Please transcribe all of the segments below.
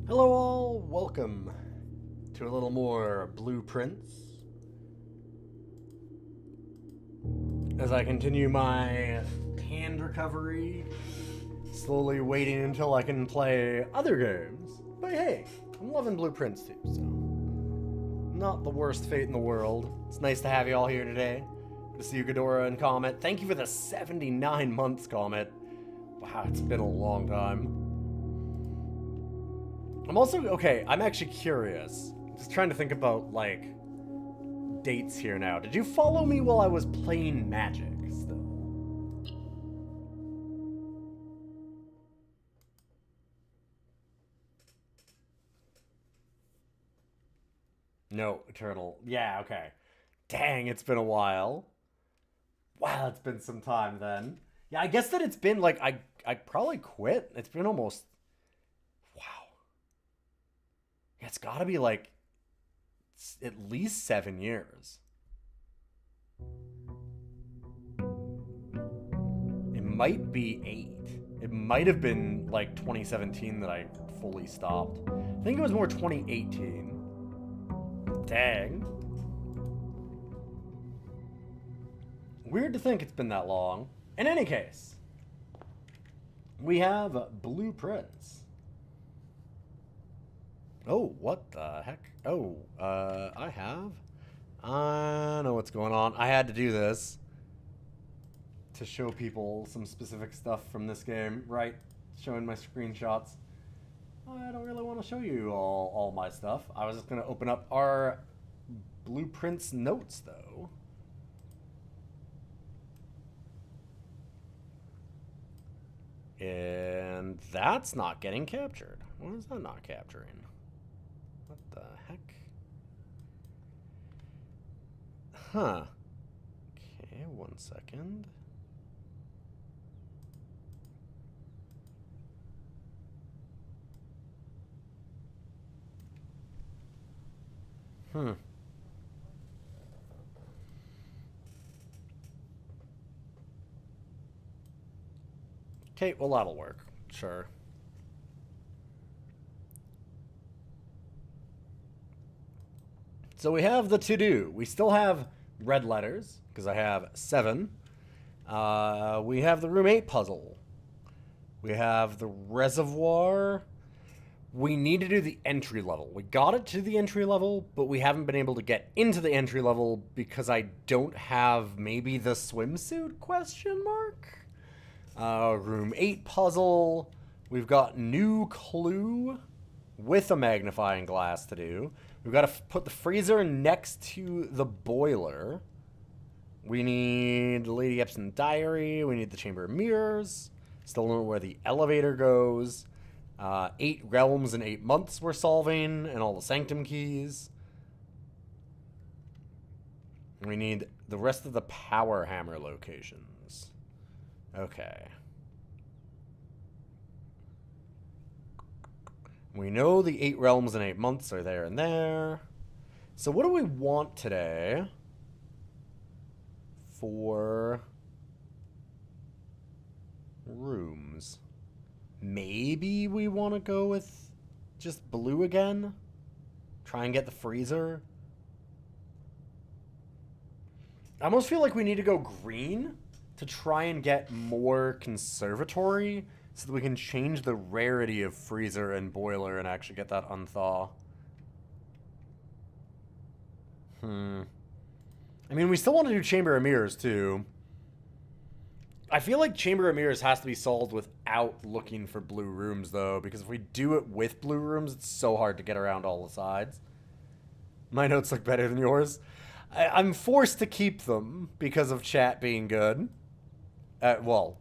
Hello all, welcome to a little more blueprints. As I continue my hand recovery, slowly waiting until I can play other games. But hey, I'm loving blueprints too, so not the worst fate in the world. It's nice to have you all here today. Good to see you, Ghidorah and Comet. Thank you for the 79 months, Comet. Wow, it's been a long time. I'm also, okay, I'm actually curious. Just trying to think about, like, dates here now. Did you follow me while I was playing Magic still? No, Eternal. Yeah, okay. Dang, it's been a while. Wow, it's been some time then. Yeah, I guess that it's been, like, I probably quit. It's been almost, wow. Yeah, it's gotta be, like, at least 7 years. It might be 8. It might have been like 2017 that I fully stopped. I think it was more 2018. Dang. Weird to think it's been that long. In any case, we have blueprints. Oh, what the heck? Oh, I know what's going on. I had to do this to show people some specific stuff from this game, right? Showing my screenshots. I don't really want to show you all my stuff. I was just going to open up our blueprints notes, though. And that's not getting captured. Why is that not capturing? What the heck? Huh. Okay, 1 second. Hmm. Okay, well, that'll work. Sure. So we have the to-do. We still have red letters, because I have 7. We have the room 8 puzzle. We have the reservoir. We need to do the entry level. We got it to the entry level, but we haven't been able to get into the entry level because I don't have maybe the swimsuit question mark? Room 8 puzzle. We've got new clue with a magnifying glass to do. We've got to put the freezer next to the boiler. We need Lady Epson diary. We need the Chamber of Mirrors. Still don't know where the elevator goes. 8 realms in 8 months we're solving, and all the sanctum keys. We need the rest of the power hammer locations. Okay. We know the 8 realms in 8 months are there and there. So what do we want today for rooms? Maybe we want to go with just blue again? Try and get the freezer? I almost feel like we need to go green to try and get more conservatory so that we can change the rarity of freezer and boiler and actually get that unthaw. I mean, we still want to do Chamber of Mirrors, too. I feel like Chamber of Mirrors has to be solved without looking for blue rooms, though, because if we do it with blue rooms, it's so hard to get around all the sides. My notes look better than yours. I'm forced to keep them because of chat being good. Well,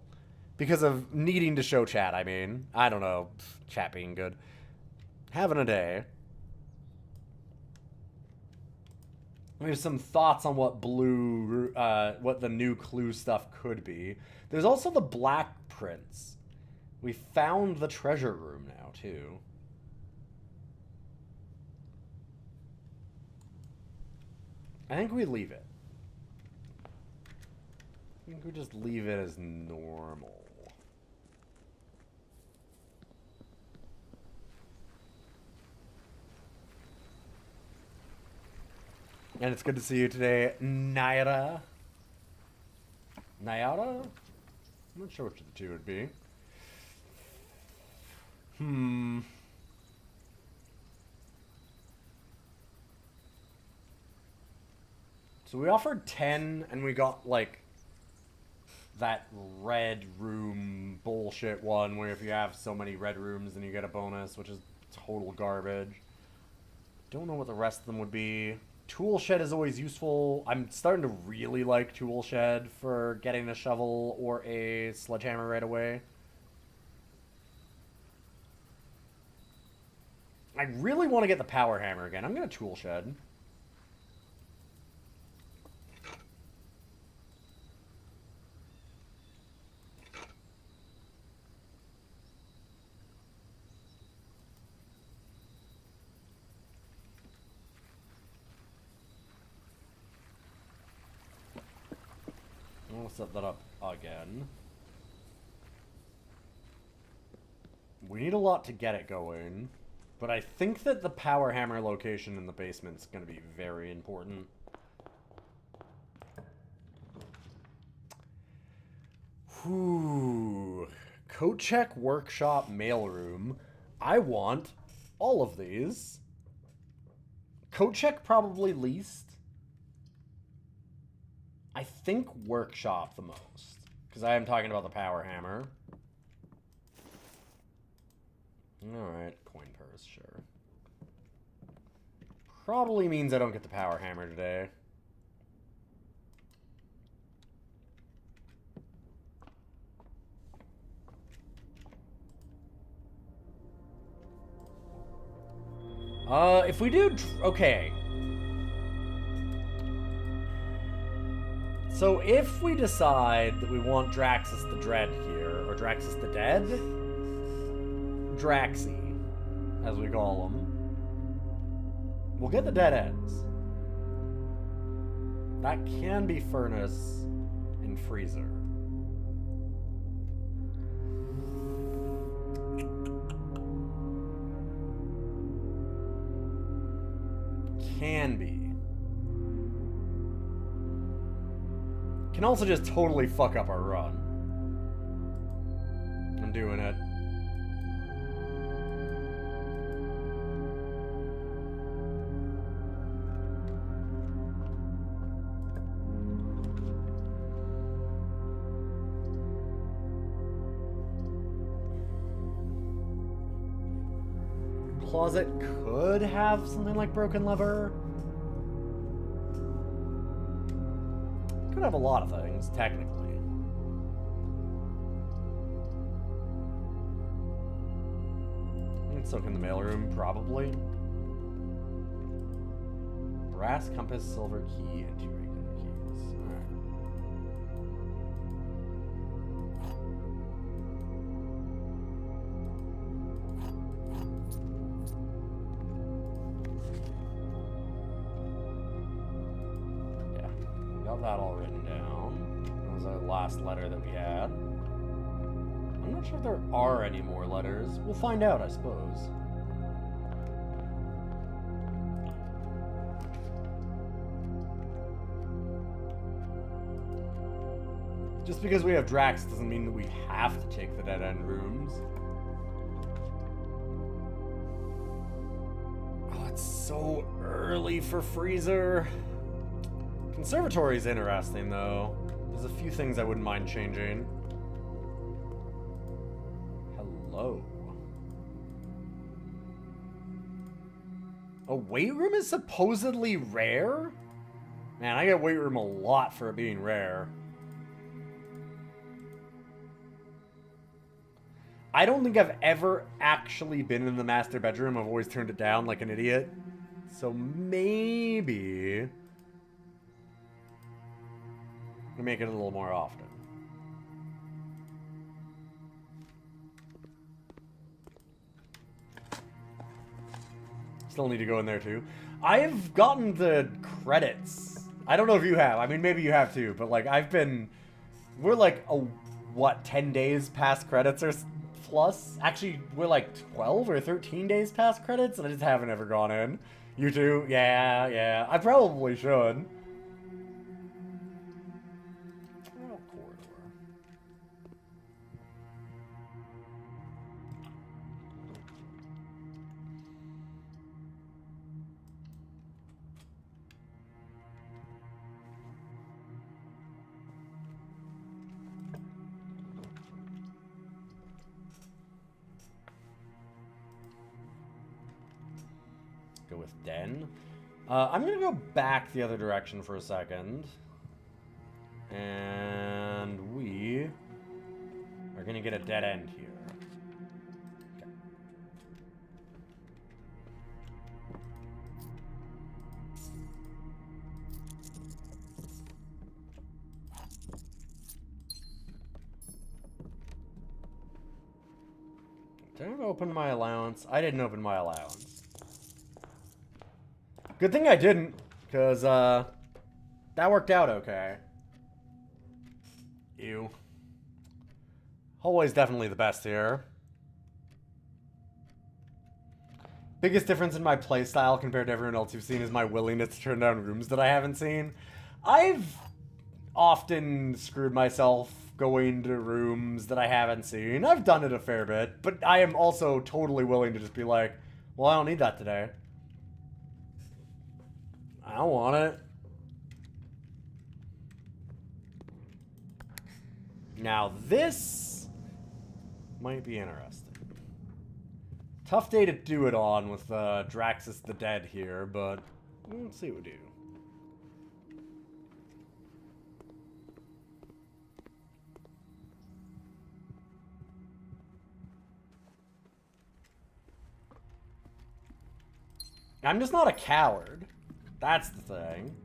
because of needing to show chat, I mean. I don't know. Chat being good. Having a day. We have some thoughts on what blue, what the new clue stuff could be. There's also the Black Prince. We found the treasure room now, too. I think we leave it. I think we just leave it as normal. And it's good to see you today, Naira. Nayara? I'm not sure which of the two would be. So we offered 10, and we got, like, that red room bullshit one, where if you have so many red rooms, then you get a bonus, which is total garbage. Don't know what the rest of them would be. Tool shed is always useful. I'm starting to really like tool shed for getting a shovel or a sledgehammer right away. I really want to get the power hammer again. I'm going to tool shed. I'll set that up again. We need a lot to get it going, but I think that the power hammer location in the basement is going to be very important. Whew. Coat check, workshop, mailroom. I want all of these. Coat check probably least. I think workshop the most, because I am talking about the power hammer. Alright, coin purse, sure. Probably means I don't get the power hammer today. If we do... Okay. So if we decide that we want Draxus the Dread here, or Draxus the Dead, Draxy, as we call him, we'll get the dead ends. That can be Furnace and Freezer. Can be. Can also just totally fuck up our run. I'm doing it. Closet could have something like broken lever. Could have a lot of things, technically. And so can the mailroom, probably. Brass compass, silver key, and 2 regular keys. Alright. Got that all written down. That was our last letter that we had. I'm not sure if there are any more letters. We'll find out, I suppose. Just because we have Drax doesn't mean that we have to take the dead-end rooms. Oh, it's so early for Freezer. Conservatory is interesting, though. There's a few things I wouldn't mind changing. Hello. A weight room is supposedly rare? Man, I get weight room a lot for it being rare. I don't think I've ever actually been in the master bedroom. I've always turned it down like an idiot. So maybe... we make it a little more often. Still need to go in there too. I have gotten the credits. I don't know if you have. I mean, maybe you have too. But like, we're like, what, 10 days past credits or plus? Actually, we're like 12 or 13 days past credits, and I just haven't ever gone in. You too? Yeah, yeah. I probably should. Oh, corridor. Go with Den. I'm gonna go back the other direction for a second. And we are gonna get a dead end here. Okay. Did I open my allowance? I didn't open my allowance. Good thing I didn't, because, that worked out okay. Ew. Hallway's definitely the best here. Biggest difference in my playstyle compared to everyone else you've seen is my willingness to turn down rooms that I haven't seen. I've often screwed myself going to rooms that I haven't seen. I've done it a fair bit, but I am also totally willing to just be like, well, I don't need that today. I don't want it. Now this might be interesting. Tough day to do it on with Draxus the Dead here, but let's see what we do. I'm just not a coward. That's the thing.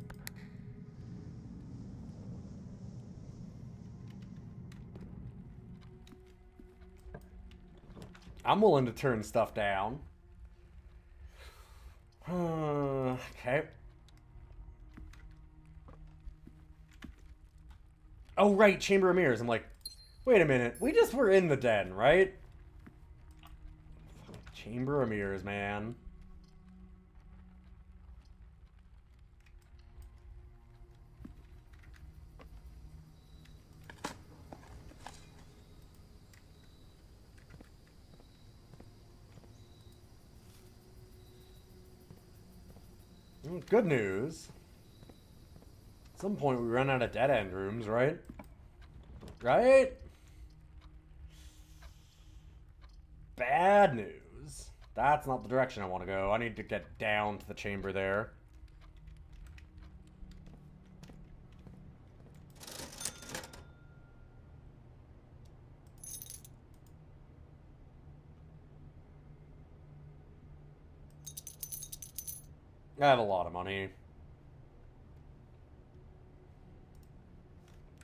I'm willing to turn stuff down. Okay. Oh, right, Chamber of Mirrors. I'm like, wait a minute. We just were in the den, right? Chamber of Mirrors, man. Good news. At some point we run out of dead-end rooms, right? Right? Bad news. That's not the direction I want to go. I need to get down to the chamber there. I have a lot of money.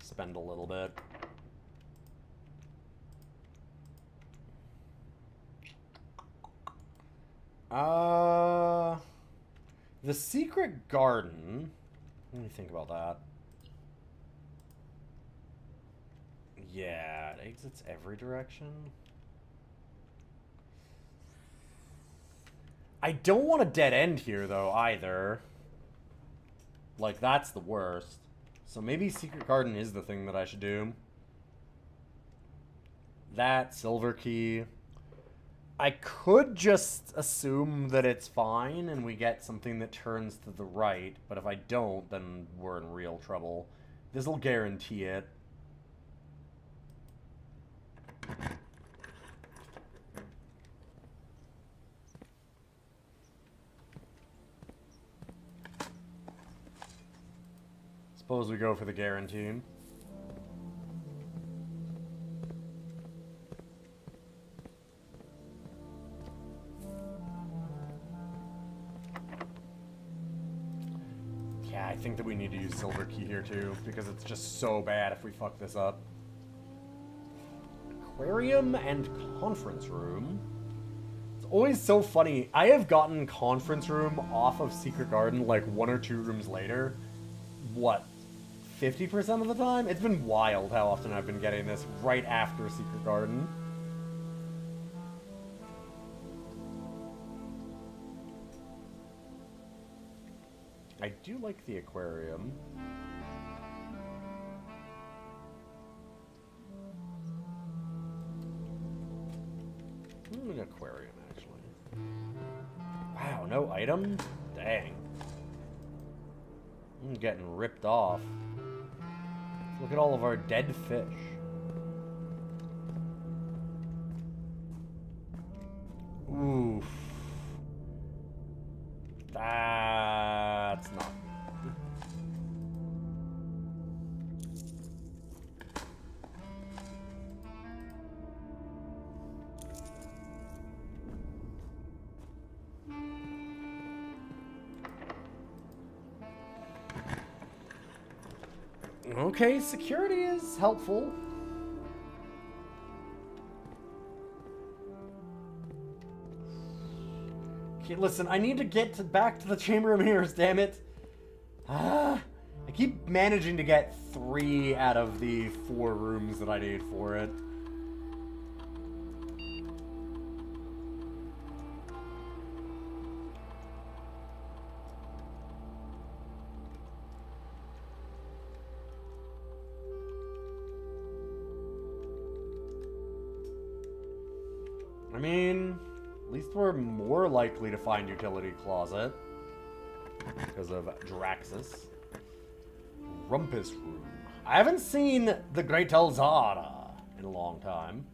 Spend a little bit. The secret garden. Let me think about that. Yeah, it exits every direction. I don't want a dead end here, though, either. Like, that's the worst. So maybe Secret Garden is the thing that I should do. That, Silver Key. I could just assume that it's fine and we get something that turns to the right, but if I don't, then we're in real trouble. This'll guarantee it. Suppose we go for the guarantee. Yeah, I think that we need to use Silver Key here too, because it's just so bad if we fuck this up. Aquarium and conference room. It's always so funny. I have gotten conference room off of Secret Garden like 1 or 2 rooms later. What? 50% of the time? It's been wild how often I've been getting this right after Secret Garden. I do like the aquarium. An aquarium, actually. Wow, no item? Dang. I'm getting ripped off. Look at all of our dead fish. Oof. That's not good. Okay, security is helpful. Okay, listen, I need to get back to the Chamber of Mirrors, damn it. I keep managing to get 3 out of the 4 rooms that I need for it. I mean, at least we're more likely to find utility closet because of Draxus. Rumpus room. I haven't seen the Great Elzara in a long time.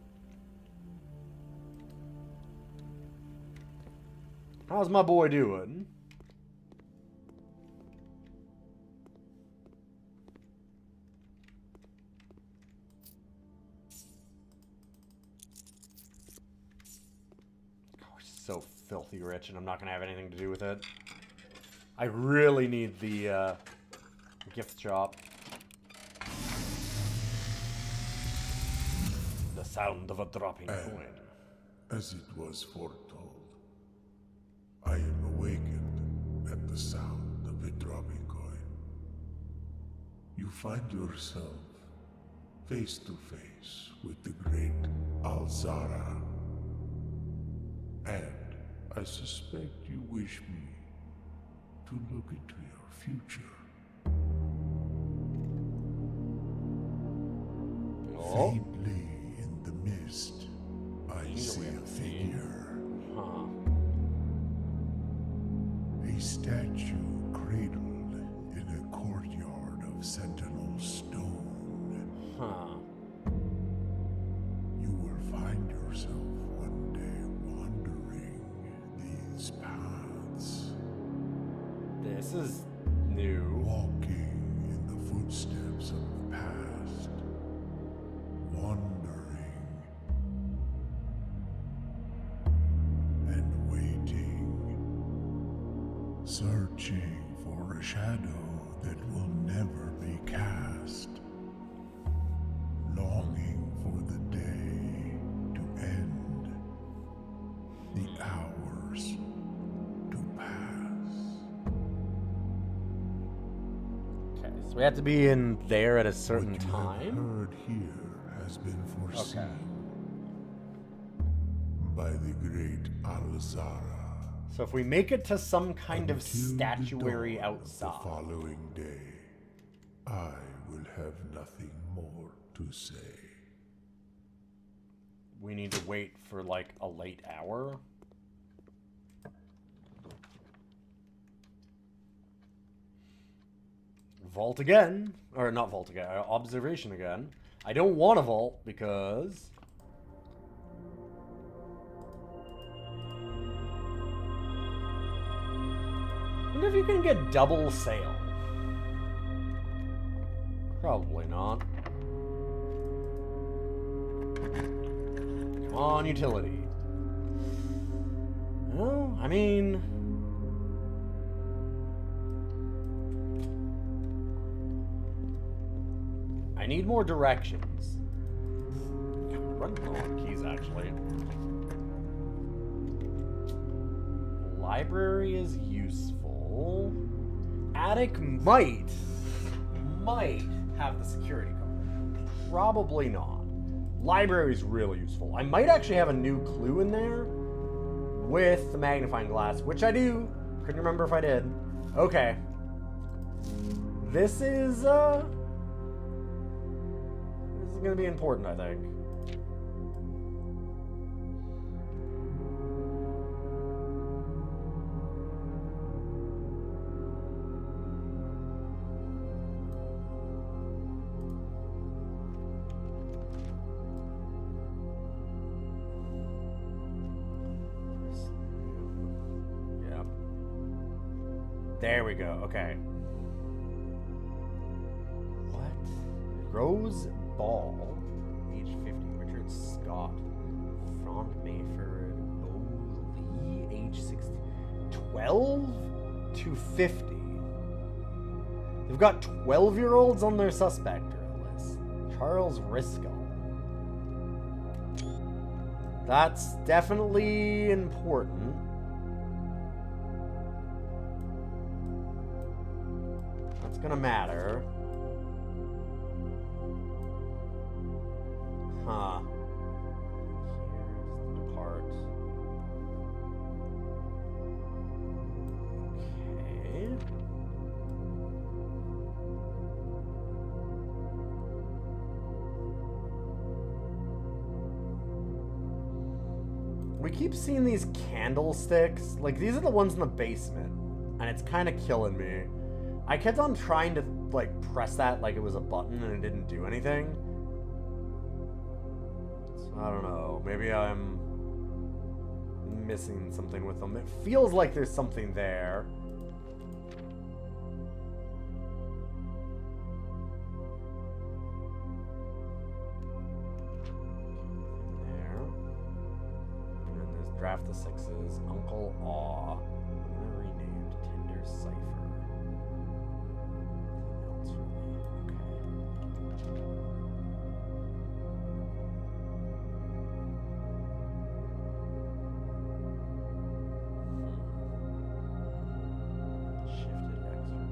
How's my boy doing? So filthy rich, and I'm not gonna have anything to do with it. I really need the gift shop. The sound of a dropping coin. As it was foretold, I am awakened at the sound of a dropping coin. You find yourself face to face with the great Alzara. And I suspect you wish me to look into your future. Oh. Faintly in the mist, I see a figure. Huh. A statue cradled in a courtyard of sentinel stone. Huh. You will find yourself one day wandering these paths, This is new. walking in the footsteps of the past, wandering and waiting, searching for a shadow that will never be cast, longing for the day to end, the hours to pass. Okay, so we have to be in there at a certain What you time. have heard here has been foreseen Okay. by the great Alzara. So if we make it to some kind of Until the statuary dawn of outside. the following day, I will have nothing more to say. We need to wait for like a late hour. Vault again. Or not vault again. Observation again. I don't want to vault because... I wonder if you can get double sail. Probably not. Come on, utility. Well, I mean... I need more directions. Run low on keys, actually. Library is useful. Attic might have the security card. Probably not. Library is really useful. I might actually have a new clue in there with the magnifying glass, which I do. Couldn't remember if I did. Okay. This is gonna be important, I think. Yep. There we go. Okay. What? Rose Ball, age 50. Richard Scott. Front Mayford. Bo Lee, age 60. 12 to 50. They've got 12-year-olds on their suspect list. Charles Risco. That's definitely important. That's gonna matter. Huh. Here's the part. Okay. We keep seeing these candlesticks. Like, these are the ones in the basement. And it's kind of killing me. I kept on trying to, like, press that like it was a button and it didn't do anything. So, I don't know. Maybe I'm missing something with them. It feels like there's something there. Draft the Sixes, Uncle Aw, renamed Tender Cipher. Nothing else for me. Okay. Shifted extras.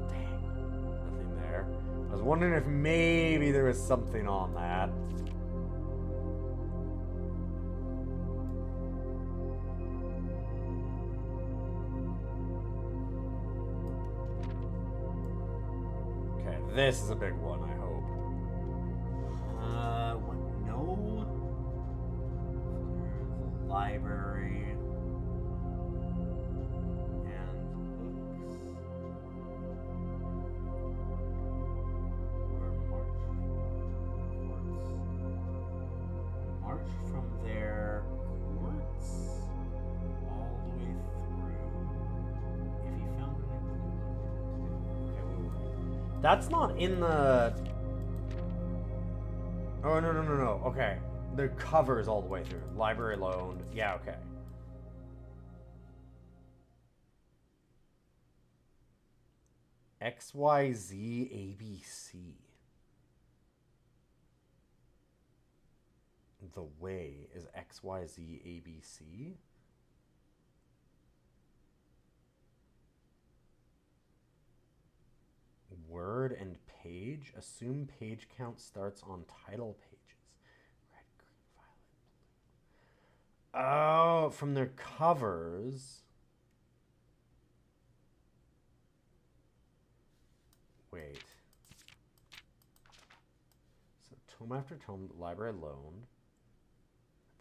Dang, nothing there. I was wondering if maybe there was something on that. Okay, this is a big one, I hope. What? No. Library. From their courts all the way through. If he found it. Okay, wait. That's not in the. Oh, no. Okay. The covers all the way through. Library loaned. Yeah, okay. XYZ ABC. The way is XYZ ABC. Word and page. Assume page count starts on title pages. Red, green, violet, blue. Oh, from their covers. Wait. So tome after tome, the library loaned.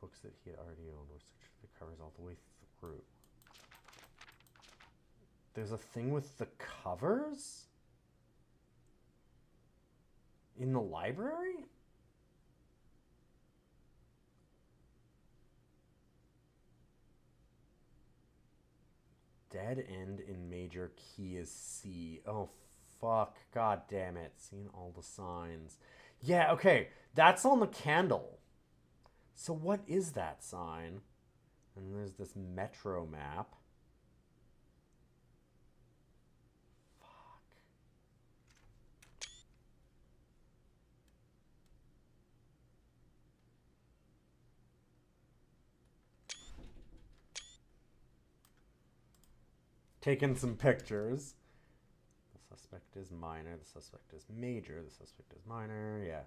Books that he had already owned were searched for the covers all the way through. There's a thing with the covers? In the library? Dead end in major key is C. Oh, fuck. God damn it. Seeing all the signs. Yeah, okay. That's on the candle. So what is that sign? And there's this metro map. Fuck. Taking some pictures. The suspect is minor. The suspect is major. The suspect is minor. Yeah.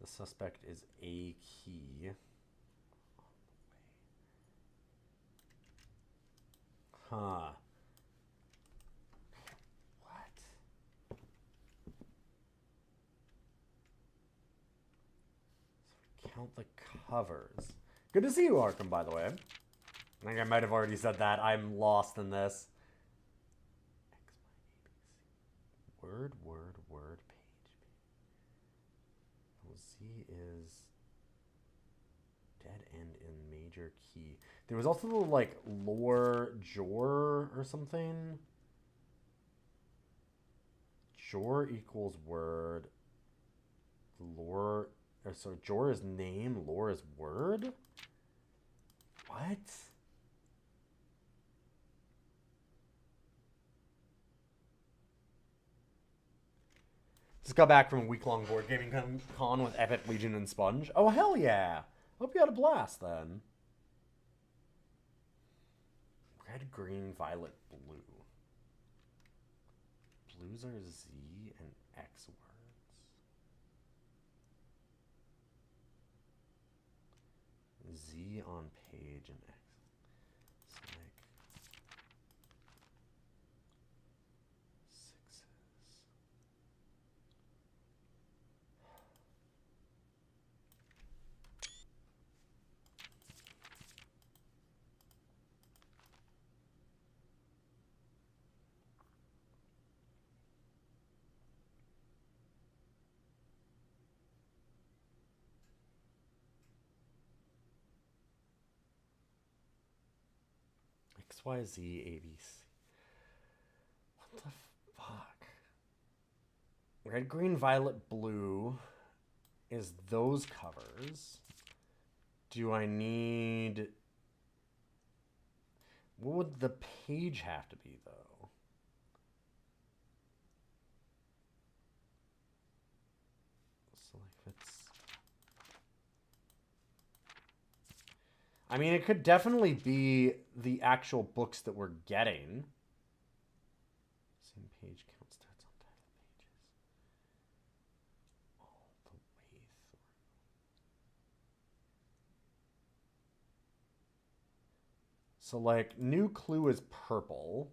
The suspect is a key. Huh. What? So count the covers. Good to see you, Arkham, by the way. I think I might have already said that. I'm lost in this. Word, word, word, page. Z is dead end in major key. There was also like lore jor or something. Jor equals word. Lore. Or so jor is name. Lore is word. What? Just got back from a week-long board gaming con with Epic, Legion, and Sponge. Oh, hell yeah. Hope you had a blast, then. Red, green, violet, blue. Blues are Z and X words. Z on page and X. So like sixes. XYZ ABC. What the fuck? Red, green, violet, blue is those covers. Do I need... What would the page have to be, though? So, like, it's... I mean, it could definitely be the actual books that we're getting. Same page count starts on title pages. All the way through. So, like, new clue is purple.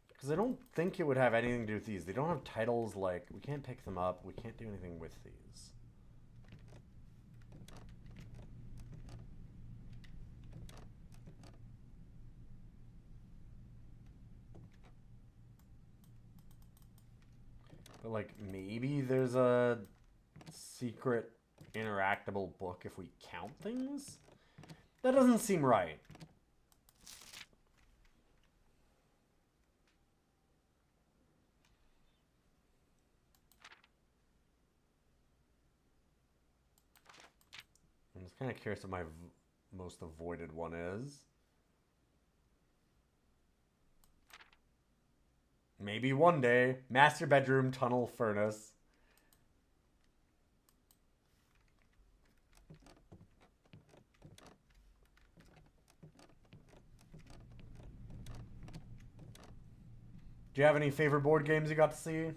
Because I don't think it would have anything to do with these. They don't have titles, like, we can't pick them up. We can't do anything with these. But, like, maybe there's a secret interactable book if we count things? That doesn't seem right. I'm just kind of curious what my most avoided one is. Maybe one day. Master bedroom, tunnel, furnace. Do you have any favorite board games you got to see?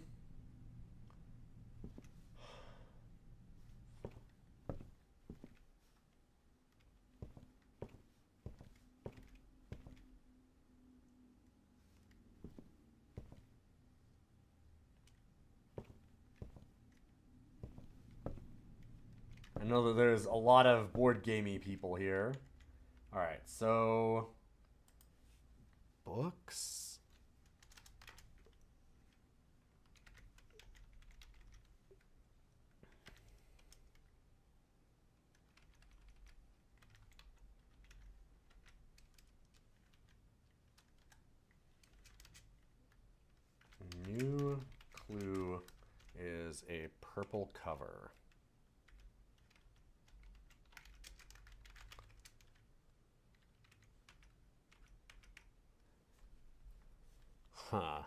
I know that there's a lot of board gamey people here. Alright, so... Books? New clue is a purple cover. Huh.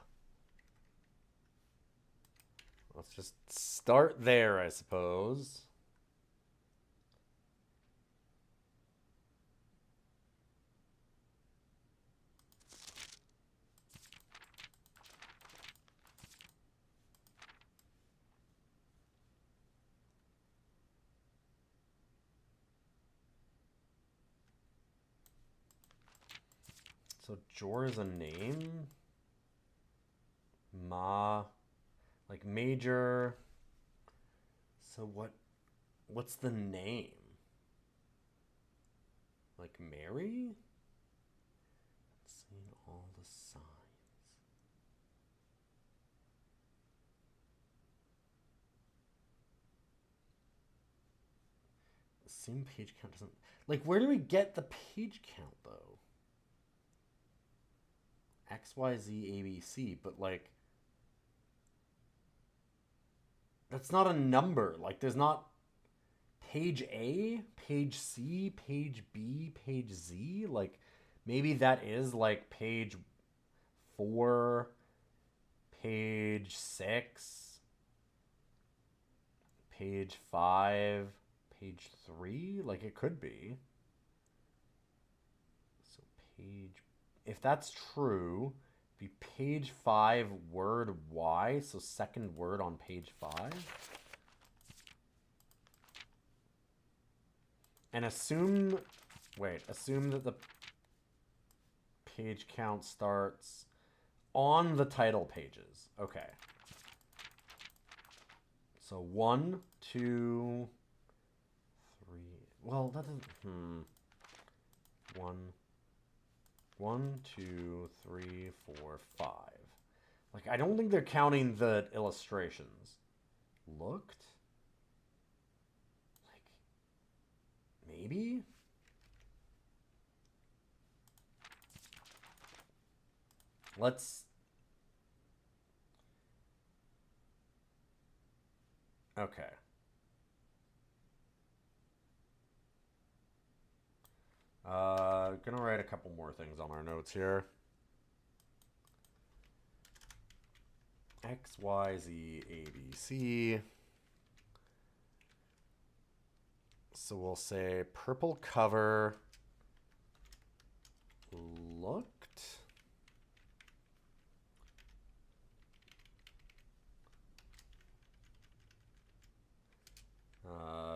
Let's just start there, I suppose. So Jor is a name? Ma. Like major. So what's the name? Like Mary? Seen all the signs. Assume page count doesn't... Like, where do we get the page count, though? X, Y, Z, A, B, C, but, like... That's not a number. Like, there's not... Page A, page C, page B, page Z? Like, maybe that is, like, page 4, page 6, page 5, page 3? Like, it could be. So, page... If that's true, be page 5, word Y, so second word on page 5. And assume... Wait, assume that the page count starts on the title pages. Okay. So 1, 2, 3... Well, that doesn't... 1, 2, 3, 4, 5. Like, I don't think they're counting the illustrations. Looked? Like, maybe? Let's... Okay. Gonna write a couple more things on our notes here. X, Y, Z, A, B, C. So we'll say purple cover looked.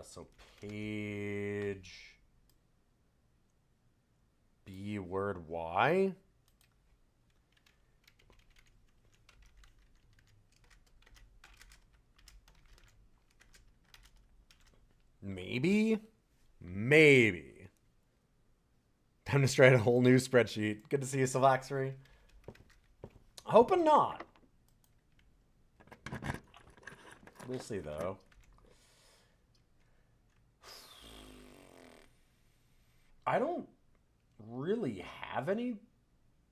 So page B, word Y. Maybe. Time to write a whole new spreadsheet. Good to see you, Sylvaxery. Hoping not. We'll see, though. I don't really have any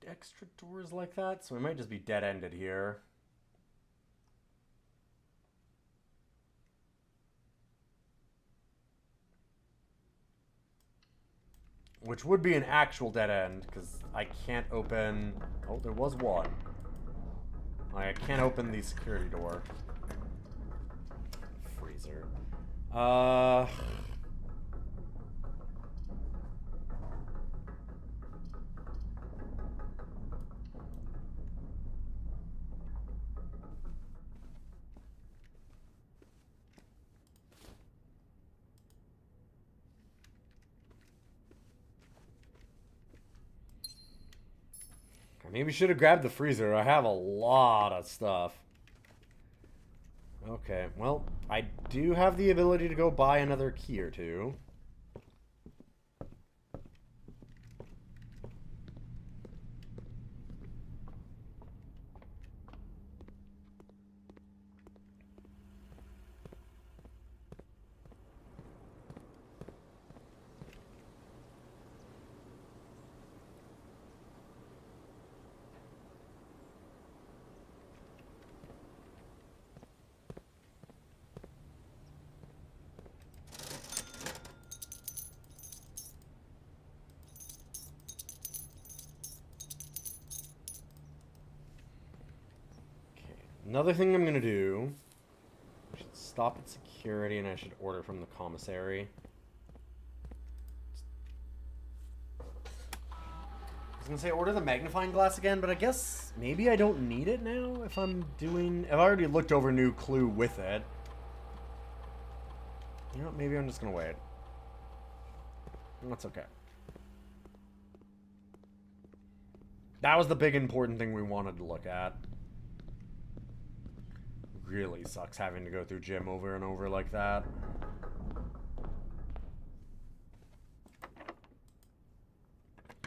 extra doors like that, so we might just be dead-ended here. Which would be an actual dead end, because I can't open... Oh, there was one. I can't open the security door. Freezer. Maybe should have grabbed the freezer. I have a lot of stuff. Okay, well, I do have the ability to go buy another key or two. Another thing I'm going to do, I should stop at security and I should order from the commissary. I was going to say order the magnifying glass again, but I guess maybe I don't need it now if I'm doing... I've already looked over new clue with it. You know what, maybe I'm just going to wait. That's okay. That was the big important thing we wanted to look at. Really sucks having to go through gym over and over like that.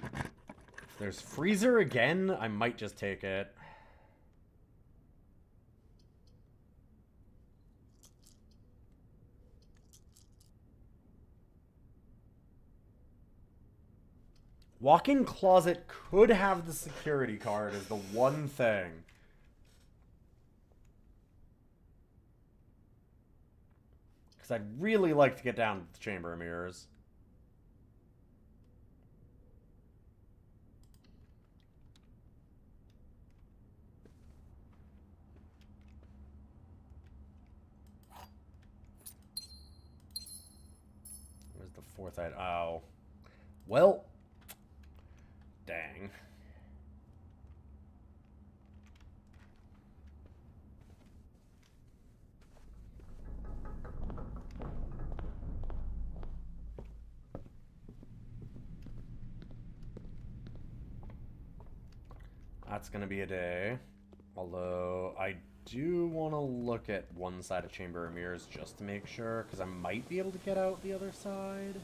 If there's freezer again, I might just take it. Walk-in closet could have the security card is the one thing. Because I'd really like to get down to the Chamber of Mirrors. Where's the fourth item? Oh. Well. Dang. That's gonna be a day. Although, I do want to look at one side of Chamber of Mirrors just to make sure, because I might be able to get out the other side.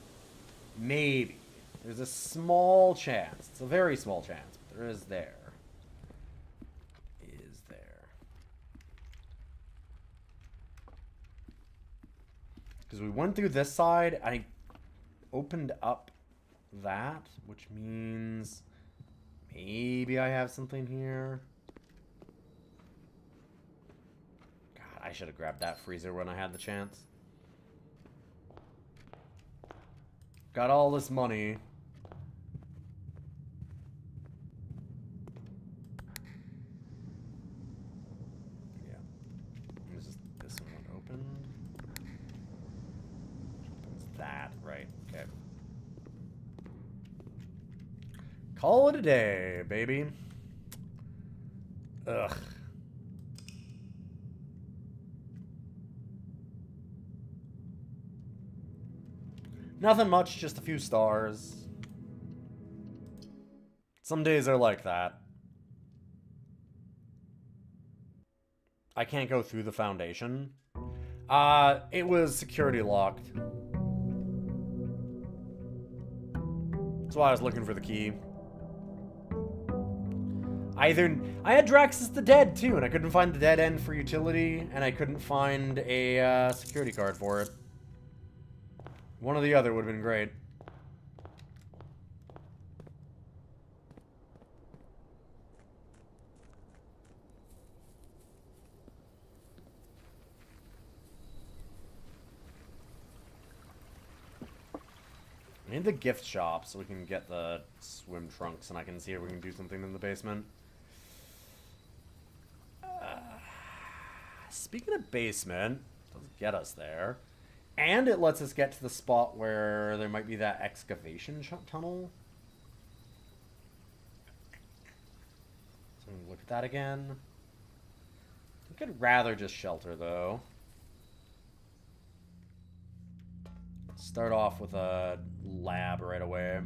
Maybe. There's a small chance. It's a very small chance, but there is there. Is there. Because we went through this side, I opened up that, which means maybe I have something here. God, I should have grabbed that freezer when I had the chance. Got all this money. Yeah. Is this one open? Opens that, right. Okay. Call it a day, baby. Ugh. Nothing much, just a few stars. Some days are like that. I can't go through the foundation. It was security locked. That's why I was looking for the key. I had Draxus the Dead too, and I couldn't find the dead end for utility, and I couldn't find a security card for it. One or the other would have been great. I need the gift shop so we can get the swim trunks and I can see if we can do something in the basement. Speaking of basement, it doesn't get us there. And it lets us get to the spot where there might be that excavation tunnel. So look at that again. I think I'd rather just shelter, though. Start off with a lab right away.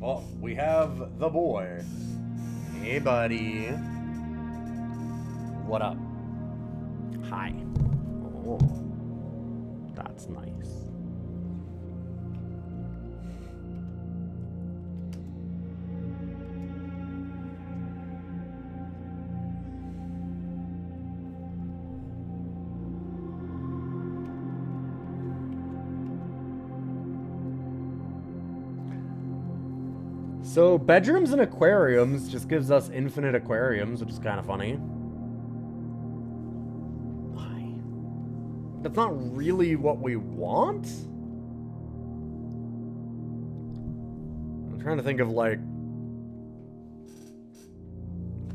Oh, we have the boy. Hey, buddy. What up? Hi. Oh, that's nice. So, bedrooms and aquariums just gives us infinite aquariums, which is kind of funny. Why? That's not really what we want? I'm trying to think of, like,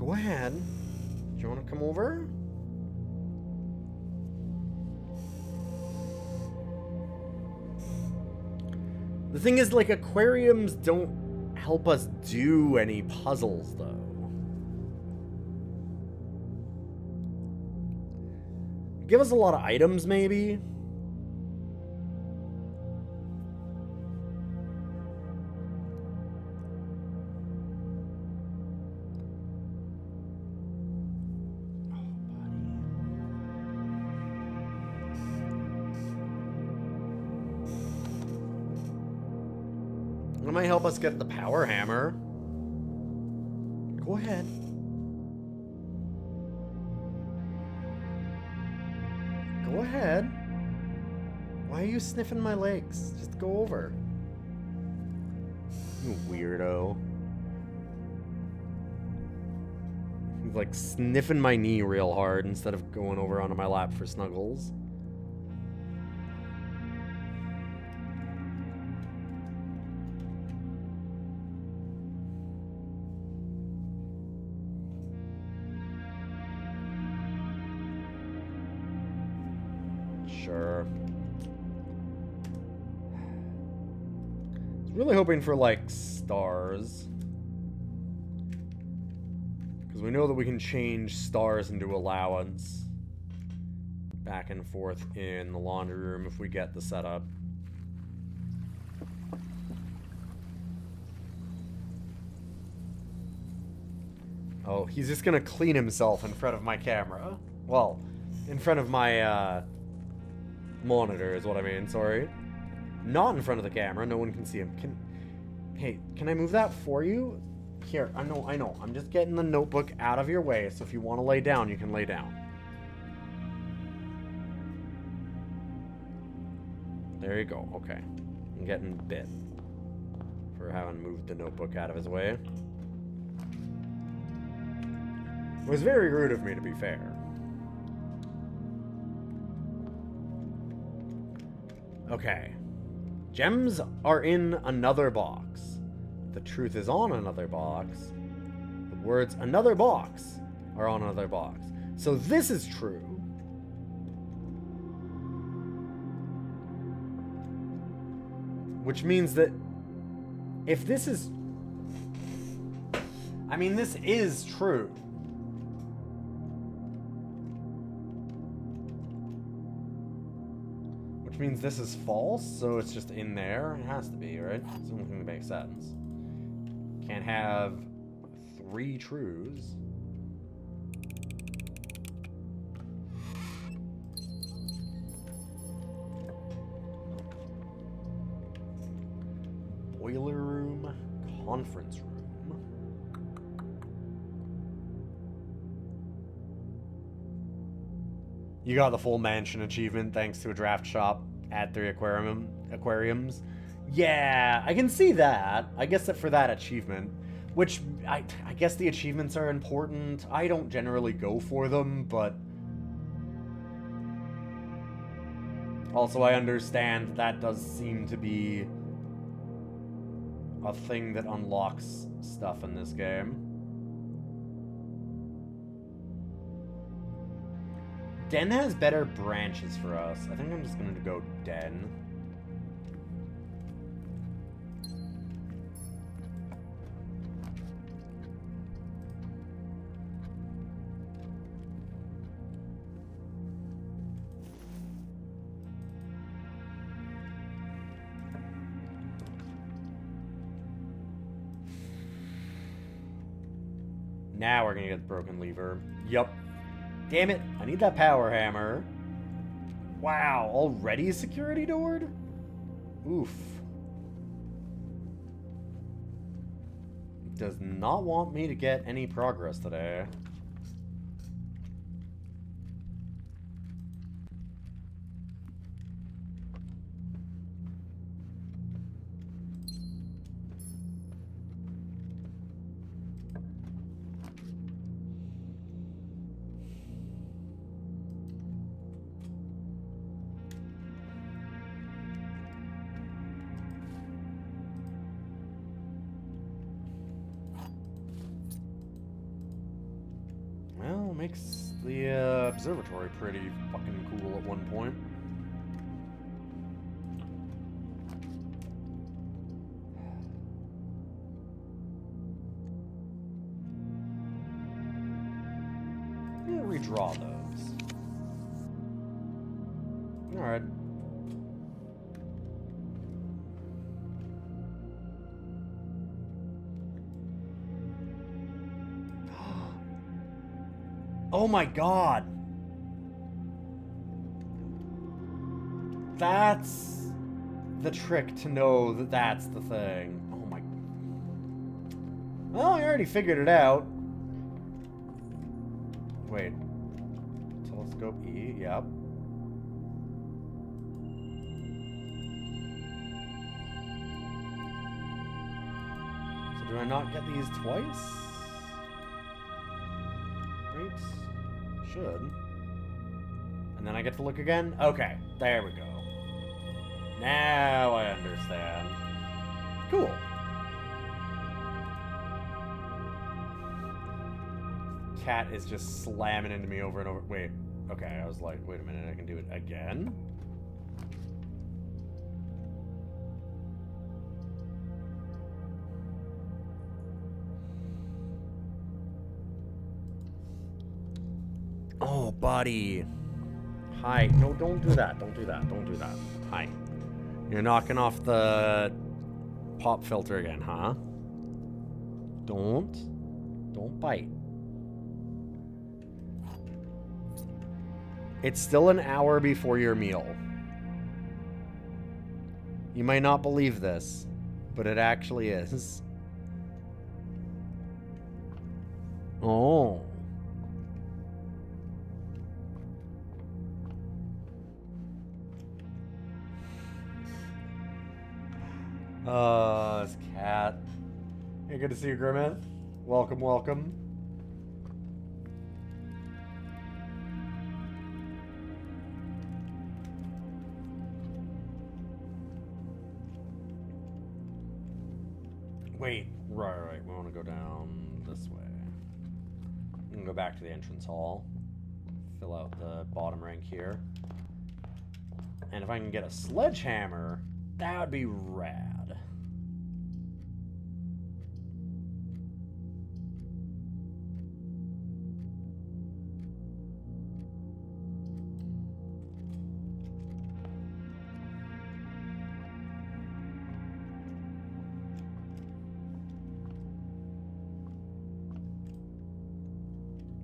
Go ahead. Do you want to come over? The thing is, like, aquariums don't help us do any puzzles, though. Give us a lot of items, maybe? That might help us get the power hammer. Go ahead. Go ahead. Why are you sniffing my legs? Just go over. You weirdo. He's like sniffing my knee real hard instead of going over onto my lap for snuggles. Sure. I was really hoping for, like, stars. Because we know that we can change stars into allowance. Back and forth in the laundry room if we get the setup. Oh, he's just gonna clean himself in front of my camera. Well, in front of my, monitor is what I mean, sorry. Not in front of the camera, no one can see him. Hey, can I move that for you? Here, I know. I'm just getting the notebook out of your way, so if you want to lay down, you can lay down. There you go, okay. I'm getting bit for having moved the notebook out of his way. It was very rude of me, to be fair. Okay. Gems are in another box. The truth is on another box. The words another box are on another box. So this is true. Which means that if this is... I mean, this is true. Which means this is false, so it's just in there. It has to be, right? It's the only thing that makes sense. Can't have 3 truths. Boiler room, conference room. You got the full mansion achievement thanks to a draft shop at 3 aquariums. Yeah, I can see that. I guess that for that achievement, which I guess the achievements are important. I don't generally go for them, but also I understand that does seem to be a thing that unlocks stuff in this game. Den has better branches for us. I think I'm just going to go Den. Now we're going to get the broken lever. Yup. Damn it, I need that power hammer. Wow, already a security door? Oof. Does not want me to get any progress today. Well, makes the observatory pretty fucking cool at one point. I'm gonna redraw those. Alright. Oh my god! That's the trick to know that that's the thing. Oh my... Well, I already figured it out. Wait. Telescope E, yep. So do I not get these twice? Right? Should. And then I get to look again? Okay, there we go. Now I understand. Cool. Cat is just slamming into me over and over. Wait, okay, I was like, wait a minute, I can do it again? Oh, buddy. Hi. No, don't do that. Don't do that. Don't do that. Hi. You're knocking off the pop filter again, huh? Don't bite. It's still an hour before your meal. You might not believe this, but it actually is. Oh. This cat. Hey, good to see you, Grimmett. Welcome, welcome. Wait, right. We want to go down this way. I'm gonna go back to the entrance hall. Fill out the bottom rank here. And if I can get a sledgehammer, that would be rad.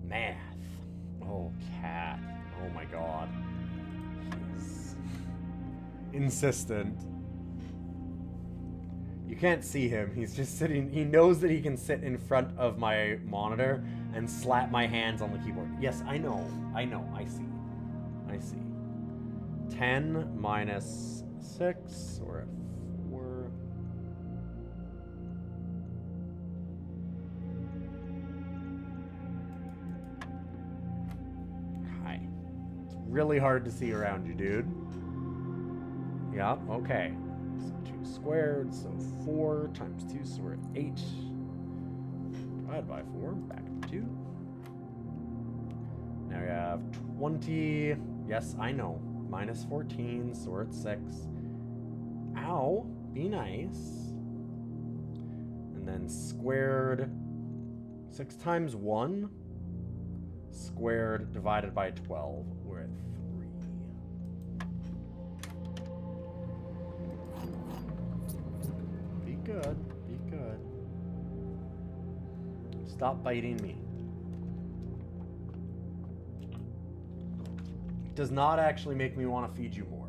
Math. Oh, cat. Oh my god. He's insistent. You can't see him. He's just sitting. He knows that he can sit in front of my monitor and slap my hands on the keyboard. Yes, I know. I see. 10 minus 6. We're at 4. Hi. It's really hard to see around you, dude. Yeah, okay. So 2 squared, so 4 times 2, so we're at 8. Divided by 4, back to 2. Now we have 20. Yes, I know. Minus 14, so we're at 6. Ow, be nice. And then squared. 6 times 1. Squared divided by 12. We're at 3. Be good. Be good. Stop biting me. It does not actually make me want to feed you more.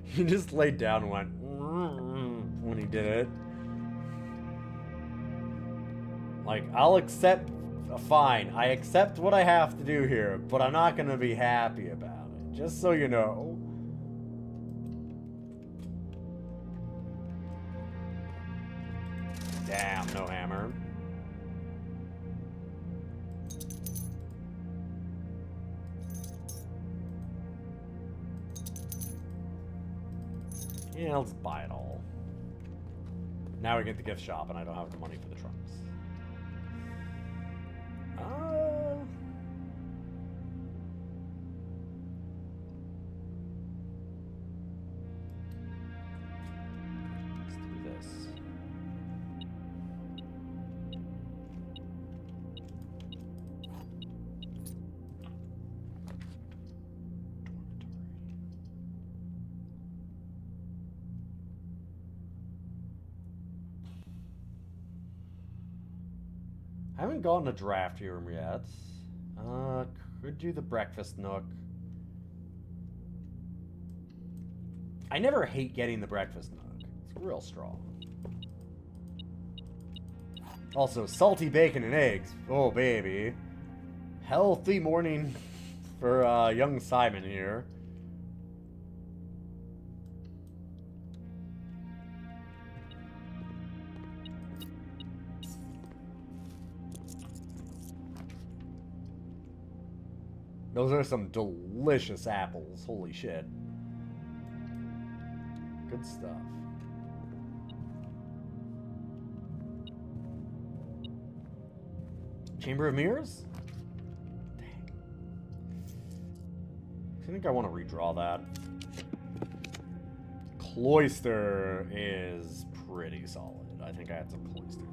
He just laid down and went when he did it. Like, I'll accept, fine, I accept what I have to do here, but I'm not gonna be happy about it, just so you know. Damn, no hammer. Yeah, let's buy it all. Now we get the gift shop, and I don't have the money for the trunks. Let's do this. I haven't gotten a draft room yet. Could do the breakfast nook. I never hate getting the breakfast nook. It's real strong. Also, salty bacon and eggs. Oh, baby. Healthy morning for young Simon here. Those are some delicious apples. Holy shit. Good stuff. Chamber of Mirrors? Dang. I think I want to redraw that. Cloister is pretty solid. I think I had some cloister there.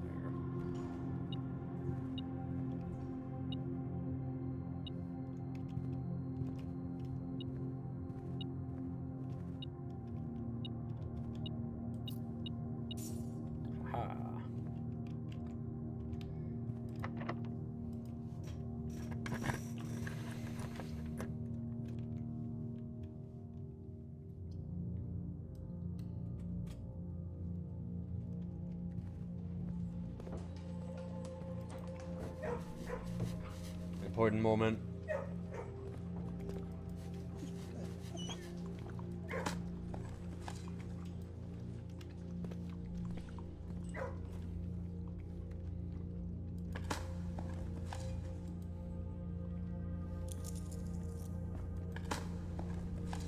Important moment.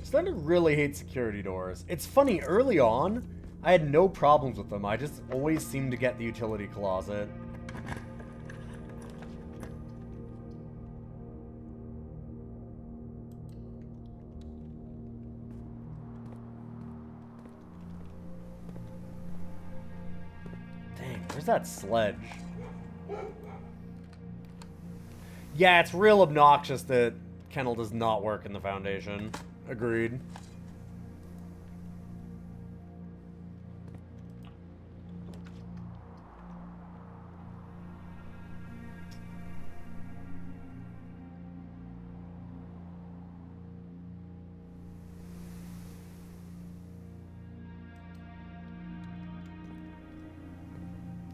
Starting to really hate security doors. It's funny, early on, I had no problems with them. I just always seemed to get the utility closet. Dang, where's that sledge? Yeah, it's real obnoxious that Kennel does not work in the Foundation. Agreed.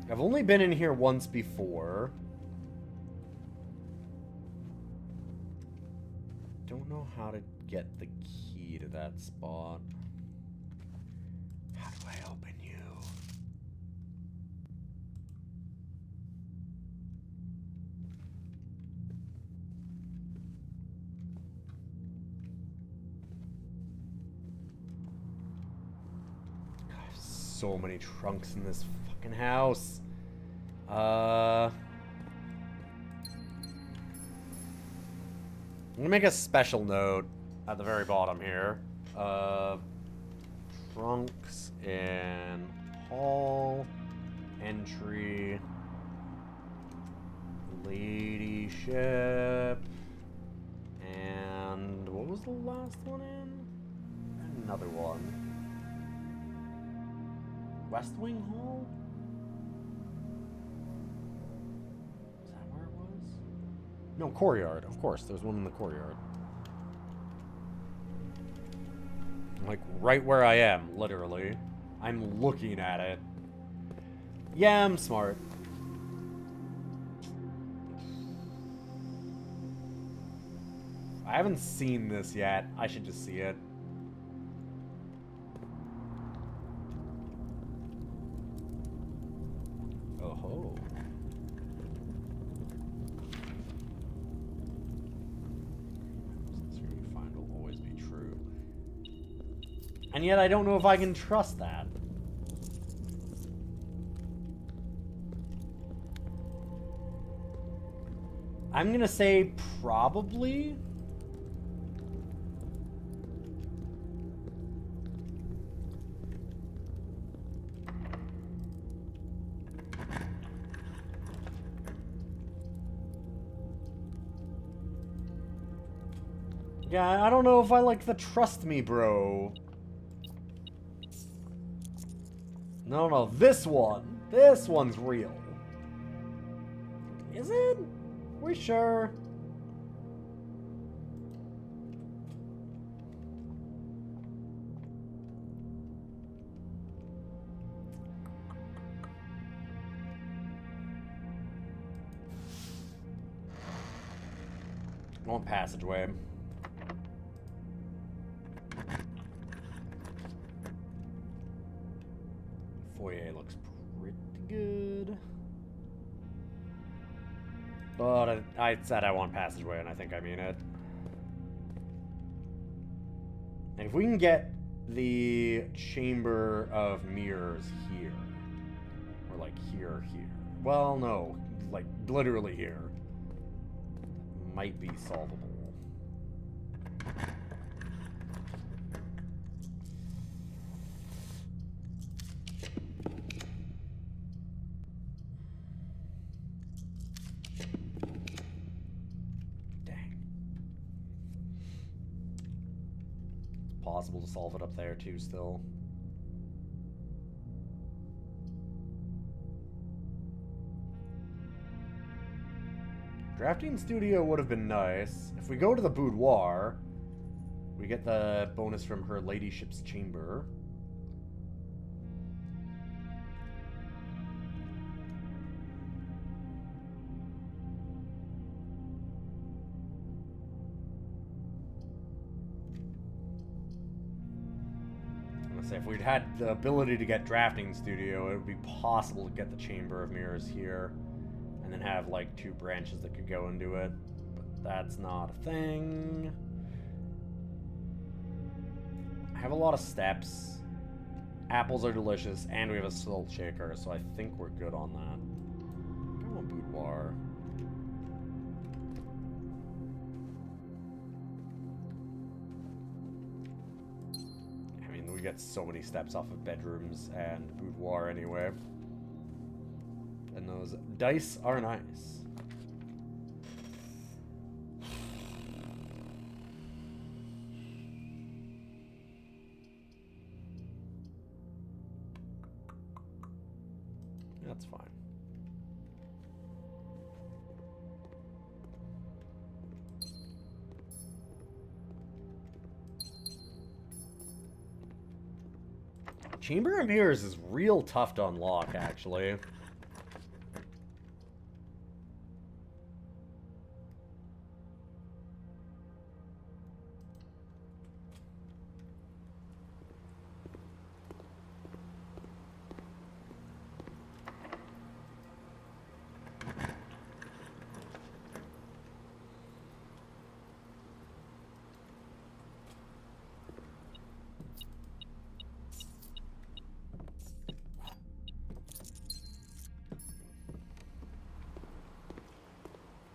I've only been in here once before. Don't know how to get the key to that spot. How do I open you? God, I have so many trunks in this fucking house. I'm gonna make a special note at the very bottom here. Trunks in hall, entry, ladyship, and what was the last one in? Another one. West Wing Hall? Is that where it was? No, courtyard. Of course, there's one in the courtyard. Like, right where I am, literally. I'm looking at it. Yeah, I'm smart. I haven't seen this yet. I should just see it. Oh-ho. And yet I don't know if I can trust that. I'm gonna say probably. Yeah, I don't know if I like the trust me, bro. No, no, this one. This one's real. Is it? We sure? I want passageway. Foyer looks pretty good. But I said I want passageway, and I think I mean it. And if we can get the Chamber of Mirrors here, or like here. Well, no, like literally here, might be solvable. Possible to solve it up there too still. Drafting studio would have been nice. If we go to the boudoir, we get the bonus from her ladyship's chamber. If we'd had the ability to get drafting studio, it would be possible to get the Chamber of Mirrors here and then have like 2 branches that could go into it, but that's not a thing. I have a lot of steps. Apples are delicious, and we have a salt shaker, so I think we're good on that. Come on, boudoir. We get so many steps off of bedrooms and boudoir anyway. And those dice are nice. That's fine. Chamber of Mirrors is real tough to unlock, actually.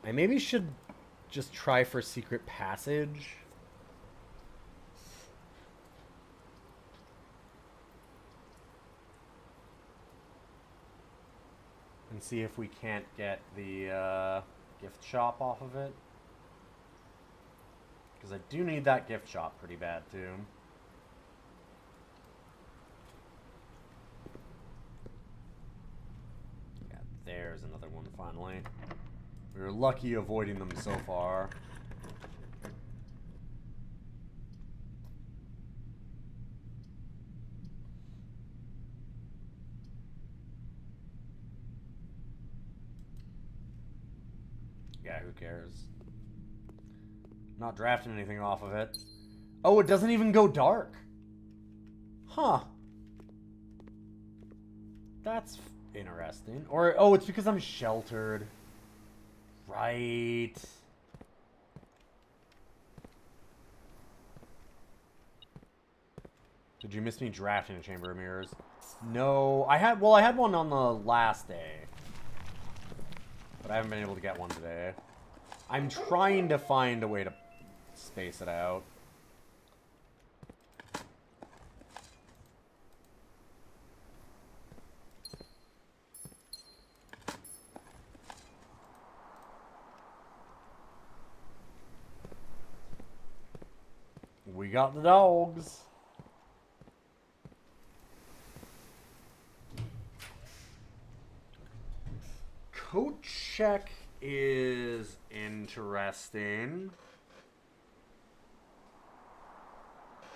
I maybe should just try for secret passage. And see if we can't get the gift shop off of it. Because I do need that gift shop pretty bad too. Yeah, there's another one finally. We were lucky avoiding them so far. Yeah, who cares? Not drafting anything off of it. Oh, it doesn't even go dark. Huh. That's interesting. Or, oh, it's because I'm sheltered. Right. Did you miss me drafting a Chamber of Mirrors? No, I had one on the last day. But I haven't been able to get one today. I'm trying to find a way to space it out. We got the dogs. Coat check is interesting.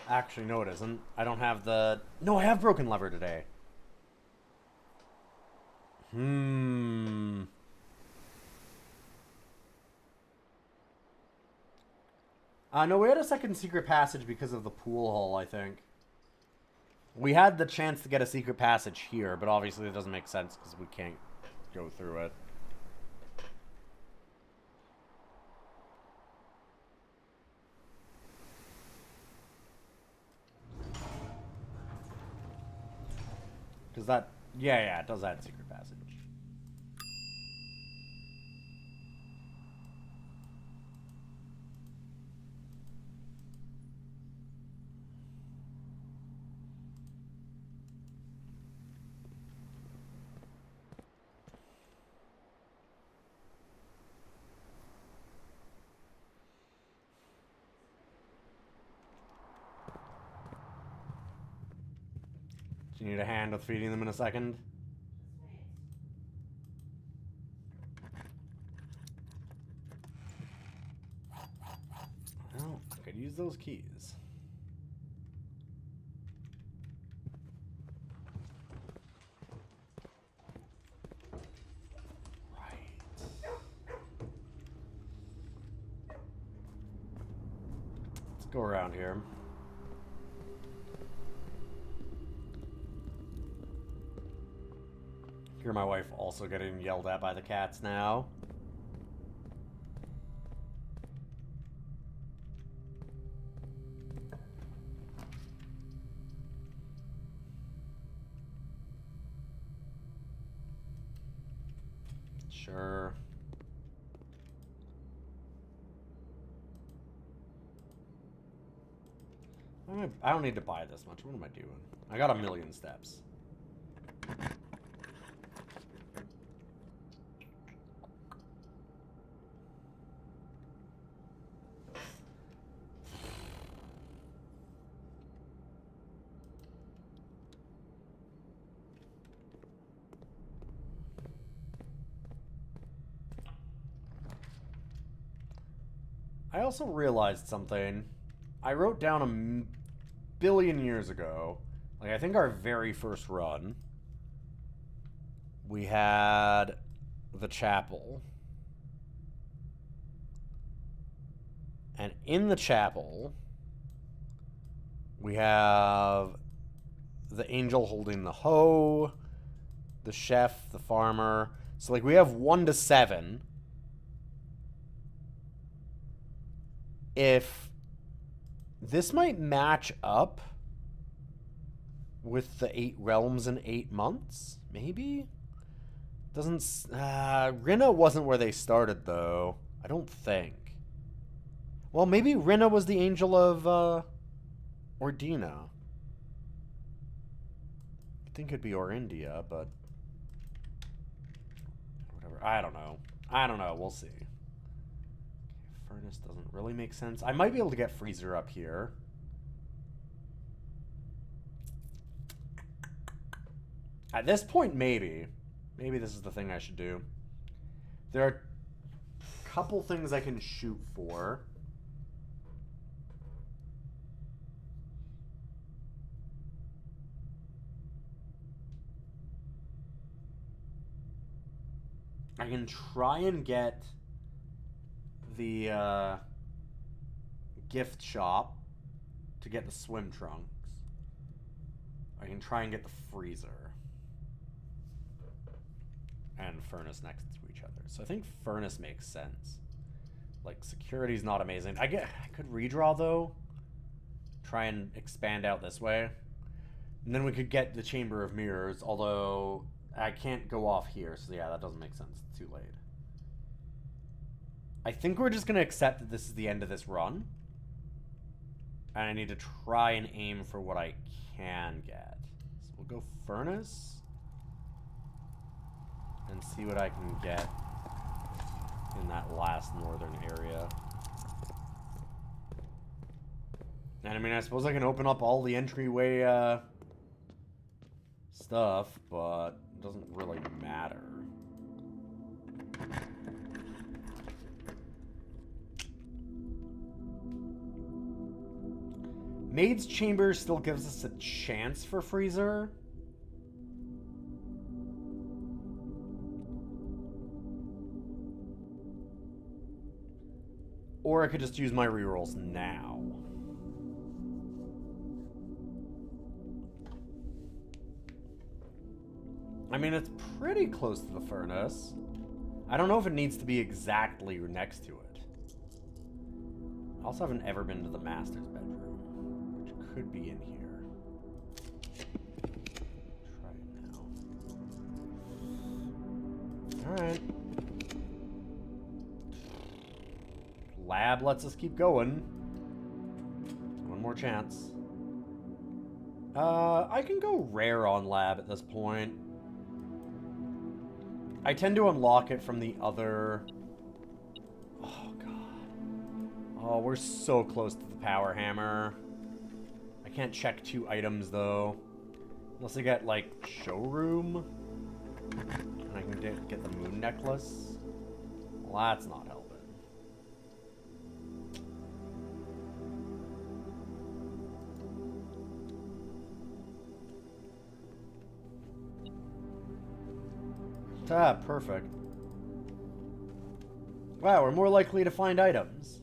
Actually, no it isn't. I don't have the... No, I have broken lever today. No, we had a second secret passage because of the pool hall, I think. We had the chance to get a secret passage here, but obviously it doesn't make sense because we can't go through it. Does that... Yeah, it does add secret passage. Do you need a hand with feeding them in a second? Well, I could use those keys. Right. Let's go around here. Hear my wife also getting yelled at by the cats now. Sure. I don't need to buy this much. What am I doing? I got 1,000,000 steps. I also realized something. I wrote down a billion years ago, like I think our very first run, we had the chapel. And in the chapel, we have the angel holding the hoe, the chef, the farmer. So like we have 1 to 7. If this might match up with the 8 realms in 8 months, maybe? Doesn't... Rinna wasn't where they started, though. I don't think. Well, maybe Rinna was the angel of, Ordina. I think it'd be Orindia, but... whatever. I don't know. We'll see. Furnace doesn't really make sense. I might be able to get freezer up here. At this point, maybe. Maybe this is the thing I should do. There are a couple things I can shoot for. I can try and get the gift shop to get the swim trunks. I can try and get the freezer and furnace next to each other. So I think furnace makes sense. Like, security's not amazing. I could redraw, though. Try and expand out this way. And then we could get the Chamber of Mirrors, although I can't go off here, so yeah, that doesn't make sense. It's too late. I think we're just going to accept that this is the end of this run. And I need to try and aim for what I can get. So we'll go Furnace. And see what I can get in that last northern area. And I mean, I suppose I can open up all the entryway stuff, but it doesn't really matter. Maid's Chamber still gives us a chance for Freezer. Or I could just use my rerolls now. I mean, it's pretty close to the furnace. I don't know if it needs to be exactly next to it. I also haven't ever been to the master's bedroom, which could be in here. Try it now. Alright. Lab lets us keep going. One more chance. I can go rare on lab at this point. I tend to unlock it from the other... Oh, God. Oh, we're so close to the power hammer. I can't check 2 items, though. Unless I get, like, showroom. And I can get the moon necklace. Well, that's not helping. Ah, perfect. Wow, we're more likely to find items.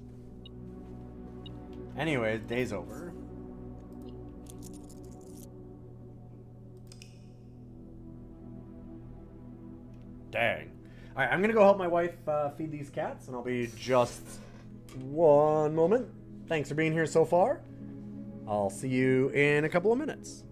Anyway, day's over. Dang. Alright, I'm gonna go help my wife feed these cats, and I'll be just one moment. Thanks for being here so far. I'll see you in a couple of minutes.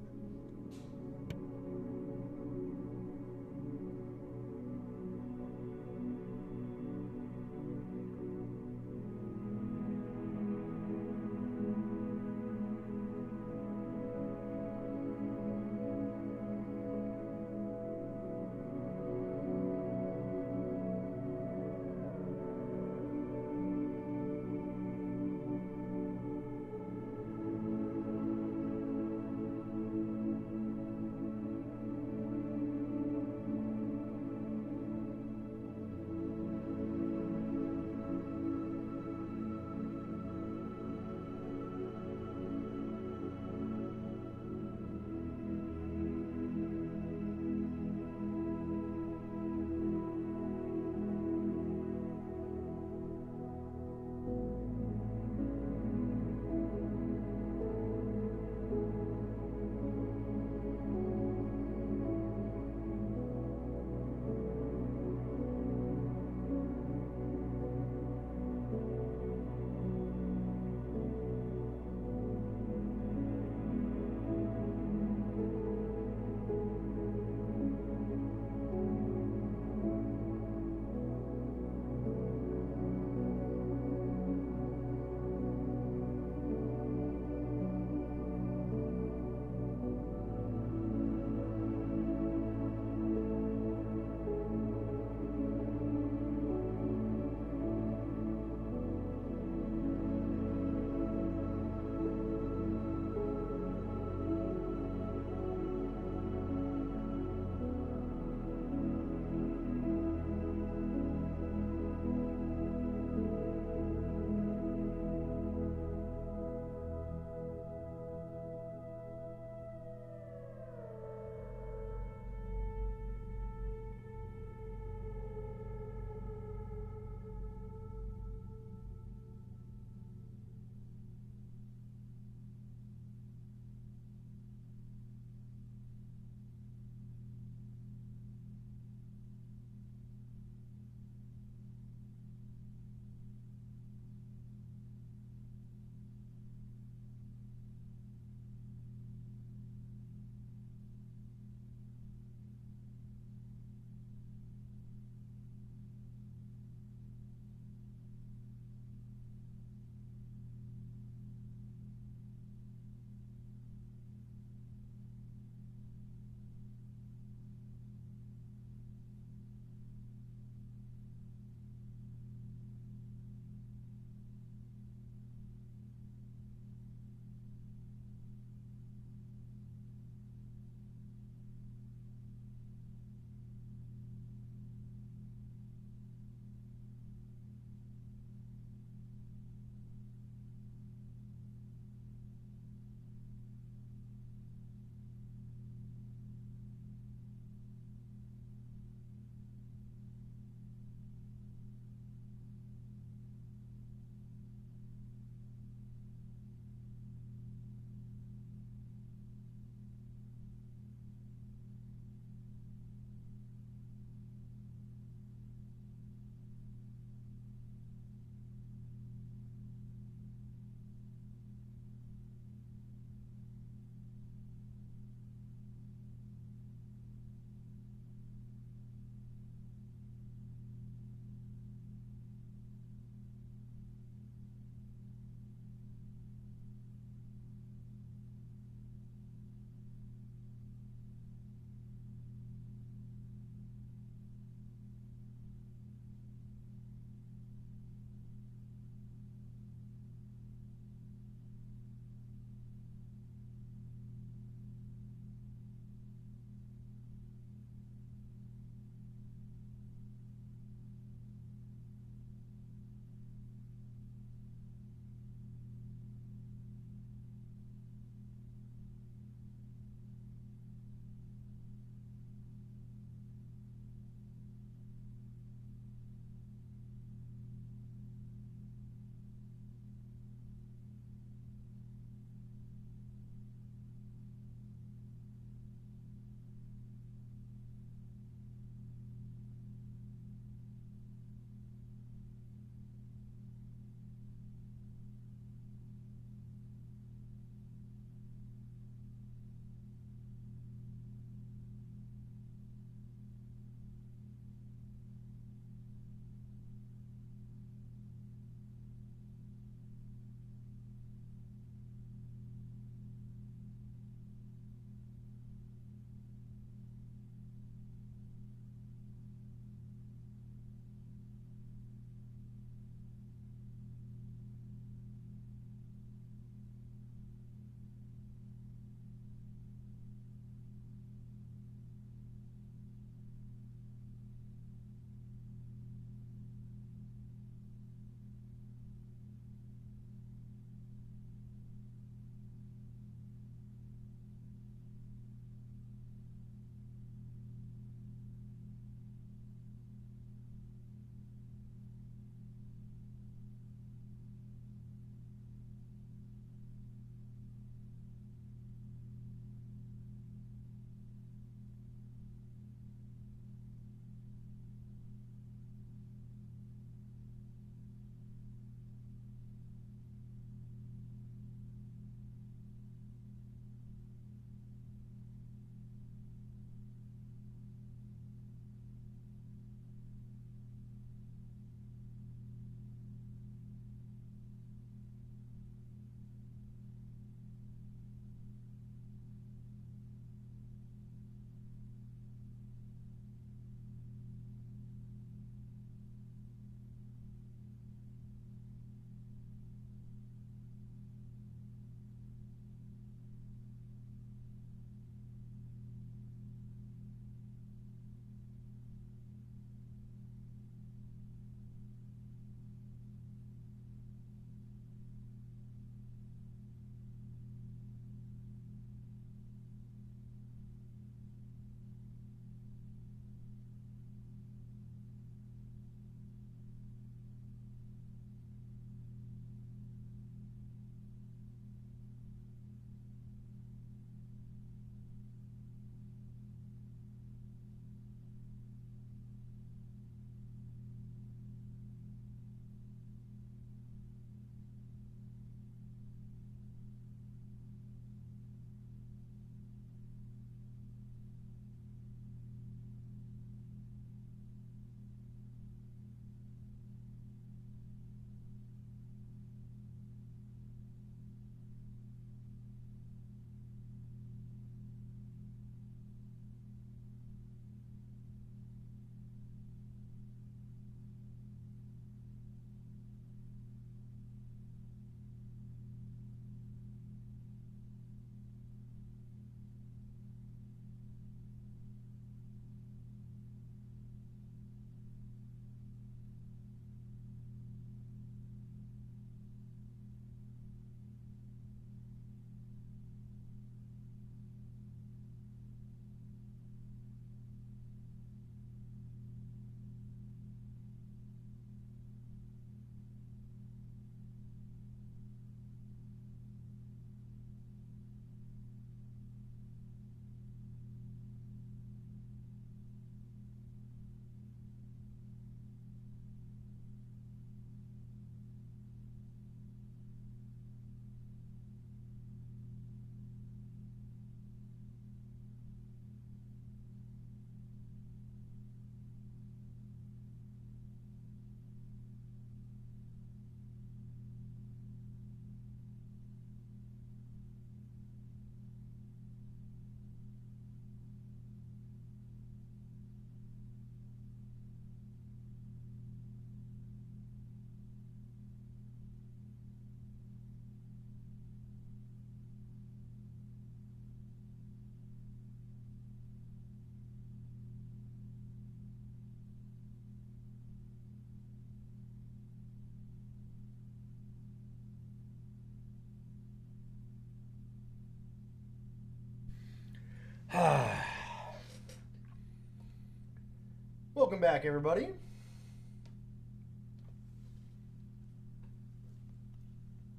welcome back, everybody.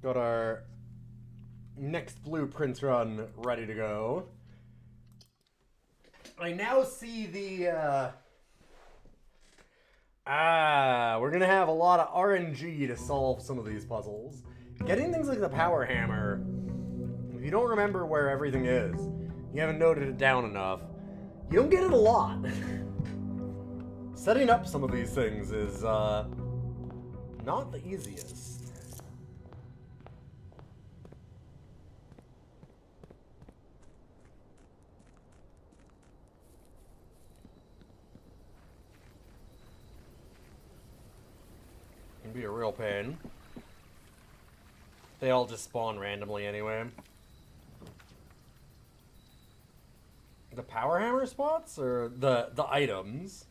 Got our next blueprints run ready to go. I now see the, we're gonna have a lot of RNG to solve some of these puzzles. Getting things like the power hammer, if you don't remember where everything is, you haven't noted it down enough, you don't get it a lot. Setting up some of these things is, not the easiest. Can be a real pain. They all just spawn randomly anyway. The power hammer spots or the items?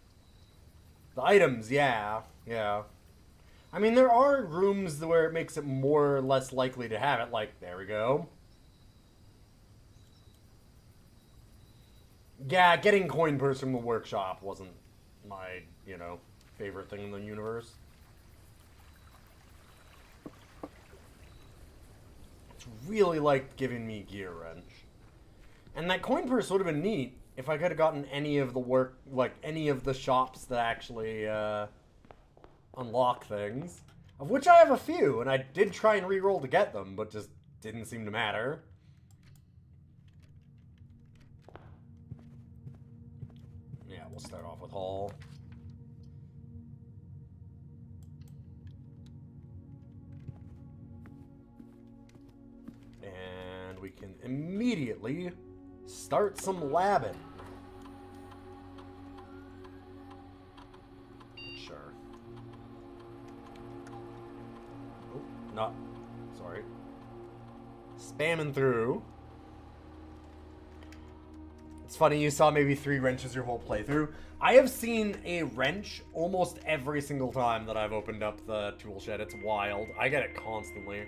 The items, yeah. I mean, there are rooms where it makes it more or less likely to have it, like, there we go. Yeah, getting coin purse from the workshop wasn't my, favorite thing in the universe. It's really liked giving me gear wrench. And that coin purse would have been neat if I could have gotten any of the any of the shops that actually, unlock things. Of which I have a few, and I did try and re-roll to get them, but just didn't seem to matter. Yeah, we'll start off with Hall. And we can immediately start some labbing. Sure. Oh, not. Sorry. Spamming through. It's funny, you saw maybe 3 wrenches your whole playthrough. I have seen a wrench almost every single time that I've opened up the tool shed. It's wild. I get it constantly.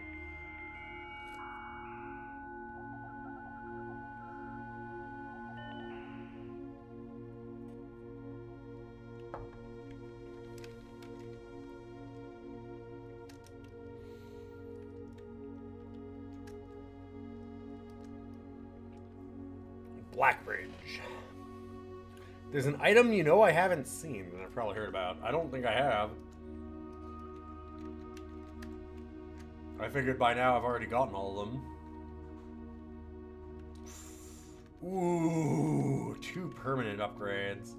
Blackbridge. There's an item I haven't seen and I've probably heard about. I don't think I have. I figured by now I've already gotten all of them. Ooh, 2 permanent upgrades.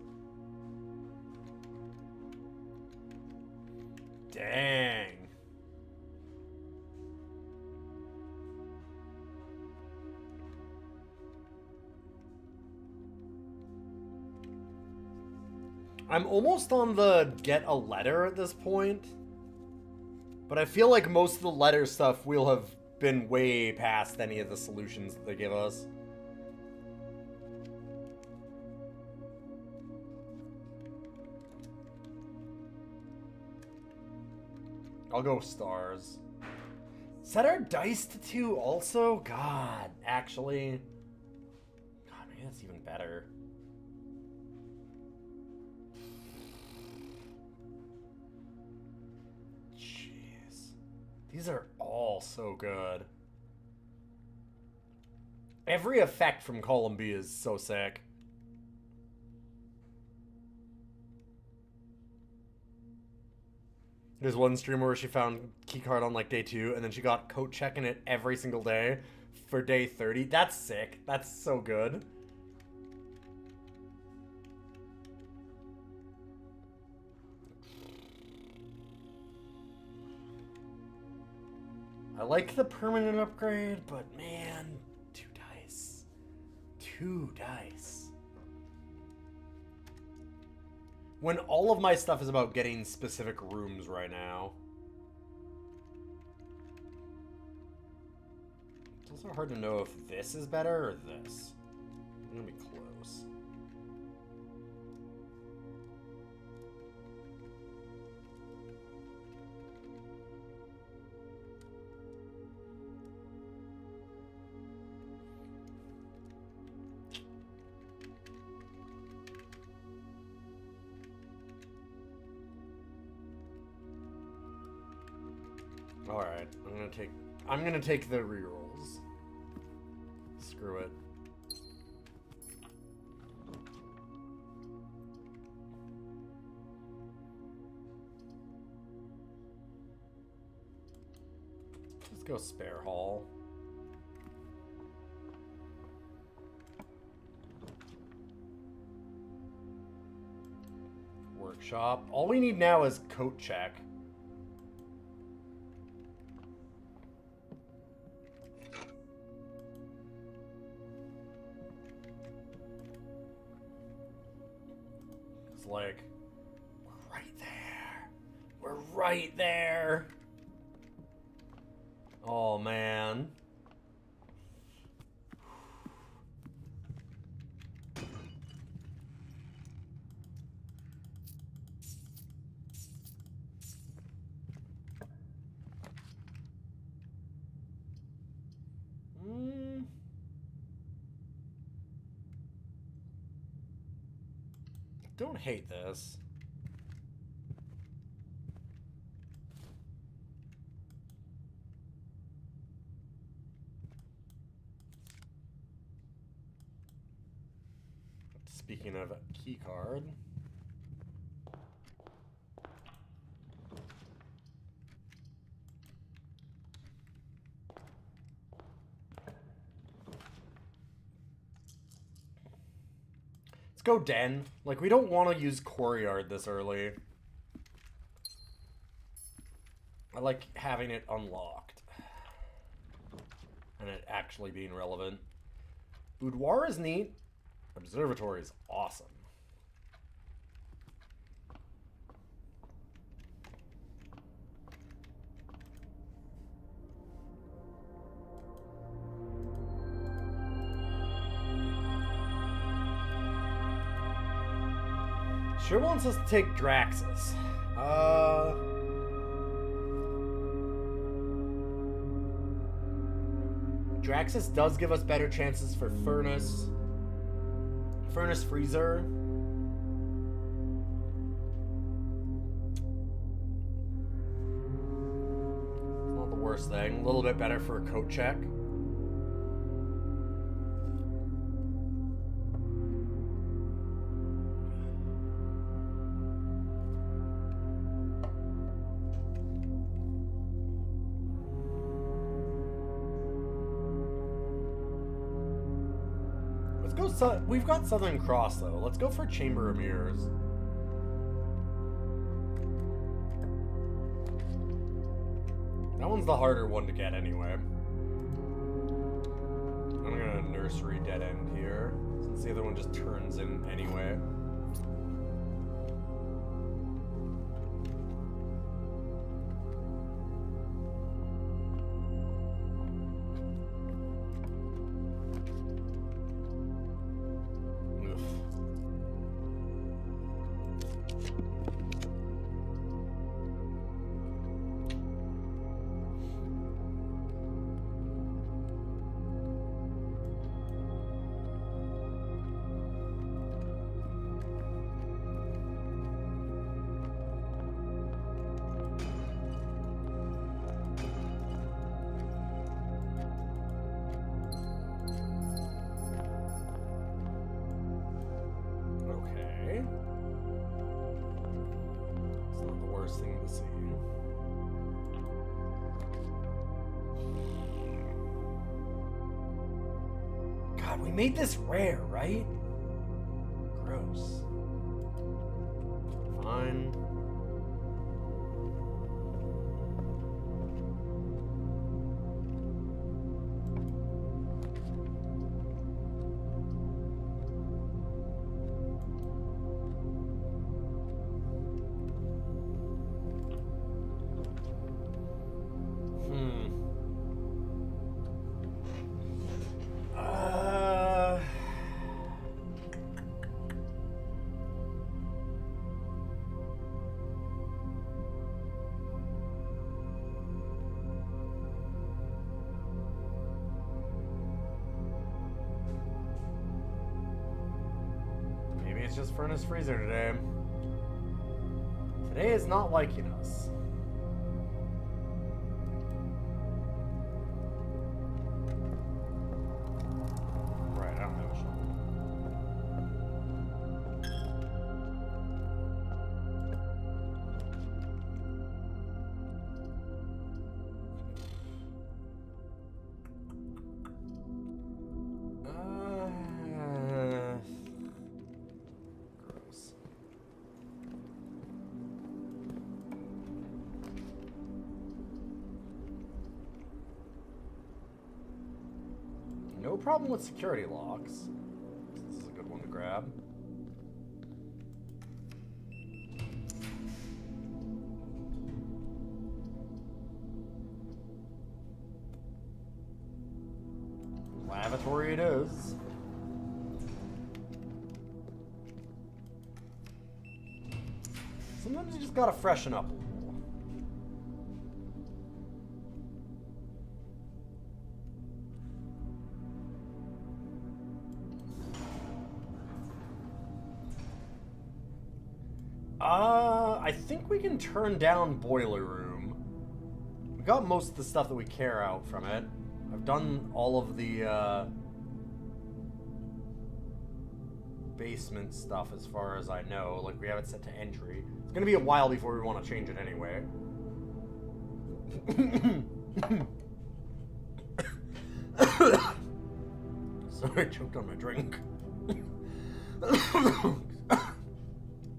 Dang. I'm almost on the get a letter at this point. But I feel like most of the letter stuff will have been way past any of the solutions that they give us. I'll go stars. Set our dice to 2 also? God, actually. God, maybe that's even better. These are all so good. Every effect from column B is so sick. There's one streamer where she found keycard on like day 2, and then she got coat checking it every single day for day 30. That's sick. That's so good. I like the permanent upgrade, but man, 2 dice. 2 dice. When all of my stuff is about getting specific rooms right now. It's also hard to know if this is better or this. I'm gonna be close. Alright, I'm gonna take the rerolls. Screw it. Let's go spare hall. Workshop. All we need now is coat check. It's like, we're right there. We're right there. Oh, man. Don't hate this. Speaking of key card. Let's go Den. Like, we don't want to use Courtyard this early. I like having it unlocked. And it actually being relevant. Boudoir is neat. Observatory is awesome. Sure wants us to take Draxus. Draxus does give us better chances for Furnace Freezer. It's not the worst thing. A little bit better for a coat check. We've got Southern Cross, though. Let's go for Chamber of Mirrors. That one's the harder one to get, anyway. I'm gonna Nursery Dead End here, since the other one just turns in anyway. Thing to see. God, we made this rare, right? Gross. Fine. It's just Furnace Freezer today. Today is not liking us. no problem with security locks. This is a good one to grab. Lavatory it is. Sometimes you just gotta freshen up a little. I think we can turn down boiler room. We got most of the stuff that we care out from it. I've done all of the basement stuff as far as I know. Like, we have it set to entry. It's gonna be a while before we want to change it anyway. Sorry, I choked on my drink.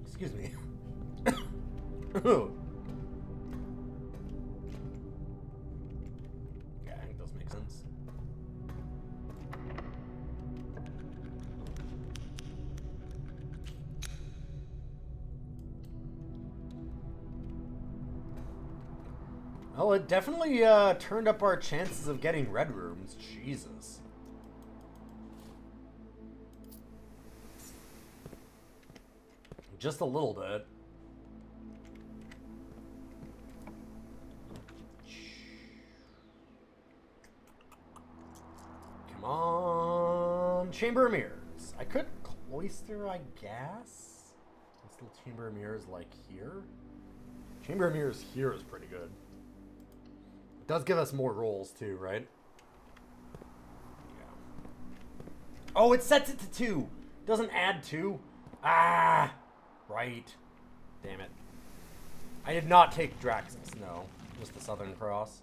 Excuse me. Yeah, I think those make sense. Oh, it definitely turned up our chances of getting red rooms. Jesus. Just a little bit. Come on. Chamber of Mirrors. I could cloister, I guess. This little Chamber of Mirrors like here. Chamber of Mirrors here is pretty good. It does give us more rolls too, right? Yeah. Oh, it sets it to 2. Doesn't add 2. Ah! Right. Damn it. I did not take Draxus, no. Just the Southern Cross.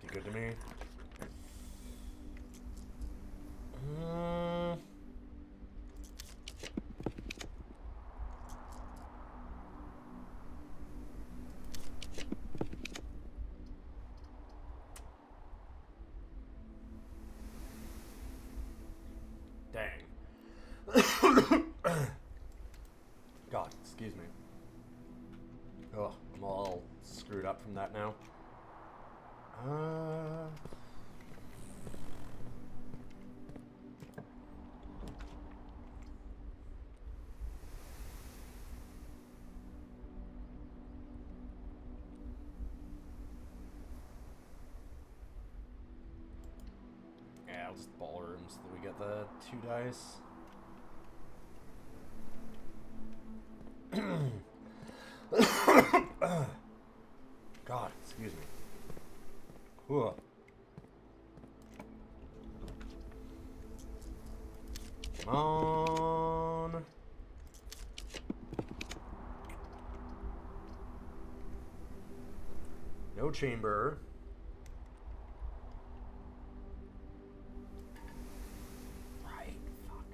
Be good to me. Dang. God, excuse me. Oh, I'm all screwed up from that now. Yeah, I'll just ballroom so that we get the 2 dice. God, excuse me. Whew. Come on. No chamber. Right, fuck.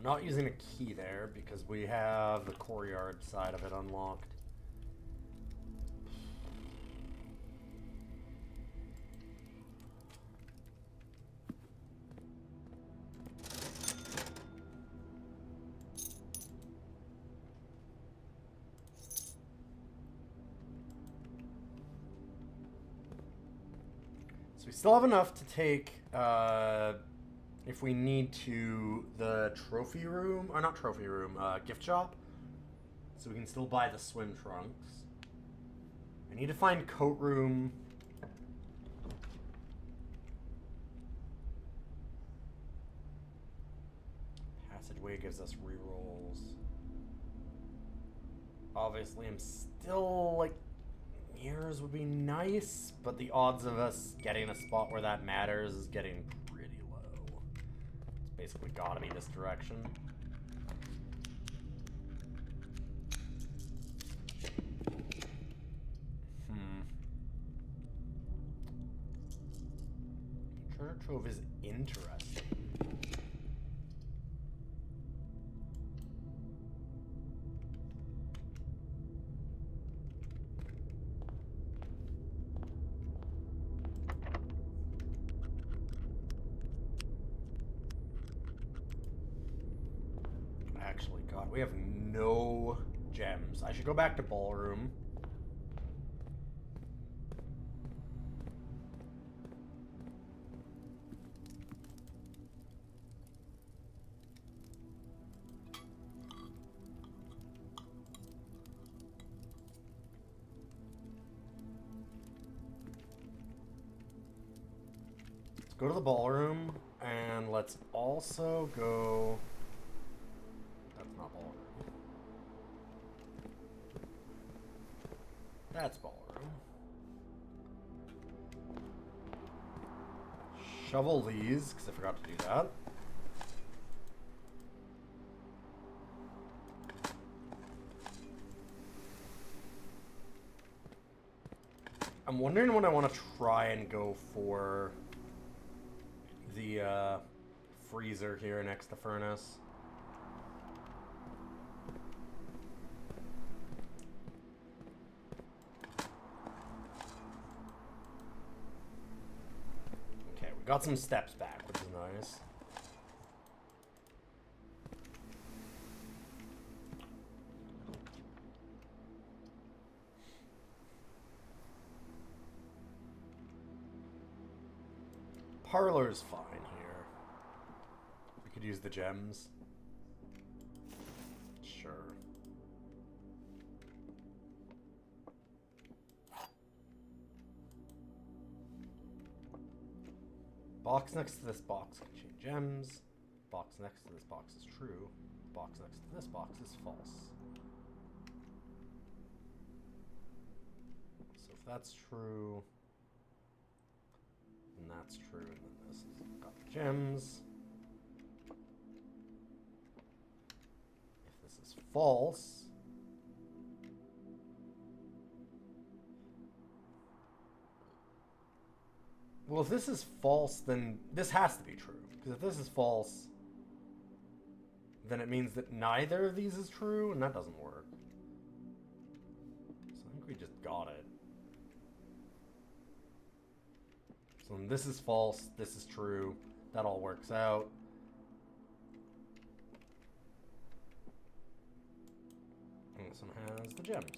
Not using a key there because we have the courtyard side of it unlocked. So we still have enough to take if we need to, the trophy room, or not trophy room, gift shop. So we can still buy the swim trunks. I need to find coat room. Passageway gives us rerolls. Obviously, I'm still, like, mirrors would be nice, but the odds of us getting a spot where that matters is getting pretty low. It's basically gotta be this direction. Treasure trove is interesting. Actually, God, we have no gems. I should go back to ballroom. Let's go to the ballroom, and let's also go... That's not ballroom. That's ballroom. Shovel these, because I forgot to do that. I'm wondering when I want to try and go for the freezer here next to furnace. Okay, we got some steps back, which is nice. Parlor's fine here. We could use the gems. Sure. Box next to this box contain gems. Box next to this box is true. Box next to this box is false. So if that's true... and that's true, and then this has got the gems. If this is false... well, if this is false, then this has to be true. Because if this is false, then it means that neither of these is true, and that doesn't work. So I think we just got it. So when this is false, this is true. That all works out. And this one has the gems.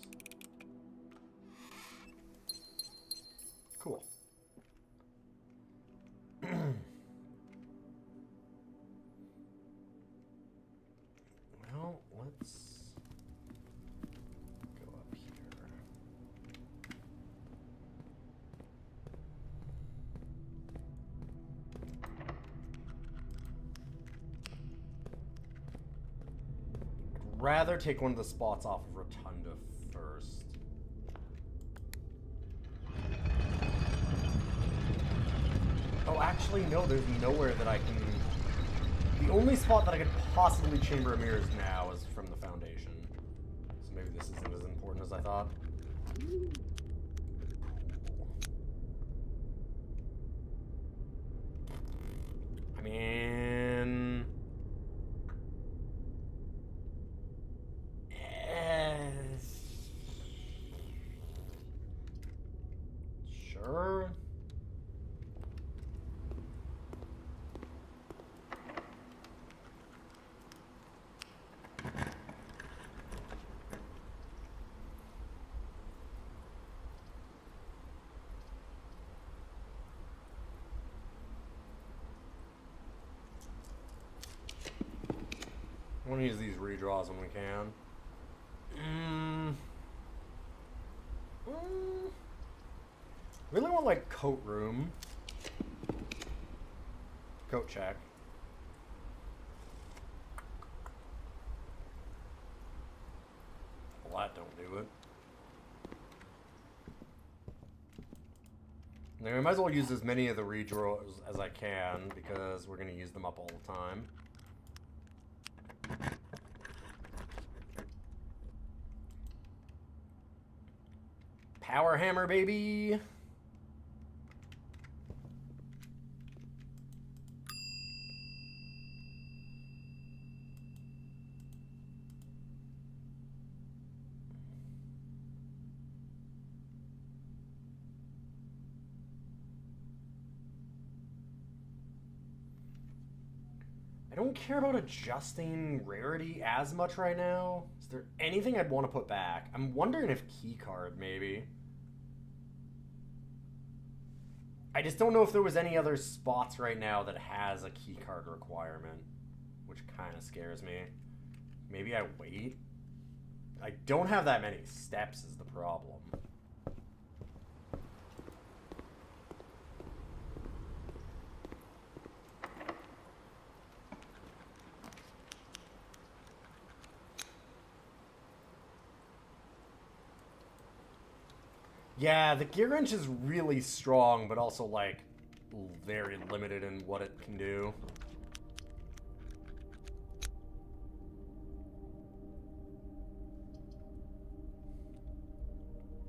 Cool. Well, let's go up here. I'd rather take one of the spots off of Rotunda first. Oh, actually, no, there's nowhere that I can... the only spot that I could possibly chamber a mirrors now is from the foundation. So maybe this isn't as important as I thought. I mean... sure. I want to use these redraws when we can. Really want, like, coat room. Coat check. Well, that don't do it. Now, I might as well use as many of the redraws as I can, because we're going to use them up all the time. Power hammer, baby! I don't care about adjusting rarity as much right now. Is there anything I'd want to put back? I'm wondering if keycard, maybe. I just don't know if there was any other spots right now that has a keycard requirement, which kind of scares me. Maybe I wait? I don't have that many steps is the problem. Yeah, the gear wrench is really strong, but also, like, very limited in what it can do.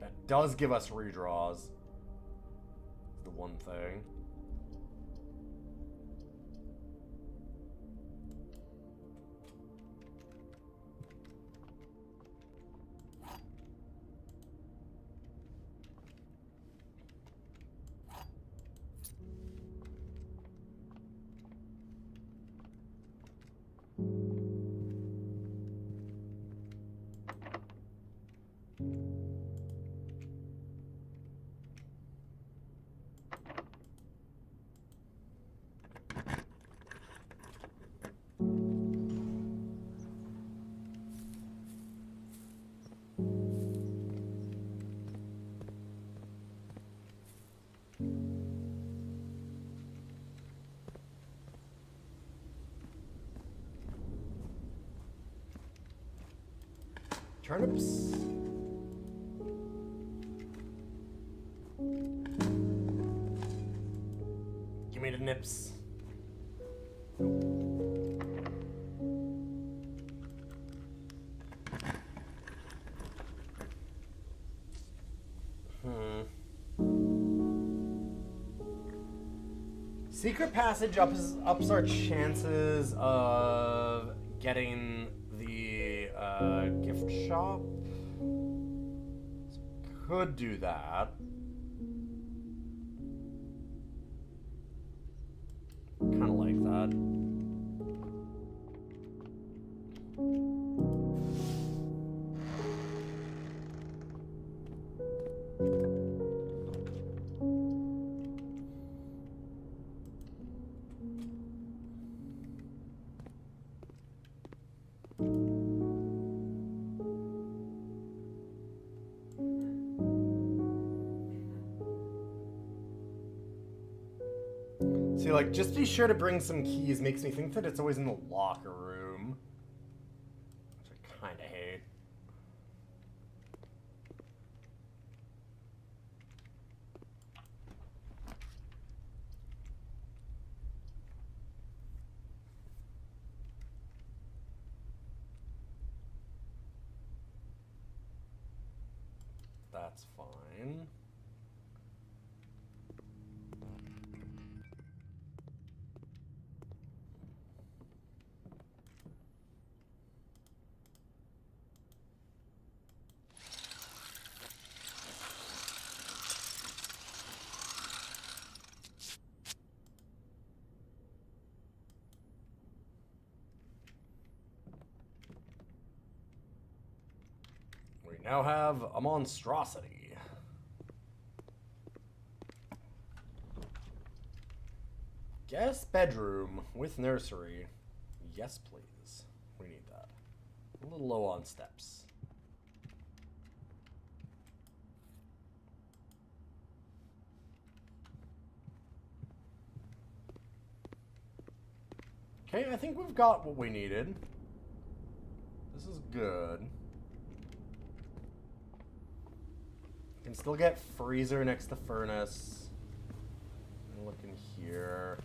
That does give us redraws. Is the one thing. Turnips. Give me the nips. Secret passage ups our chances of getting the gift shop. Could do that. Kind of like that. See, like, just be sure to bring some keys makes me think that it's always in the locker room. Which I kind of hate. That's fine. We now have a monstrosity. Guest bedroom with nursery. Yes, please. We need that. A little low on steps. Okay, I think we've got what we needed. This is good. Can still get freezer next to furnace. Look in here.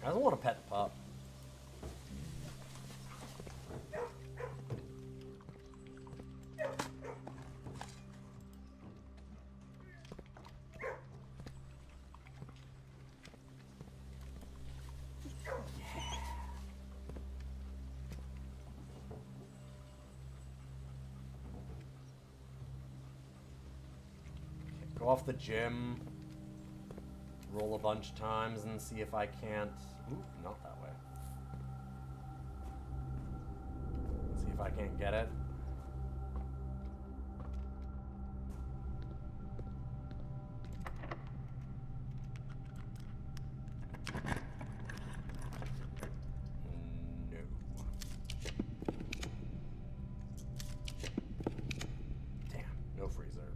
I don't want to pet the pup. Go off the gym, roll a bunch of times and see if I can't... Ooh, not that way. See if I can't get it. No. Damn, no freezer.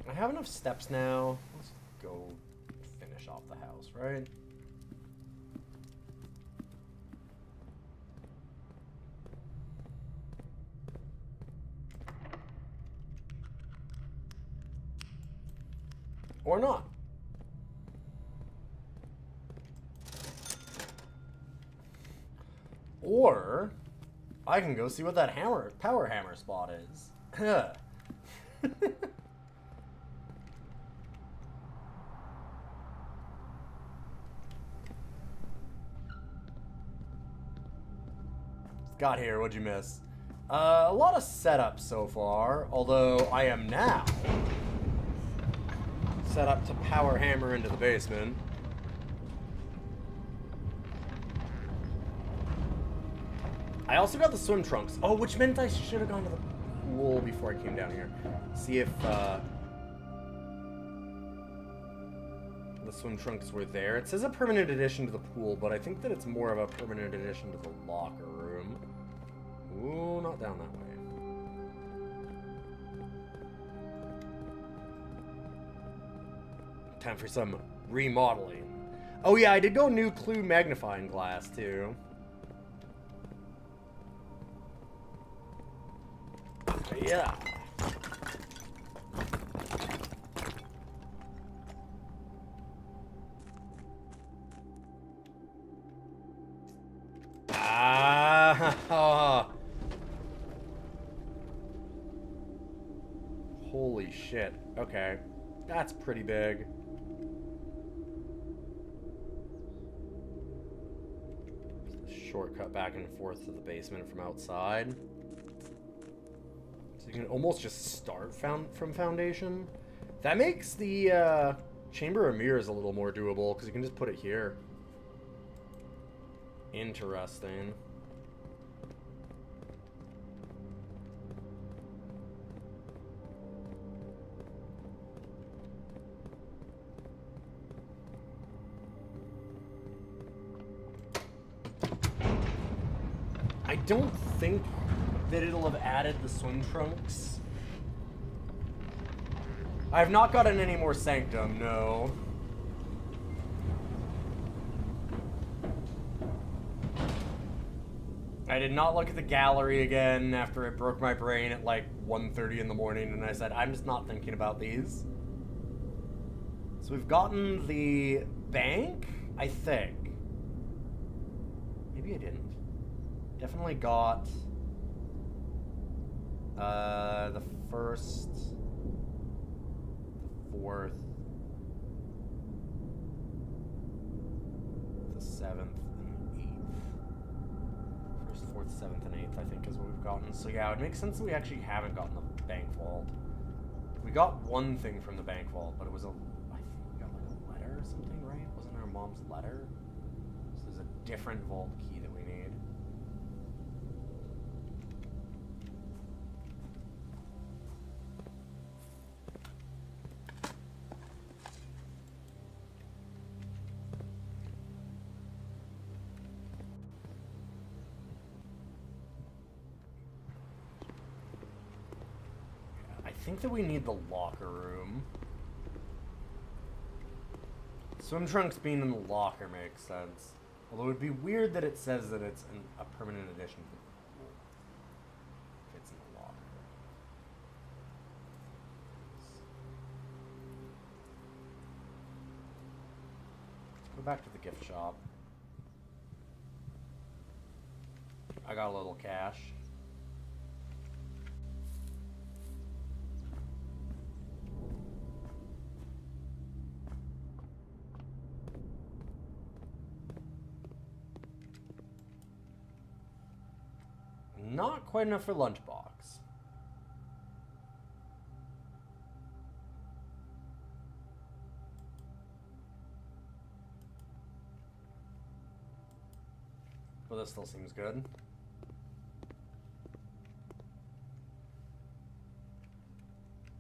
I have enough steps now. Let's go finish off the house, right? Or not. Or I can go see what that power hammer spot is. Got here, what'd you miss? A lot of setup so far, although I am now set up to power hammer into the basement. I also got the swim trunks. Oh, which meant I should have gone to the pool before I came down here. See if the swim trunks were there. It says a permanent addition to the pool, but I think that it's more of a permanent addition to the locker room. Ooh, not down that way. Time for some remodeling. Oh yeah, I did go new clue magnifying glass too. Yeah. Ah. Holy shit. Okay. That's pretty big. Shortcut back and forth to the basement from outside. So you can almost just start from foundation. That makes the Chamber of Mirrors a little more doable because you can just put it here. Interesting. I don't think that it'll have added the swim trunks. I have not gotten any more Sanctum, no. I did not look at the gallery again after it broke my brain at like 1:30 in the morning, and I said, I'm just not thinking about these. So we've gotten the bank, I think. Maybe I didn't. Definitely got the first, the fourth, the seventh, and eighth. First, fourth, seventh, and eighth, I think, is what we've gotten. So yeah, it makes sense that we actually haven't gotten the bank vault. We got one thing from the bank vault, but it was I think we got like a letter or something, right? Wasn't our mom's letter? So there's a different vault key that we need. think that we need the locker room. Swim trunks being in the locker makes sense. Although it would be weird that it says that it's a permanent addition to the pool. If it's in the locker. Let's go back to the gift shop. I got a little cash. Not quite enough for lunchbox. Well, this still seems good.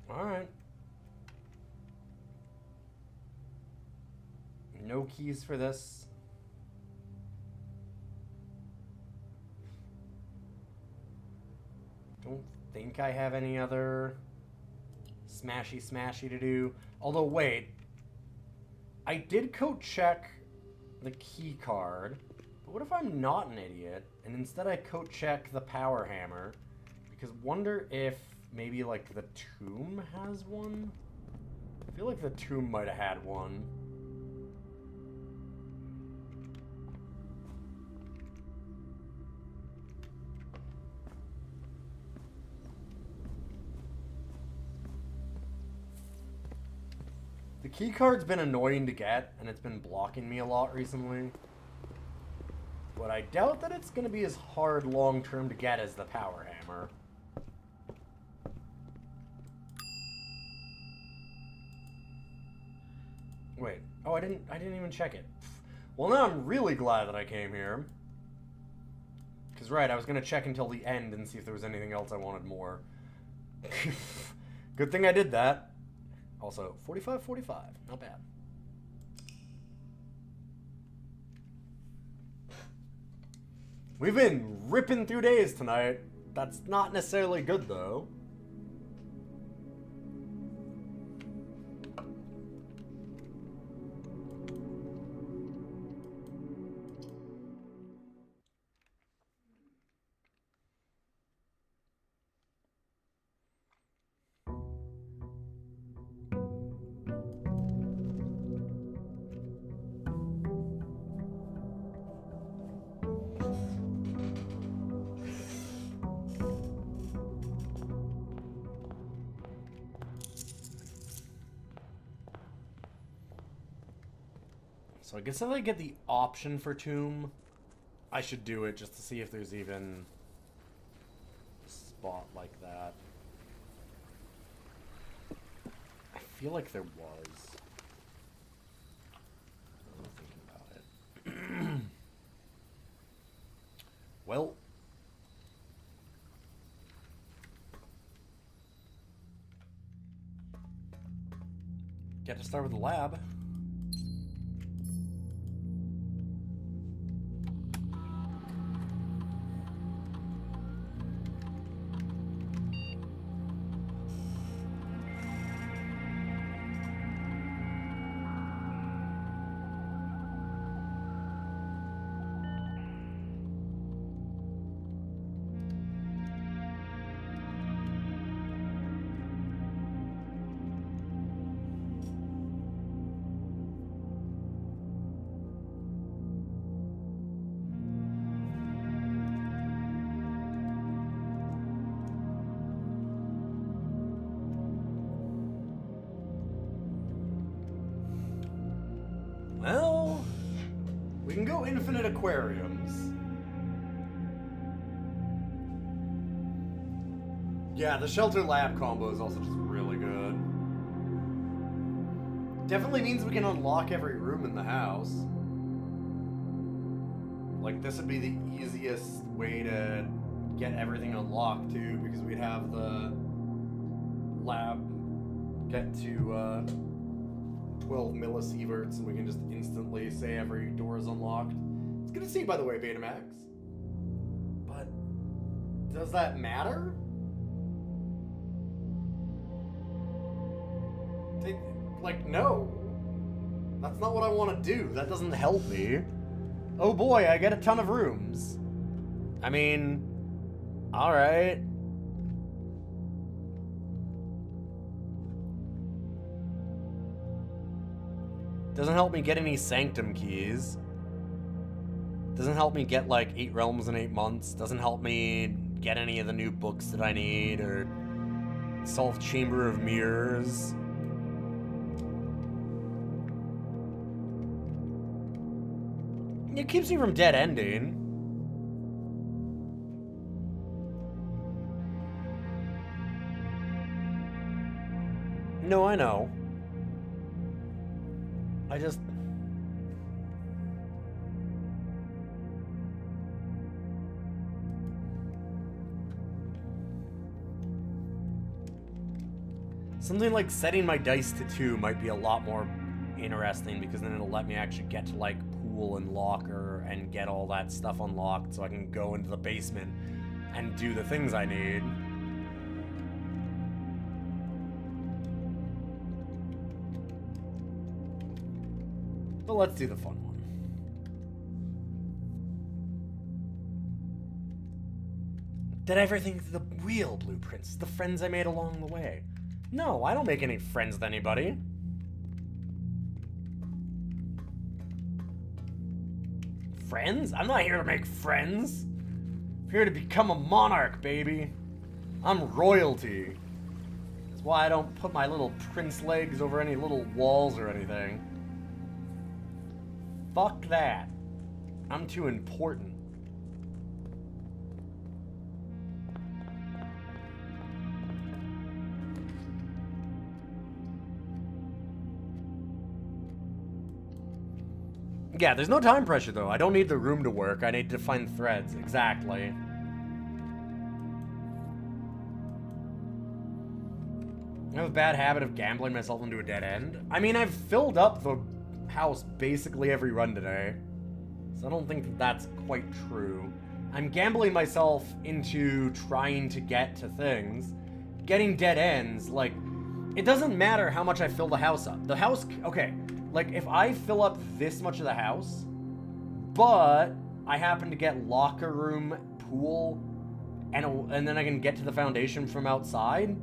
Alright. No keys for this. Don't think I have any other smashy to do. Although, wait. I did code check the key card. But what if I'm not an idiot and instead I code check the power hammer? Because wonder if maybe like the tomb has one? I feel like the tomb might have had one. The key card's been annoying to get, and it's been blocking me a lot recently. But I doubt that it's going to be as hard long-term to get as the power hammer. Wait. Oh, I didn't even check it. Well, now I'm really glad that I came here. Because, right, I was going to check until the end and see if there was anything else I wanted more. Good thing I did that. Also, 45-45. Not bad. We've been ripping through days tonight. That's not necessarily good, though. So I guess if I get the option for Tomb, I should do it just to see if there's even a spot like that. I feel like there was. I'm thinking about it. Well. Get to start with the lab. Well, we can go infinite aquariums. Yeah, the shelter lab combo is also just really good. Definitely means we can unlock every room in the house. Like, this would be the easiest way to get everything unlocked, too, because we'd have the lab get to, 12 millisieverts, and we can just instantly say every door is unlocked. It's good to see, by the way, Betamax. But does that matter? Like, no. That's not what I want to do. That doesn't help me. Oh boy, I get a ton of rooms. I mean, alright. Doesn't help me get any Sanctum keys. Doesn't help me get like 8 realms in 8 months. Doesn't help me get any of the new books that I need or solve Chamber of Mirrors. It keeps me from dead ending. No, I know. I just... Something like setting my dice to 2 might be a lot more interesting, because then it'll let me actually get to like pool and locker and get all that stuff unlocked so I can go into the basement and do the things I need. But let's do the fun one. Did I ever think the real blueprints, the friends I made along the way? No, I don't make any friends with anybody. Friends? I'm not here to make friends. I'm here to become a monarch, baby. I'm royalty. That's why I don't put my little prince legs over any little walls or anything. Fuck that. I'm too important. Yeah, there's no time pressure, though. I don't need the room to work. I need to find threads. Exactly. I have a bad habit of gambling myself into a dead end. I mean, I've filled up the house basically every run today, so I don't think that's quite true. I'm gambling myself into trying to get to things. Getting dead ends, like, it doesn't matter how much I fill the house up. The house, okay, like, if I fill up this much of the house, but I happen to get locker room, pool, and then I can get to the foundation from outside,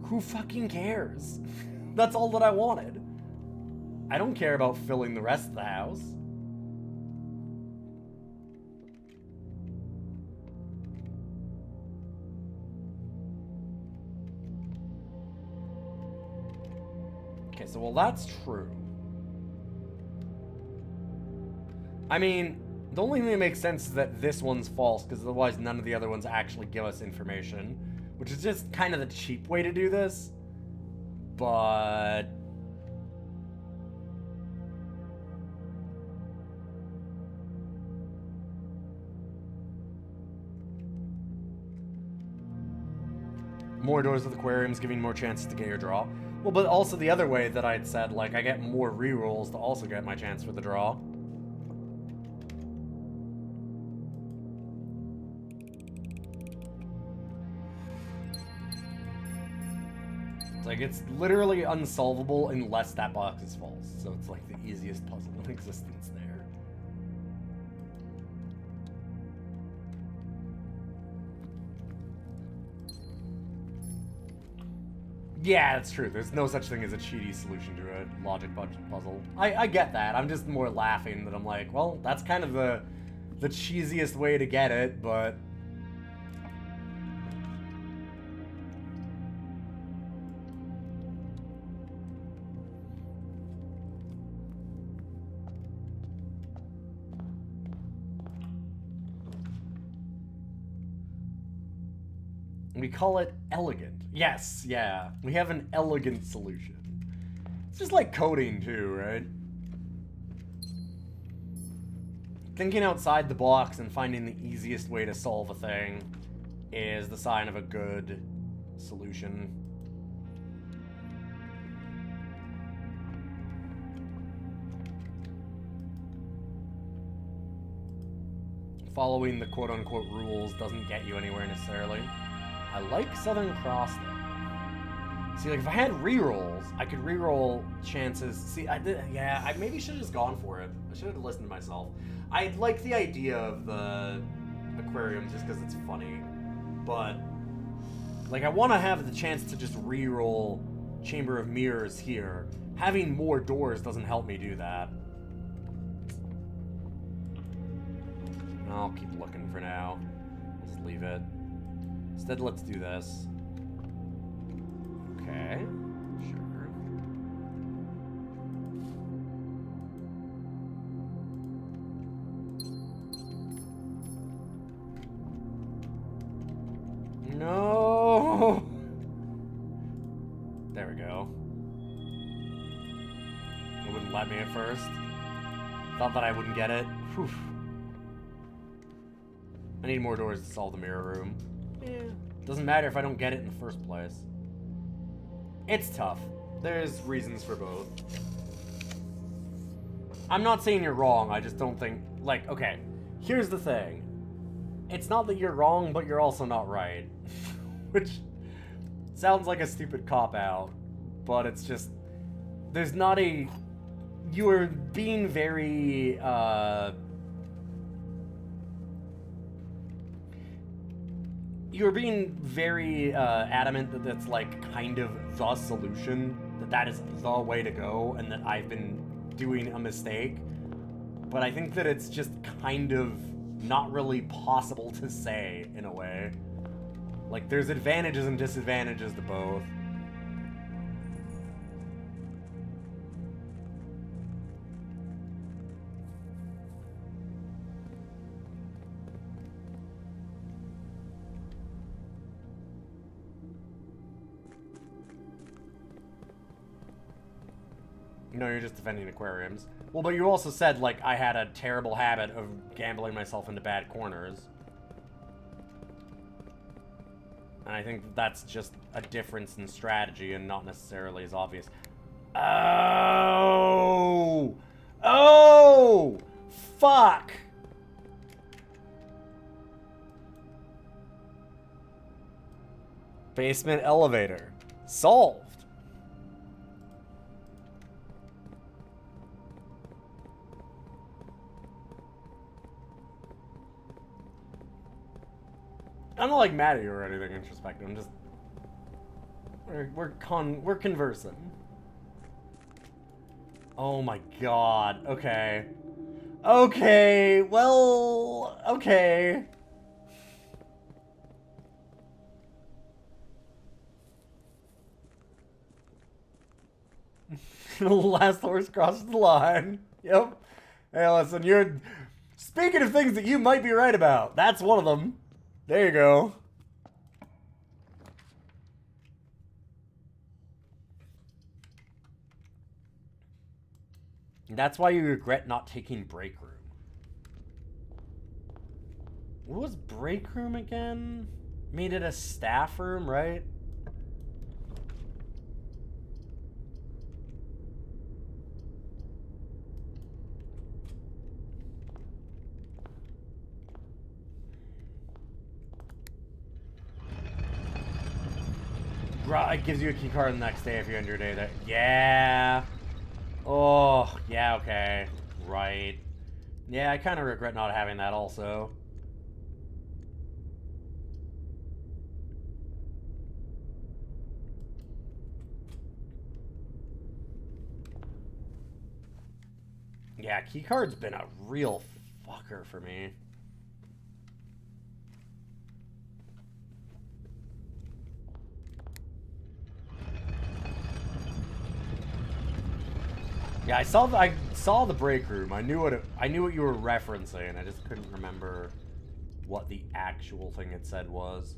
who fucking cares? That's all that I wanted. I don't care about filling the rest of the house. Okay, so, well, that's true. I mean, the only thing that makes sense is that this one's false, because otherwise none of the other ones actually give us information, which is just kind of the cheap way to do this. But... more doors with aquariums, giving more chances to get your draw. Well, but also the other way that I'd said, like, I get more rerolls to also get my chance for the draw. It's like, it's literally unsolvable unless that box is false. So it's like the easiest puzzle in existence there. Yeah, that's true. There's no such thing as a cheaty solution to a logic puzzle. I get that. I'm just more laughing that I'm like, well, that's kind of the cheesiest way to get it, but... we call it elegant. Yes, yeah. We have an elegant solution. It's just like coding too, right? Thinking outside the box and finding the easiest way to solve a thing is the sign of a good solution. Following the quote-unquote rules doesn't get you anywhere necessarily. I like Southern Cross, though. See, like, if I had rerolls, I could reroll chances. See, I maybe should have just gone for it. I should have listened to myself. I like the idea of the aquarium just because it's funny. But, like, I want to have the chance to just reroll Chamber of Mirrors here. Having more doors doesn't help me do that. I'll keep looking for now. I'll just leave it. Instead, let's do this. Okay, sure. No! There we go. It wouldn't let me at first. Thought that I wouldn't get it. Whew. I need more doors to solve the mirror room. Yeah. Doesn't matter if I don't get it in the first place. It's tough. There's reasons for both. I'm not saying you're wrong, I just don't think... Like, okay, here's the thing. It's not that you're wrong, but you're also not right. Which sounds like a stupid cop-out, but it's just... There's not a... You are being very, You're being very adamant that that's like kind of the solution, that is the way to go, and that I've been doing a mistake. But I think that it's just kind of not really possible to say in a way. Like, there's advantages and disadvantages to both. No, you're just defending aquariums. Well, but you also said, like, I had a terrible habit of gambling myself into bad corners. And I think that's just a difference in strategy and not necessarily as obvious. Oh! Oh! Fuck! Basement elevator. Solved. I'm not like mad at you or anything introspective. I'm just we're conversing. Oh my god. Okay. Okay. Well, okay. The last horse crosses the line. Yep. Hey, listen, you're speaking of things that you might be right about. That's one of them. There you go. That's why you regret not taking break room. What was break room again? Made it a staff room, right? It gives you a key card the next day if you end your day there. Yeah. Oh, yeah, okay. Right. Yeah, I kind of regret not having that also. Yeah, keycard's been a real fucker for me. Yeah, I saw the break room. I knew what you were referencing. I just couldn't remember what the actual thing it said was.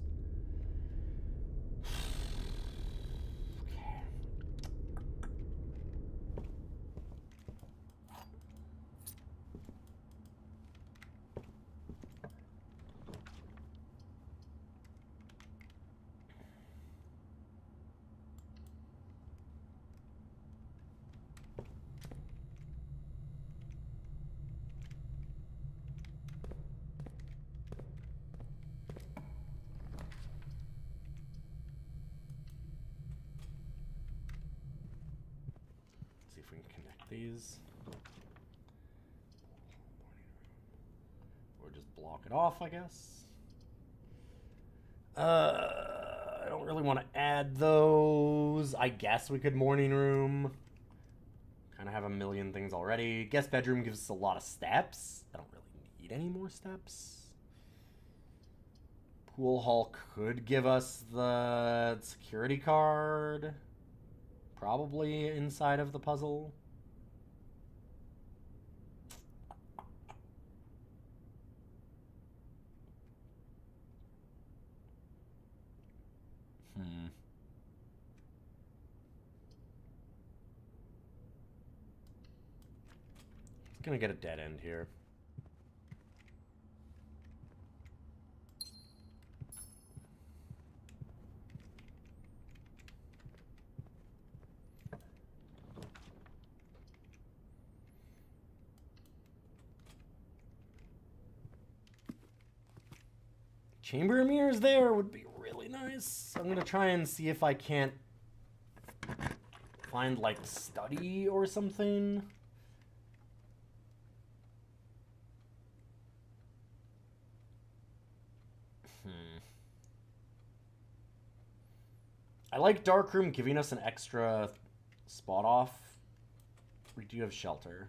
these. Or just block it off, I guess. I don't really want to add those. I guess we could morning room. Kind of have a million things already. Guest bedroom gives us a lot of steps. I don't really need any more steps. Pool hall could give us the security card. Probably inside of the puzzle. It's gonna get a dead end here. Chamber mirrors there would be really nice. I'm gonna try and see if I can't find like study or something. I like Darkroom giving us an extra spot off. We do have shelter.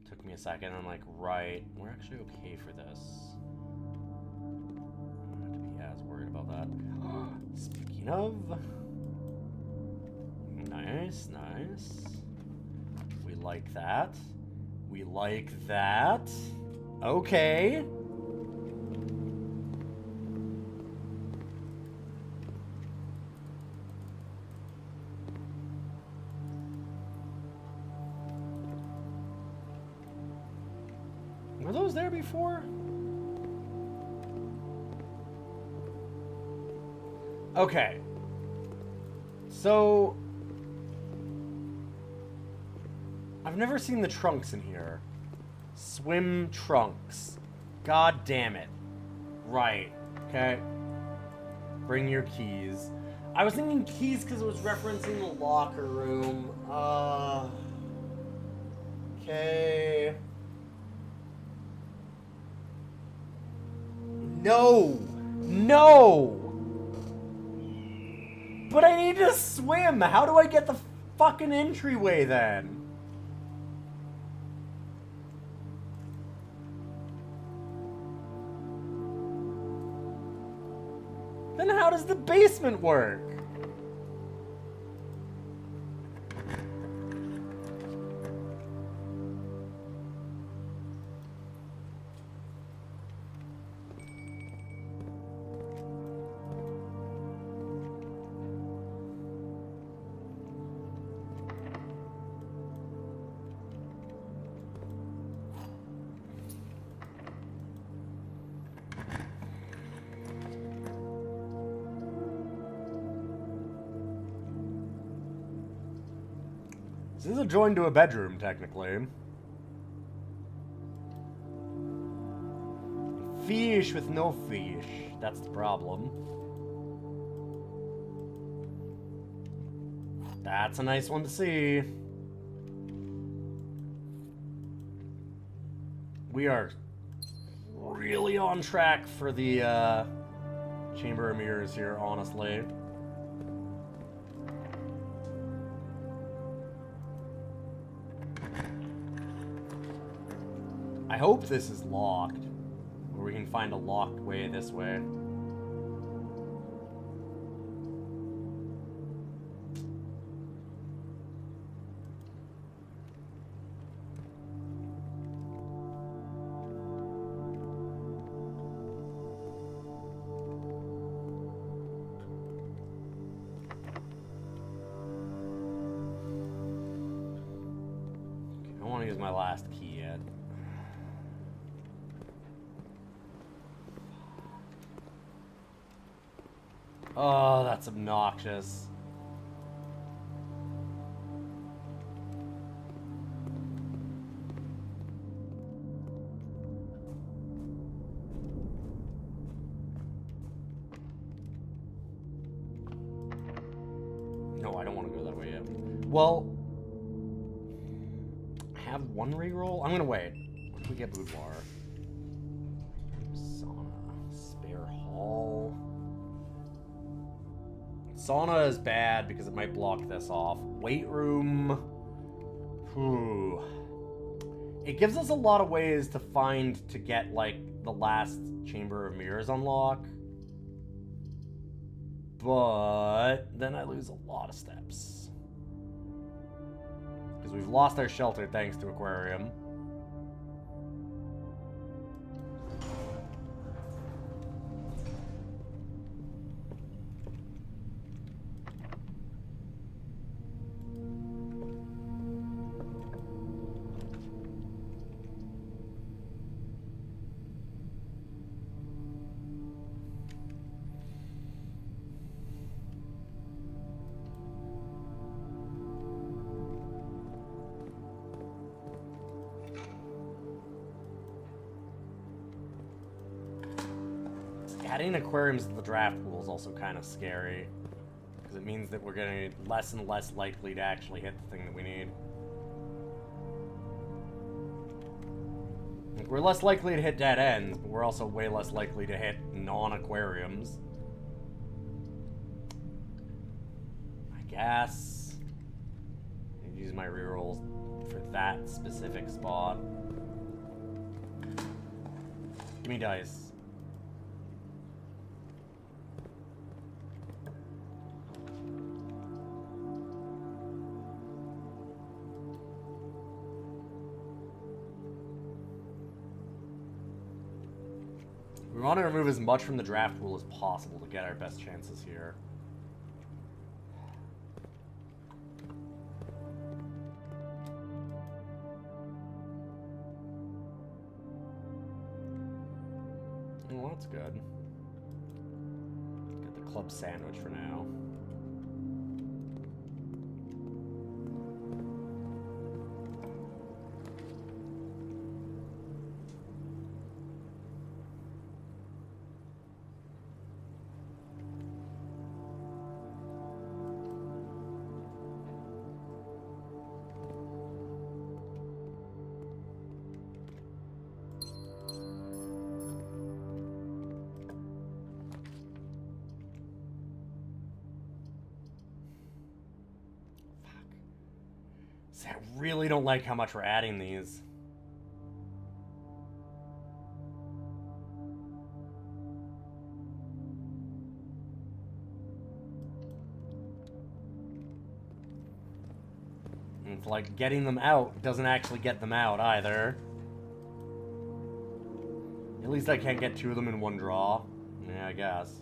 Took me a second. I'm like, right, we're actually okay for this. I don't have to be as worried about that. Speaking of, nice, nice. We like that. We like that. Okay. Were those there before? Okay. So I've never seen the trunks in here. Swim trunks. God damn it. Right. Okay. Bring your keys. I was thinking keys because it was referencing the locker room. Okay. No! No! But I need to swim! How do I get the fucking entryway then? Then how does the basement work? This is a join to a bedroom, technically. Fish with no fish. That's the problem. That's a nice one to see. We are really on track for the Chamber of Mirrors here, honestly. I hope this is locked, or we can find a locked way this way. Okay, I don't want to use my last key yet. Oh, that's obnoxious. No, I don't want to go that way yet. Well, one reroll? I'm gonna wait. What if we get boudoir? Sauna. Spare hall. Sauna is bad because it might block this off. Weight room. Whew. It gives us a lot of ways to find to get, like, the last Chamber of Mirrors unlock. But then I lose a lot of steps. Because we've lost our shelter thanks to Aquarium. Adding aquariums to the draft pool is also kind of scary, because it means that we're getting less and less likely to actually hit the thing that we need. Like, we're less likely to hit dead ends, but we're also way less likely to hit non-aquariums. I guess I use my rerolls for that specific spot. Give me dice. We want to remove as much from the draft pool as possible to get our best chances here. Well, that's good. Get the club sandwich for now. See, I really don't like how much we're adding these. And it's like getting them out doesn't actually get them out either. At least I can't get two of them in one draw. Yeah, I guess.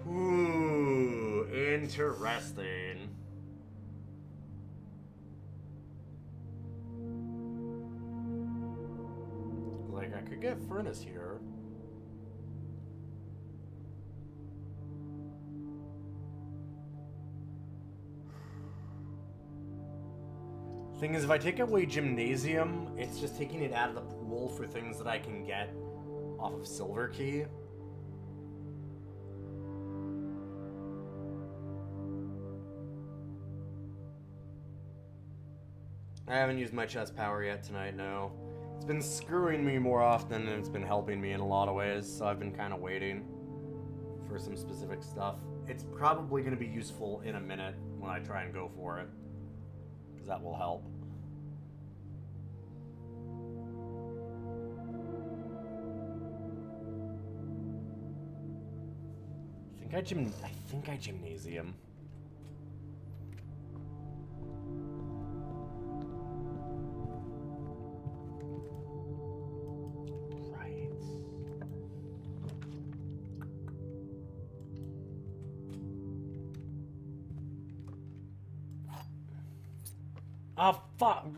Ooh, interesting. Like, I could get Furnace here. Thing is, if I take away Gymnasium, it's just taking it out of the pool for things that I can get off of Silver Key. I haven't used my chest power yet tonight, no. It's been screwing me more often than it's been helping me in a lot of ways, so I've been kind of waiting for some specific stuff. It's probably going to be useful in a minute when I try and go for it, because that will help. I think I Gymnasium.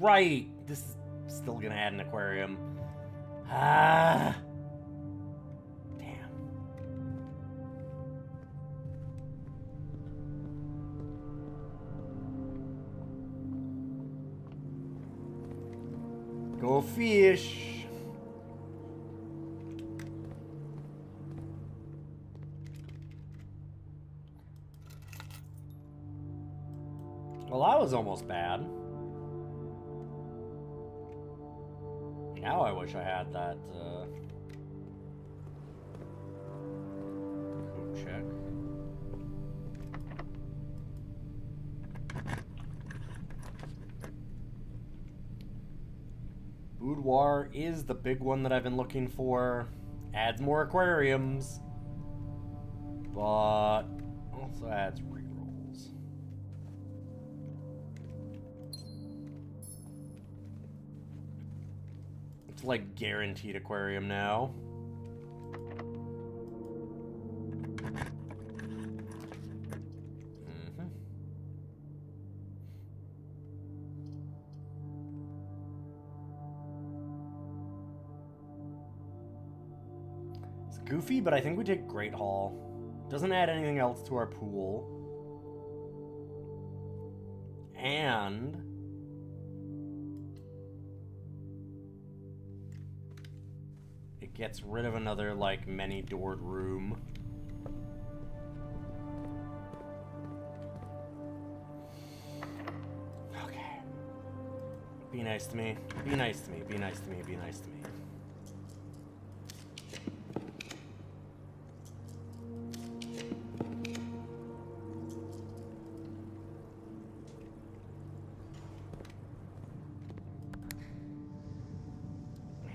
right. This is still gonna add an aquarium. Ah. Damn. Go fish. Well, that was almost bad. Now I wish I had that, code check. Boudoir is the big one that I've been looking for. Adds more aquariums. But also adds rerolls. It's like guaranteed aquarium now. It's goofy, but I think we take Great Hall. Doesn't add anything else to our pool. And it gets rid of another, like, many-doored room. Okay. Be nice to me. Be nice to me. Be nice to me. Be nice to me.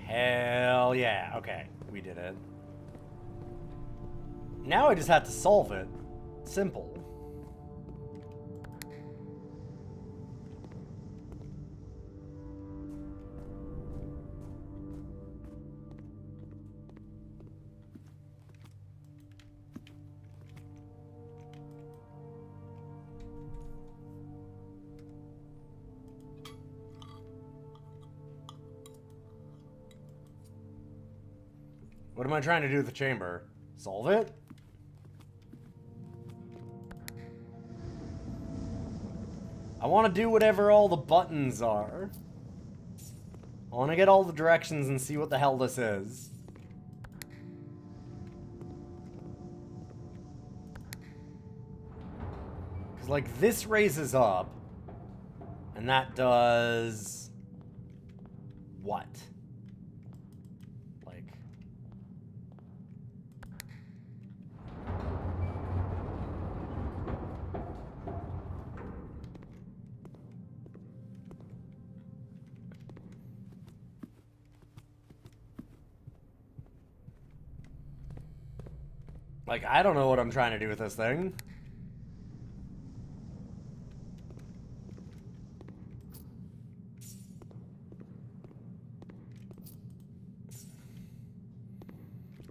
Hell yeah. Okay, we did it. Now I just have to solve it. Simple. What am I trying to do with the chamber? Solve it? I want to do whatever all the buttons are. I want to get all the directions and see what the hell this is. Because, like, this raises up. And that does... what? Like, I don't know what I'm trying to do with this thing.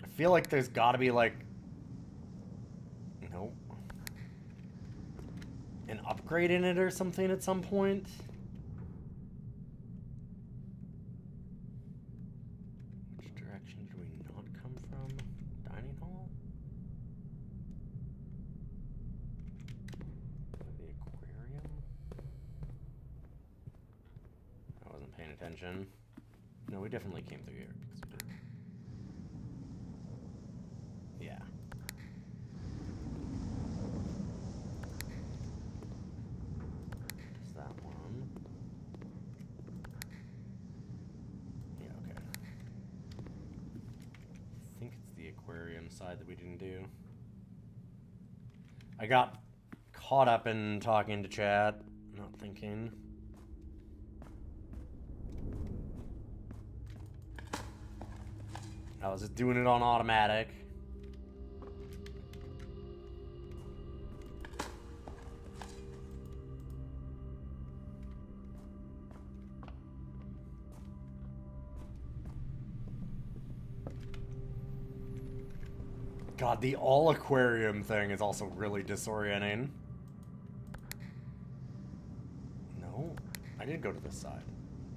I feel like there's gotta be, like... Nope. An upgrade in it or something at some point. Which direction do we not come from? Dining hall? I wasn't paying attention. No, we definitely came through here. Yeah. Is that one? Yeah, okay. I think it's the aquarium side that we didn't do. I got caught up in talking to chat, not thinking. I was just doing it on automatic. God, the all aquarium thing is also really disorienting. No, I did go to this side.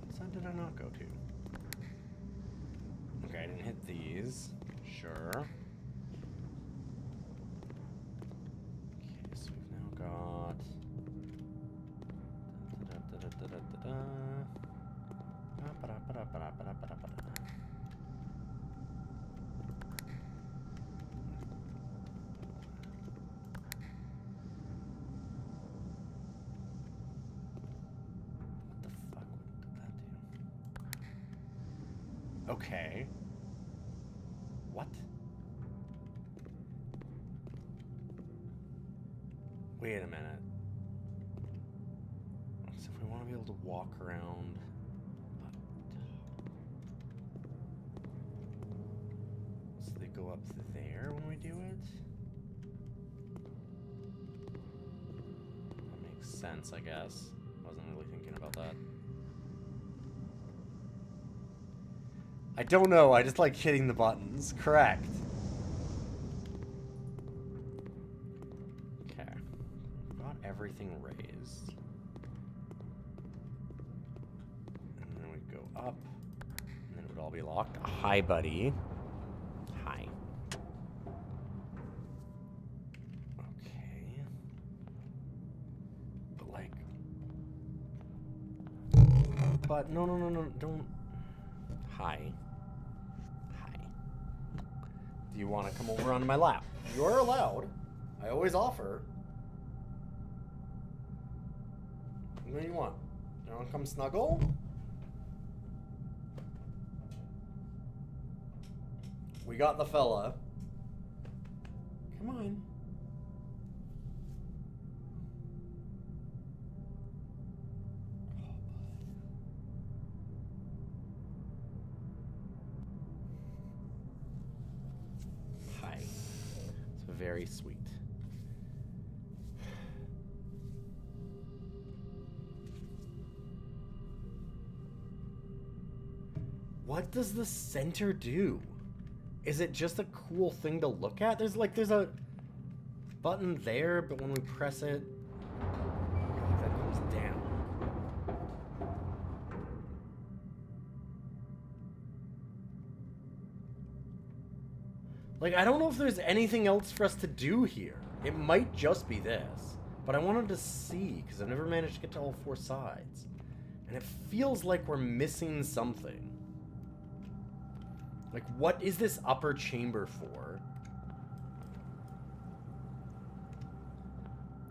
What side did I not go to? Okay, I didn't hit these. Sure. Okay, so we've now got... Okay. What? Wait a minute. So if we want to be able to walk around... So they go up there when we do it? That makes sense, I guess. Wasn't really thinking about that. I don't know, I just like hitting the buttons. Correct. Okay. Got everything raised. And then we go up. And then it would all be locked. Hi, buddy. Hi. Okay. But like... But no, don't... Hi. Do you want to come over onto my lap? You're allowed. I always offer. What do you want? You want to come snuggle? We got the fella. Come on. Very sweet. What does the center do? Is it just a cool thing to look at? There's a button there, but when we press it, that comes down. Like, I don't know if there's anything else for us to do here. It might just be this. But I wanted to see, because I've never managed to get to all four sides. And it feels like we're missing something. Like, what is this upper chamber for?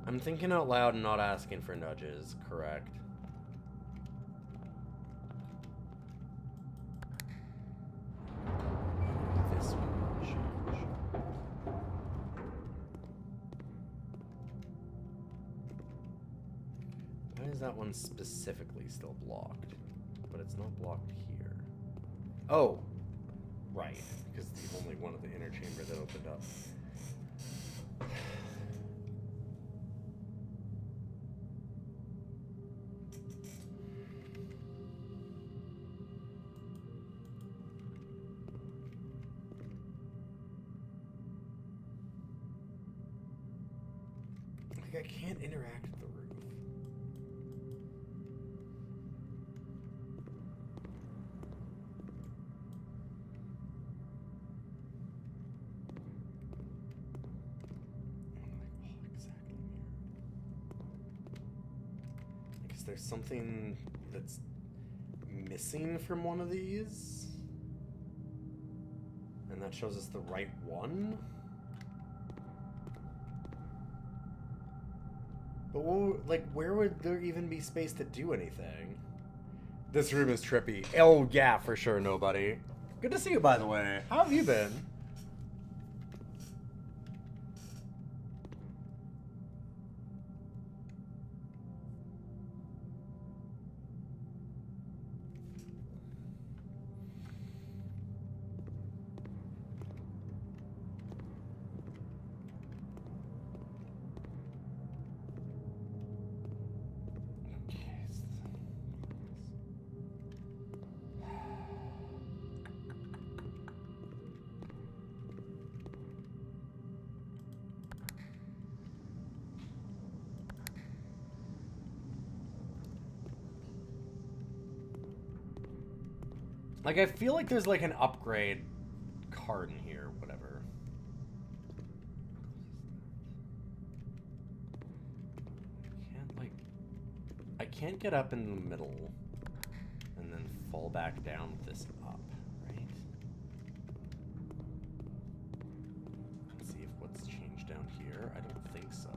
I'm thinking out loud and not asking for nudges, correct? This one. Why is that one specifically still blocked? But it's not blocked here. Oh! Right. Because the only one of the inner chamber that opened up. Like, I can't interact with the roof. There's something that's missing from one of these, and that shows us the right one. But where would there even be space to do anything? This room is trippy. Oh yeah, for sure, nobody. Good to see you, by the way. How have you been? Like, I feel like there's, like, an upgrade card in here, whatever. I can't get up in the middle and then fall back down with this up, right? Let's see if what's changed down here. I don't think so.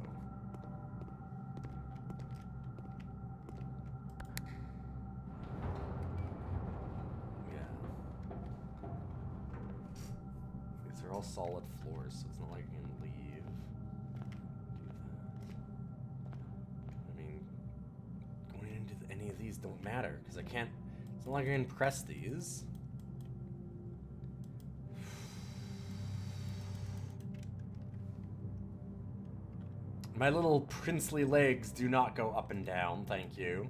These are all solid floors, so it's not like I can leave. I mean, going into any of these don't matter, because I can't... It's not like I can press these. My little princely legs do not go up and down, thank you.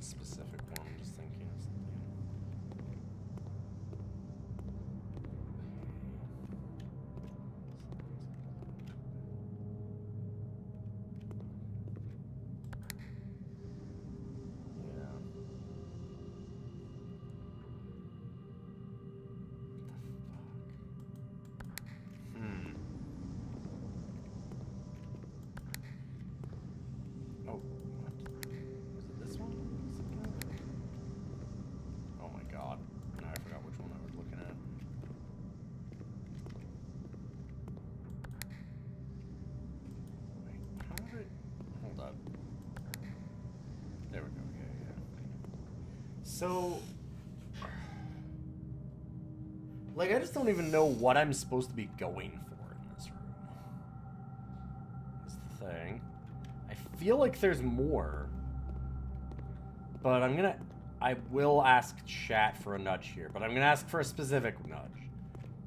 Specific one, I'm just thinking of something. Yeah. Oh, what? Was it this one? Oh my god. Now I forgot which one I was looking at. Wait, how did it... Hold up. There we go. Yeah. So... Like, I just don't even know what I'm supposed to be going for in this room. Is the thing. I feel like there's more. But I will ask chat for a nudge here, but I'm going to ask for a specific nudge.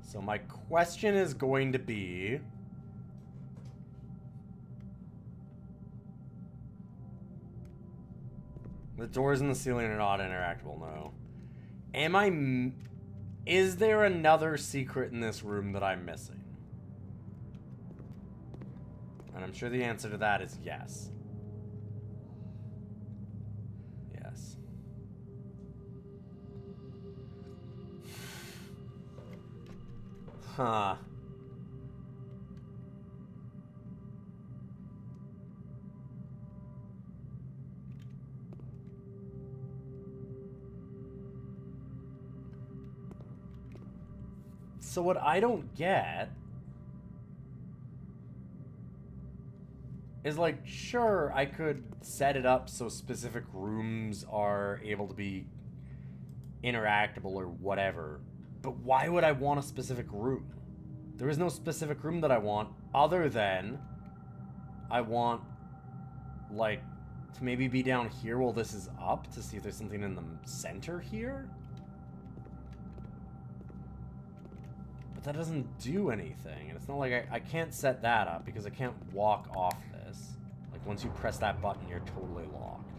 So my question is going to be... The doors in the ceiling are not interactable, no. Is there another secret in this room that I'm missing? And I'm sure the answer to that is yes. Yes. Huh. So what I don't get is, like, sure, I could set it up so specific rooms are able to be interactable or whatever, but why would I want a specific room? There is no specific room that I want other than I want, like, to maybe be down here while this is up to see if there's something in the center here. That doesn't do anything, and it's not like I can't set that up because I can't walk off this. Like, once you press that button, you're totally locked.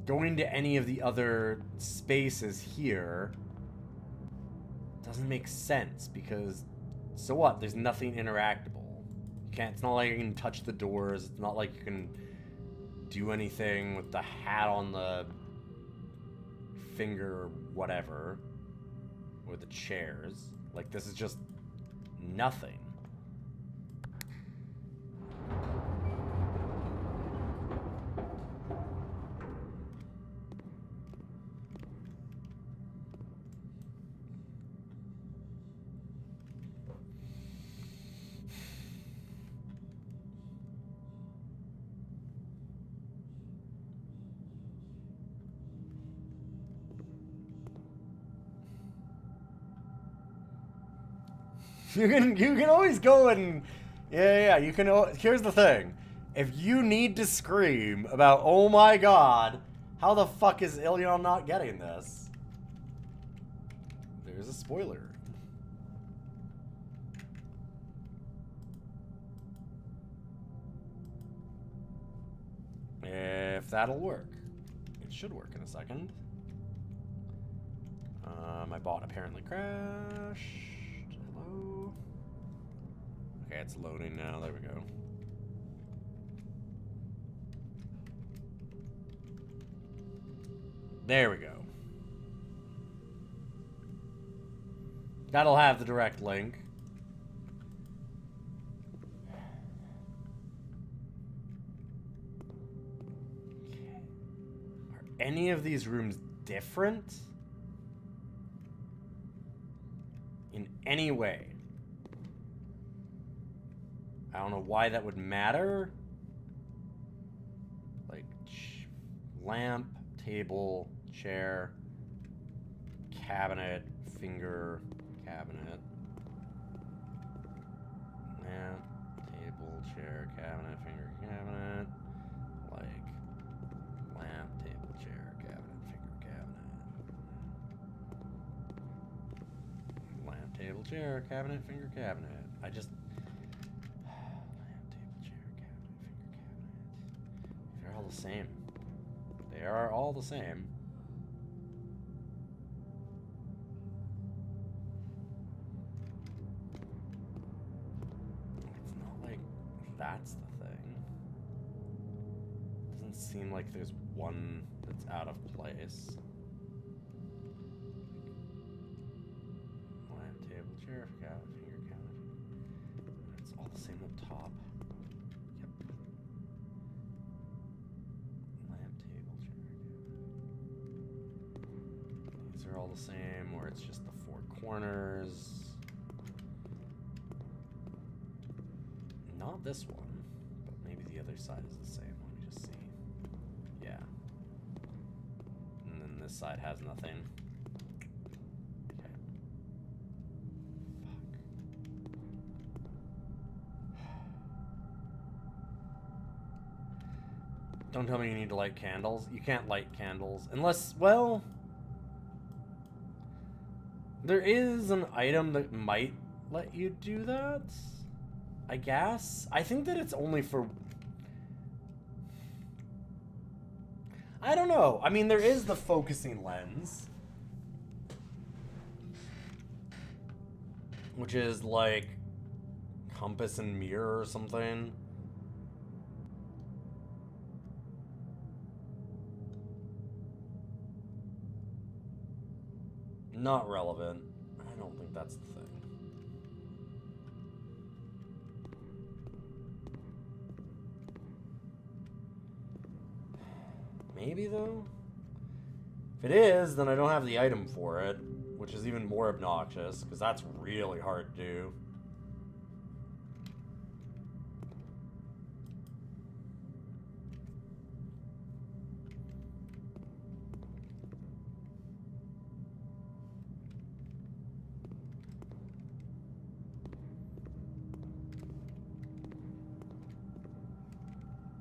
Going to any of the other spaces here doesn't make sense because, so what? There's nothing interactable. You can't, it's not like you can touch the doors, it's not like you can do anything with the hat on the finger or whatever. with the chairs. Like, this is just nothing. You can always go and yeah, you can. Here's the thing: if you need to scream about oh my god, how the fuck is Ilion not getting this? There's a spoiler. If that'll work, it should work in a second. My bot apparently crashed. Hello. Okay, it's loading now. There we go. There we go. That'll have the direct link. Are any of these rooms different? In any way? I don't know why that would matter. Like, lamp, table, chair, cabinet, finger, cabinet. Lamp, table, chair, cabinet, finger, cabinet. Like, lamp, table, chair, cabinet, finger, cabinet. Lamp, table, chair, cabinet, finger, cabinet. I just... They're all the same. They are all the same. It's not like that's the thing. Doesn't seem like there's one that's out of place. Lamp, table, chair, cabinet, finger, cabinet. It's all the same up top. Are all the same, or it's just the four corners. Not this one, but maybe the other side is the same. Let me just see. Yeah. And then this side has nothing. Okay. Fuck. Don't tell me you need to light candles. You can't light candles unless, well... There is an item that might let you do that, I guess. I think that it's only for... I don't know. I mean, there is the focusing lens, which is like compass and mirror or something. Not relevant. I don't think that's the thing. Maybe, though? If it is, then I don't have the item for it, which is even more obnoxious, because that's really hard to do.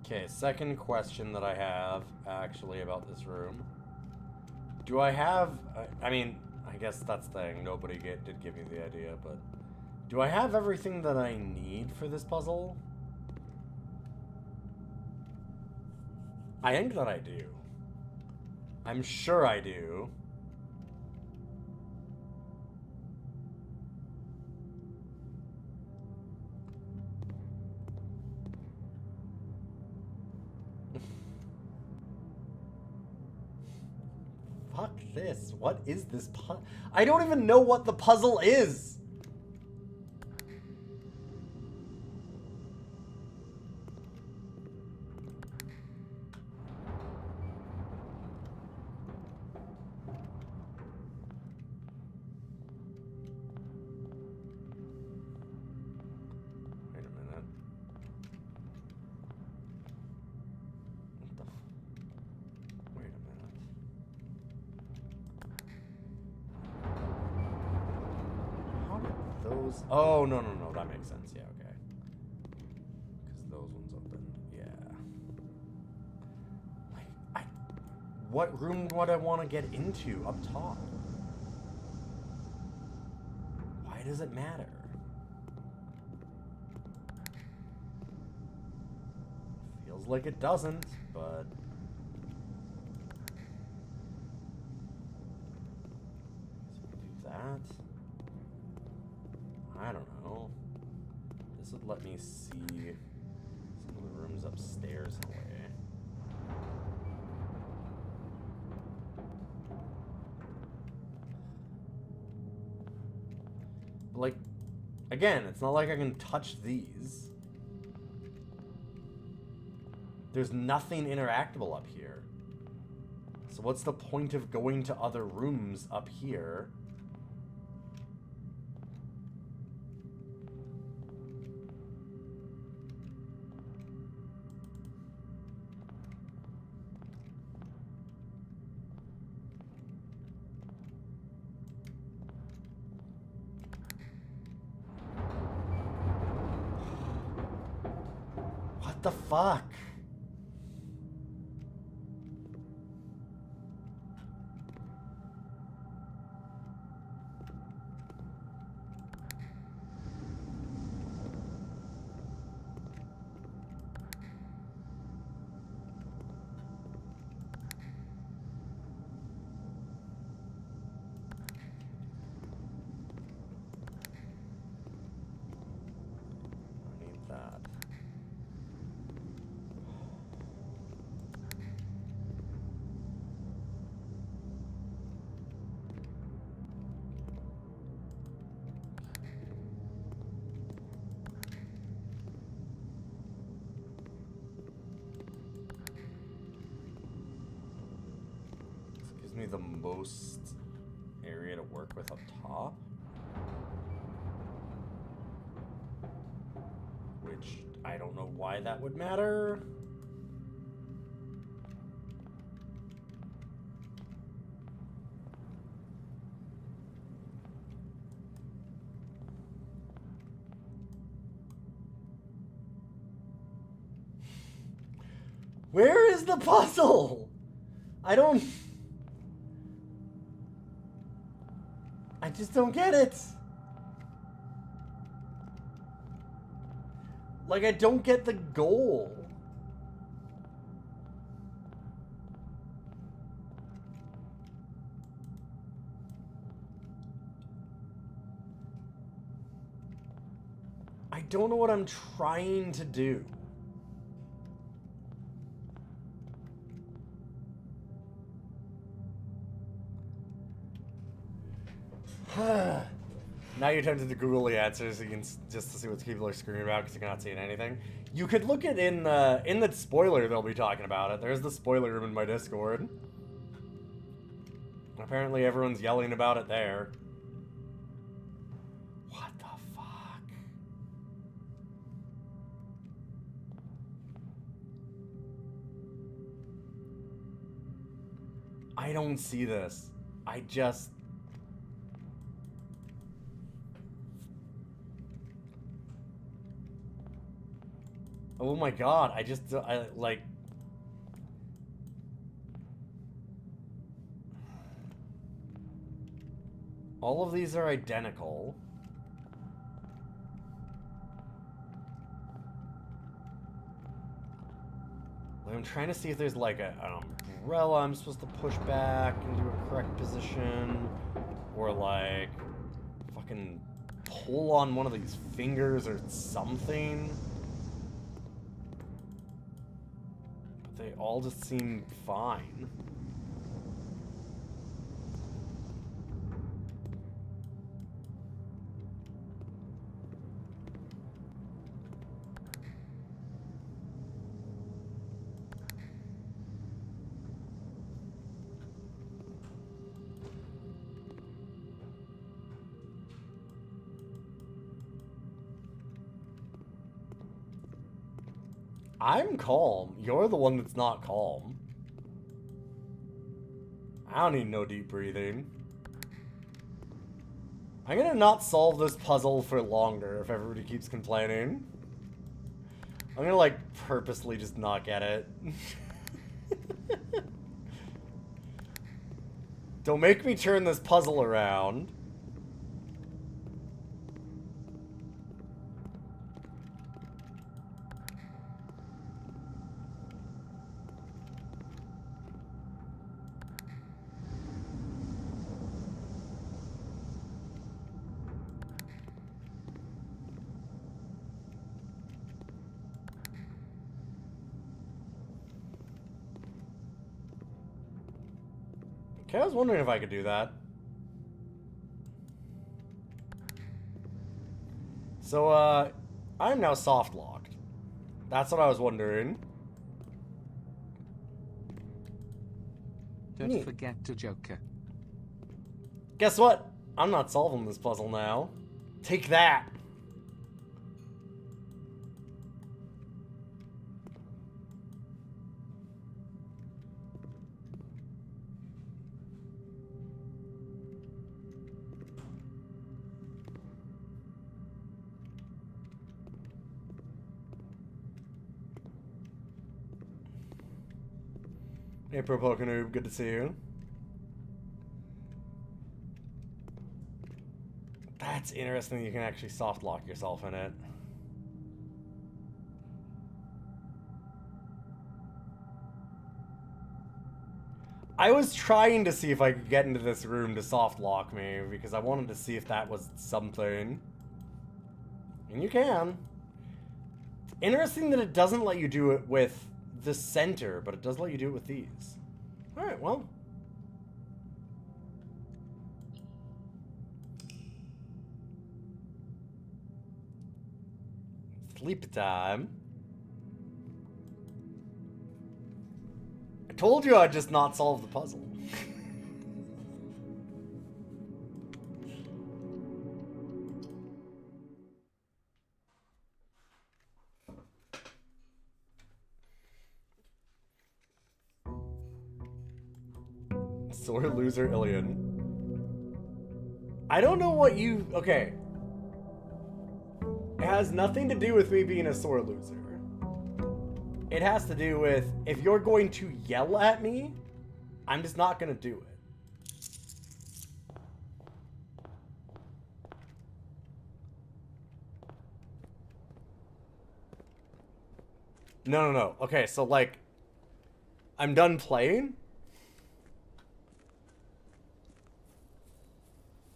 Okay, second question that I have, actually, about this room. Do I have... I mean, I guess that's the thing. Nobody did give me the idea, but... Do I have everything that I need for this puzzle? I think that I do. I'm sure I do. Fuck. this. What is this puzzle? I don't even know what the puzzle is. Oh, no, that makes sense. Yeah, okay. Because those ones open. Yeah. Like, what room would I want to get into up top? Why does it matter? Feels like it doesn't, but... do that. I don't know. This would let me see some of the rooms upstairs in a way. But like, again, it's not like I can touch these. There's nothing interactable up here. So what's the point of going to other rooms up here? What the fuck? I need that. Gives me the most area to work with up top. Which, I don't know why that would matter. Where is the puzzle? I just don't get it. Like, I don't get the goal. I don't know what I'm trying to do. Now you're tempted to Google the answers just to see what people are screaming about because you're not seeing anything. You could look at in the spoiler they'll be talking about it. There's the spoiler room in my Discord. Apparently everyone's yelling about it there. What the fuck? I don't see this. I just... Oh my god, I like... All of these are identical. Like, I'm trying to see if there's like an umbrella I'm supposed to push back into a correct position. Or like, fucking pull on one of these fingers or something. They all just seem fine. I'm calm. You're the one that's not calm. I don't need no deep breathing. I'm gonna not solve this puzzle for longer if everybody keeps complaining. I'm gonna, like, purposely just not get it. Don't make me turn this puzzle around. Okay, I was wondering if I could do that. So, I'm now soft locked. That's what I was wondering. Don't Neat. forget to Joker. Guess what? I'm not solving this puzzle now. Take that. Hey, Pro Pokenoob, good to see you. That's interesting that you can actually soft lock yourself in it. I was trying to see if I could get into this room to soft lock me, because I wanted to see if that was something. And you can. Interesting that it doesn't let you do it with the center, but it does let you do it with these. Alright, well. Sleep time. I told you I'd just not solve the puzzle. Sore loser Ilian. I don't know what you... Okay. It has nothing to do with me being a sore loser. It has to do with, if you're going to yell at me, I'm just not going to do it. No. Okay, so, like, I'm done playing.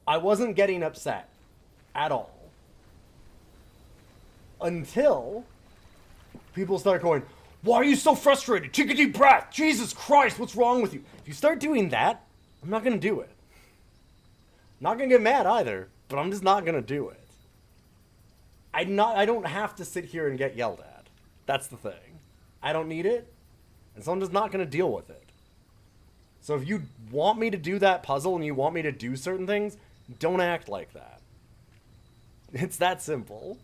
I wasn't getting upset at all. Until people start going, why are you so frustrated? Take a deep breath. Jesus Christ, what's wrong with you? If you start doing that, I'm not going to do it. I'm not going to get mad either, but I'm just not going to do it. I don't have to sit here and get yelled at. That's the thing. I don't need it, and so I'm just not going to deal with it. So if you want me to do that puzzle and you want me to do certain things, don't act like that. It's that simple.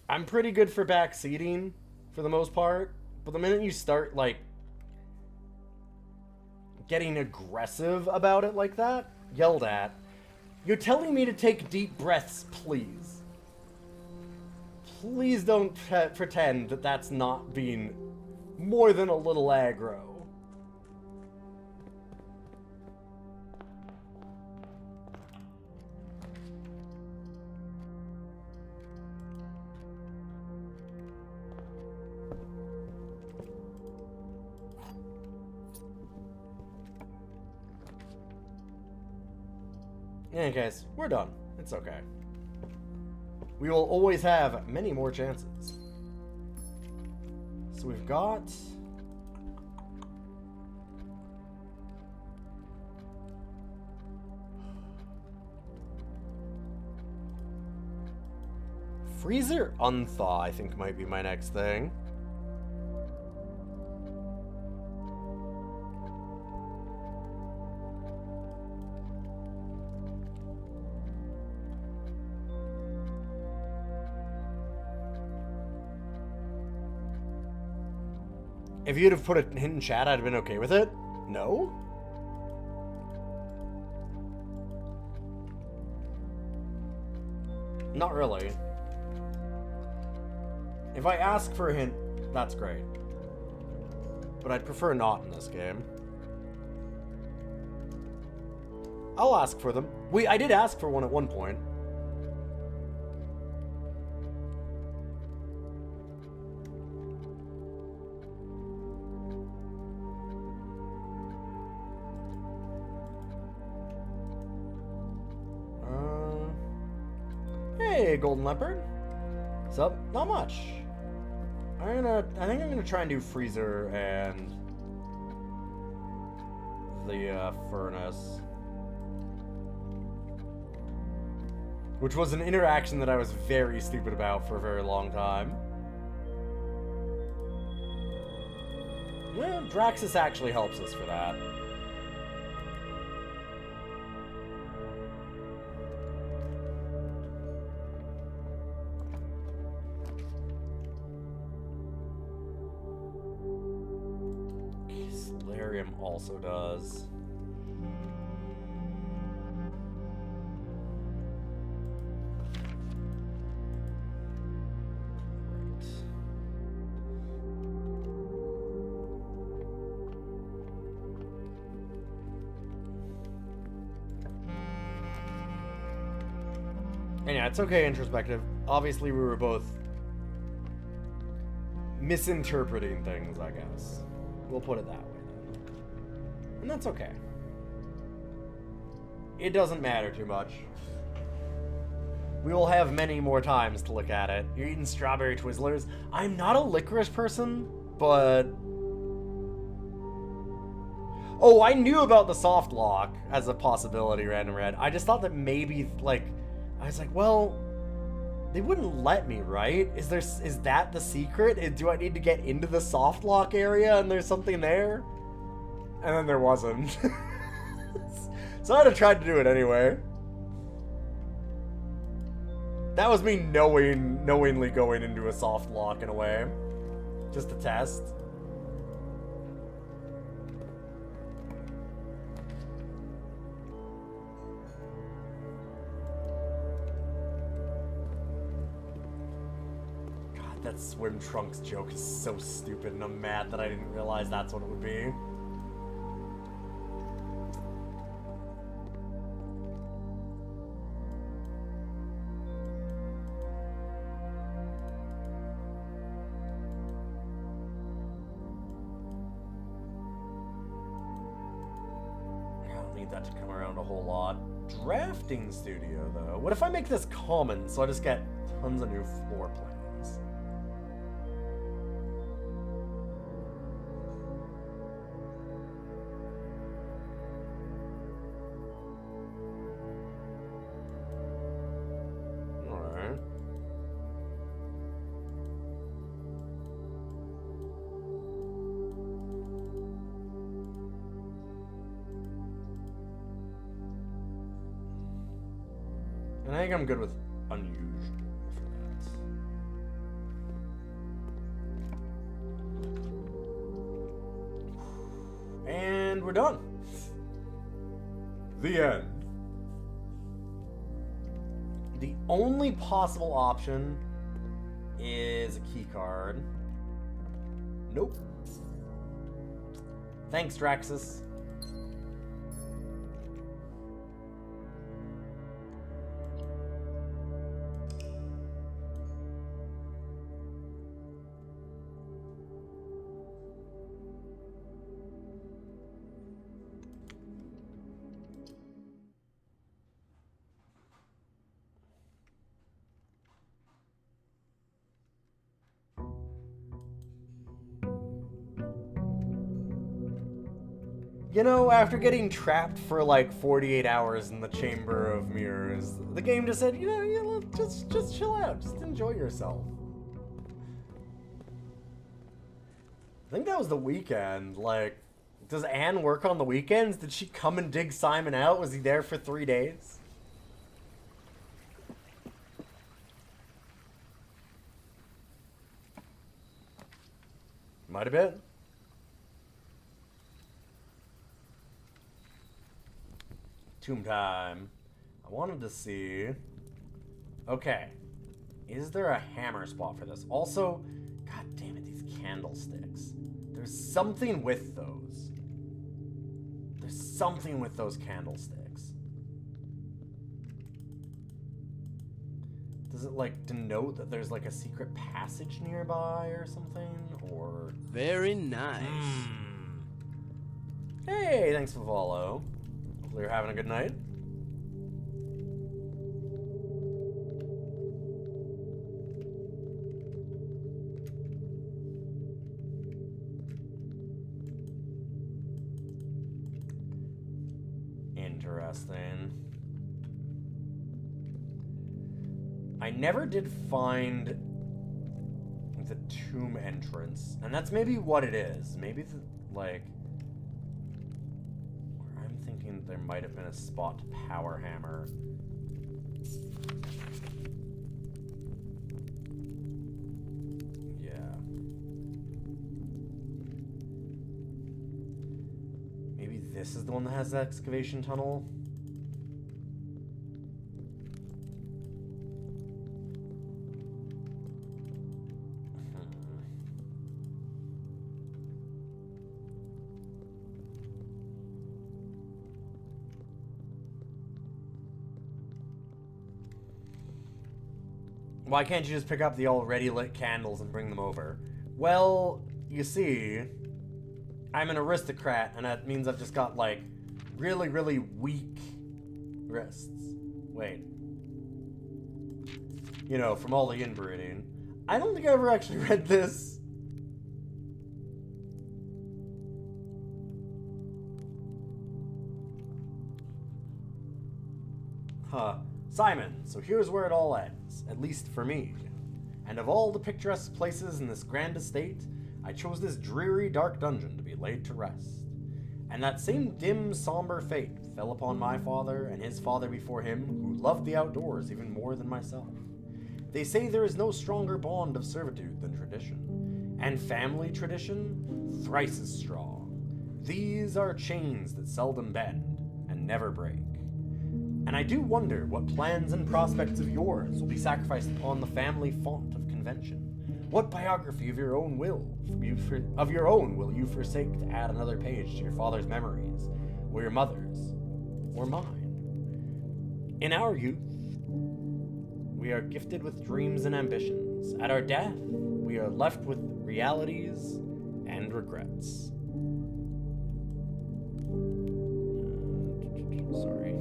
I'm pretty good for backseating, for the most part. But the minute you start, like, getting aggressive about it like that, yelled at, you're telling me to take deep breaths, please. Please don't pretend that that's not being more than a little aggro. In any case, we're done. It's okay. We will always have many more chances. So we've got... Freezer Unthaw, I think, might be my next thing. If you'd have put a hint in chat, I'd have been okay with it. No? Not really. If I ask for a hint, that's great. But I'd prefer not in this game. I'll ask for them. I did ask for one at one point. Hey, Golden Leopard. What's up? Not much. I think I'm gonna try and do Freezer and the furnace, which was an interaction that I was very stupid about for a very long time. Yeah, Draxus actually helps us for that. Also does. And yeah, it's okay, introspective. Obviously, we were both misinterpreting things, I guess. We'll put it that way. And that's okay. It doesn't matter too much. We will have many more times to look at it. You're eating strawberry Twizzlers. I'm not a licorice person, but... Oh, I knew about the soft lock as a possibility, Random Red. I just thought that maybe, like... I was like, well... They wouldn't let me, right? Is that the secret? Do I need to get into the soft lock area and there's something there? And then there wasn't. So I'd have tried to do it anyway. That was me knowingly going into a soft lock in a way. Just to test. God, that swim trunks joke is so stupid, and I'm mad that I didn't realize that's what it would be. That to come around a whole lot. Drafting studio, though. What if I make this common so I just get tons of new floor plans? Alright. And I think I'm good with unusual for that. And we're done. The end. The only possible option is a key card. Nope. Thanks, Draxus. You know, after getting trapped for like 48 hours in the Chamber of Mirrors, the game just said, you know, just chill out, just enjoy yourself. I think that was the weekend. Like, does Anne work on the weekends? Did she come and dig Simon out? Was he there for 3 days? Might have been. tomb time. I wanted to see... Okay. Is there a hammer spot for this? Also, god damn it, these candlesticks. There's something with those. There's something with those candlesticks. Does it, like, denote that there's, like, a secret passage nearby or something? Or... Very nice. Hey, thanks for the follow. Hopefully you're having a good night. Interesting. I never did find the tomb entrance, and that's maybe what it is. Maybe the, like, where I'm thinking there might have been a spot to power hammer. Yeah. Maybe this is the one that has the excavation tunnel. Why can't you just pick up the already lit candles and bring them over? Well, you see, I'm an aristocrat, and that means I've just got, like, really, really weak wrists. Wait. You know, from all the inbreeding. I don't think I ever actually read this. Huh. Simon, so here's where it all ends, at least for me. And of all the picturesque places in this grand estate, I chose this dreary, dark dungeon to be laid to rest. And that same dim, somber fate fell upon my father and his father before him, who loved the outdoors even more than myself. They say there is no stronger bond of servitude than tradition, and family tradition, thrice as strong. These are chains that seldom bend and never break. And I do wonder what plans and prospects of yours will be sacrificed upon the family font of convention. What biography of your own will you forsake to add another page to your father's memories, or your mother's, or mine? In our youth, we are gifted with dreams and ambitions. At our death, we are left with realities and regrets. Sorry.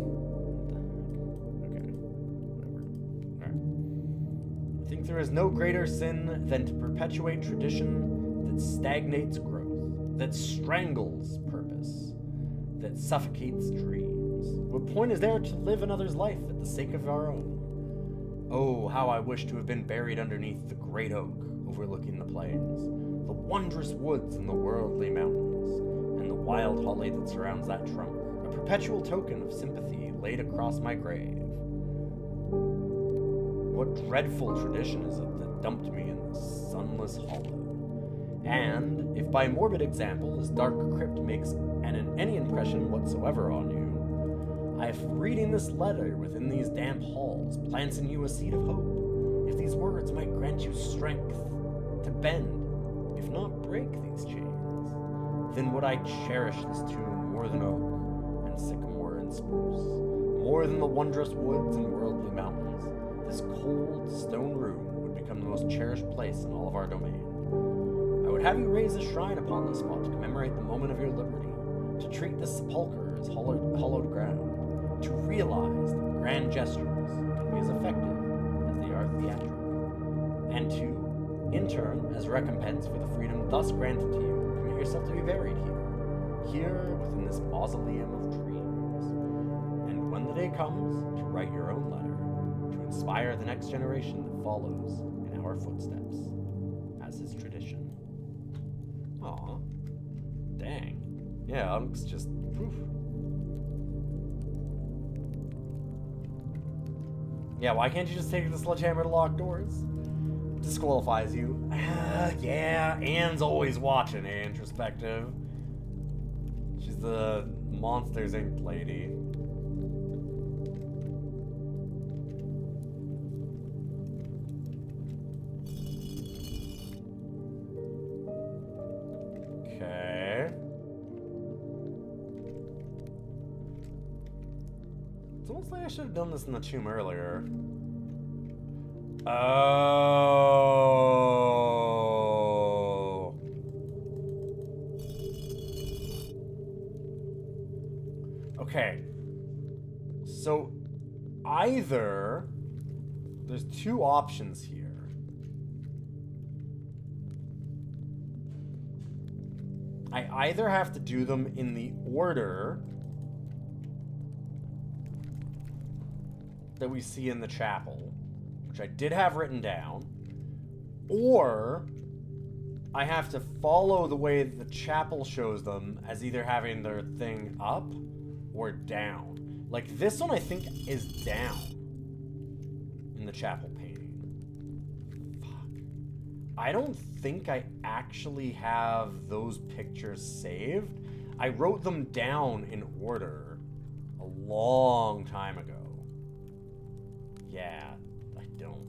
I think there is no greater sin than to perpetuate tradition that stagnates growth, that strangles purpose, that suffocates dreams. What point is there to live another's life at the sake of our own? Oh, how I wish to have been buried underneath the great oak overlooking the plains, the wondrous woods and the worldly mountains, and the wild holly that surrounds that trunk, a perpetual token of sympathy laid across my grave. What dreadful tradition is it that dumped me in this sunless hollow? And, if by morbid example this dark crypt makes any impression whatsoever on you, if reading this letter within these damp halls plants in you a seed of hope, if these words might grant you strength to bend, if not break these chains, then would I cherish this tomb more than oak and sycamore and spruce, more than the wondrous woods and worldly mountains. This cold stone room would become the most cherished place in all of our domain. I would have you raise a shrine upon this spot to commemorate the moment of your liberty, to treat this sepulchre as hollowed ground, to realize that grand gestures can be as effective as they are theatrical, and to, in turn, as recompense for the freedom thus granted to you, commit yourself to be buried here within this mausoleum of dreams. And when the day comes, to write your own letter, inspire the next generation that follows in our footsteps, as is tradition. Aw. Dang. Yeah, Unk's just... Oof. Yeah, why can't you just take the sledgehammer to lock doors? Disqualifies you. Yeah, Anne's always watching, Introspective. She's the Monsters Inc. lady. Looks like I should have done this in the tomb earlier. Oh. Okay. So either there's two options here. I either have to do them in the order that we see in the chapel, which I did have written down, or I have to follow the way the chapel shows them as either having their thing up or down. Like this one I think is down in the chapel painting. Fuck. I don't think I actually have those pictures saved. I wrote them down in order a long time ago. Yeah, I don't.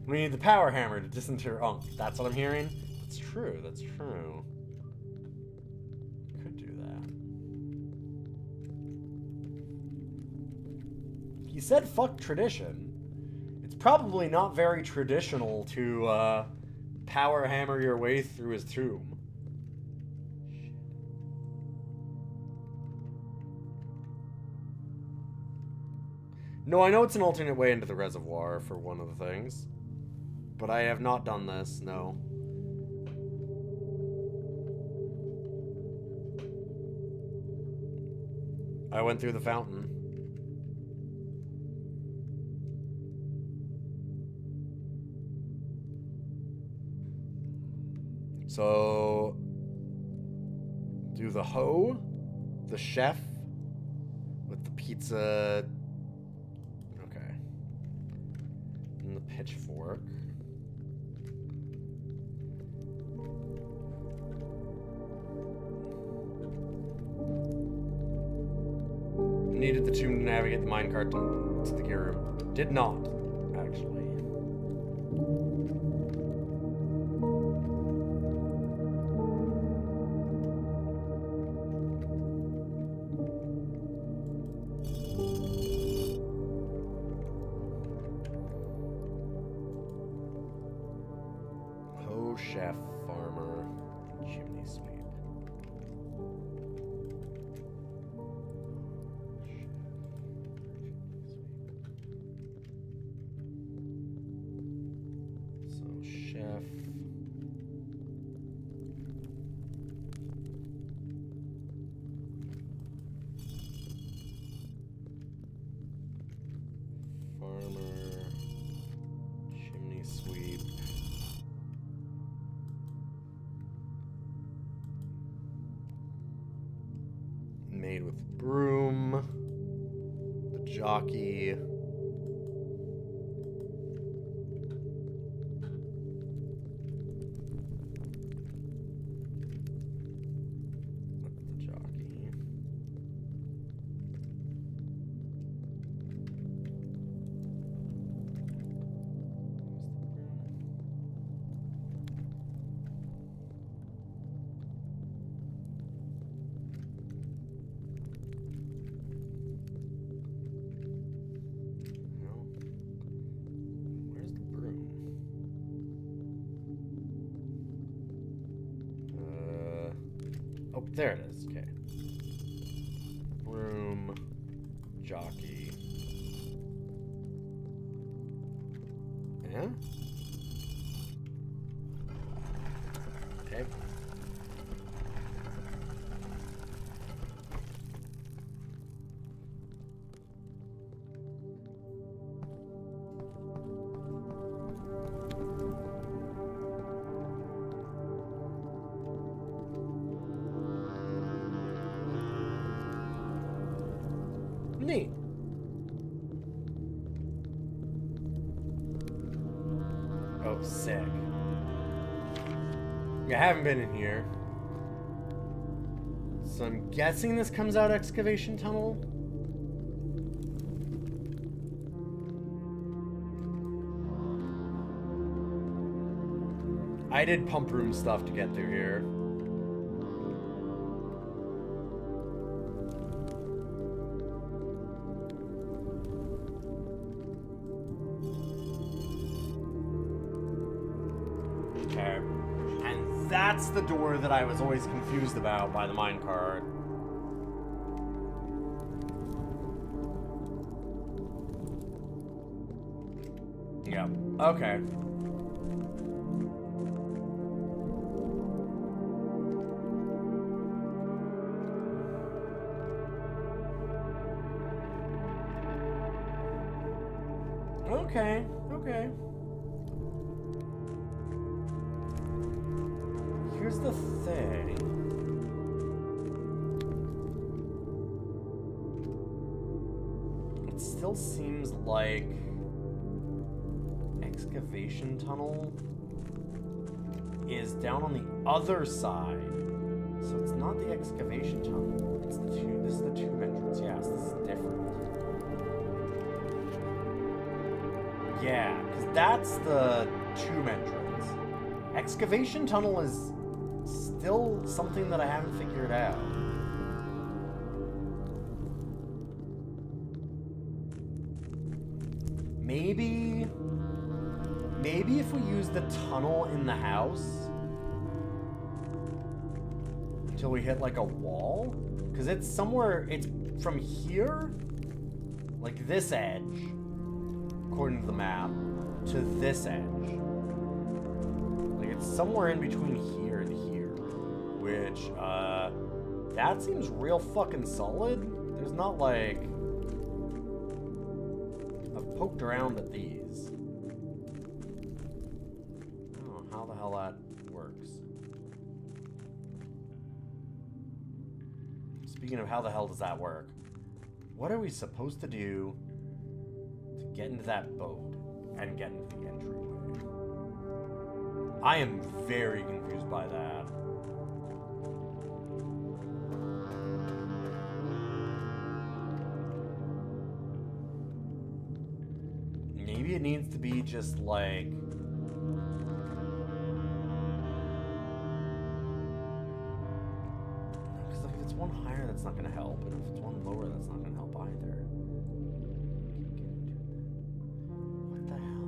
We need the power hammer to disinter. Oh, that's what I'm hearing? That's true, that's true. Could do that. He said fuck tradition. It's probably not very traditional to power hammer your way through his tomb. No, I know it's an alternate way into the reservoir for one of the things. But I have not done this, no. I went through the fountain. So... do the hoe, the chef, with the pizza... Okay. And the pitchfork. Needed the tomb to navigate the minecart to the gear room. Did not, actually. Ho, chef, farmer, chimney sweep. Made with broom, the jockey, there it is, okay. Broom, jockey. Yeah? Okay. Neat. Oh, sick. I haven't been in here. So I'm guessing this comes out excavation tunnel? I did pump room stuff to get through here. Okay. And that's the door that I was always confused about by the minecart. Yeah. Okay. Okay. Okay. Here's the thing. It still seems like excavation tunnel is down on the other side. So it's not the excavation tunnel. It's the two. This is the tomb entrance. Yes, this is different. Yeah, because that's the tomb entrance. Excavation tunnel is still something that I haven't figured out. Maybe if we use the tunnel in the house until we hit like a wall, because it's somewhere, it's from here, like this edge, according to the map, to this edge. Like it's somewhere in between here and here, which, that seems real fucking solid. There's not like, I've poked around at these. I don't know how the hell that works. Speaking of how the hell does that work, what are we supposed to do to get into that boat and get into the entryway? I am very confused by that. Maybe it needs to be just like... Because if it's one higher, that's not going to help. And if it's one lower, that's not going to help either. What the hell?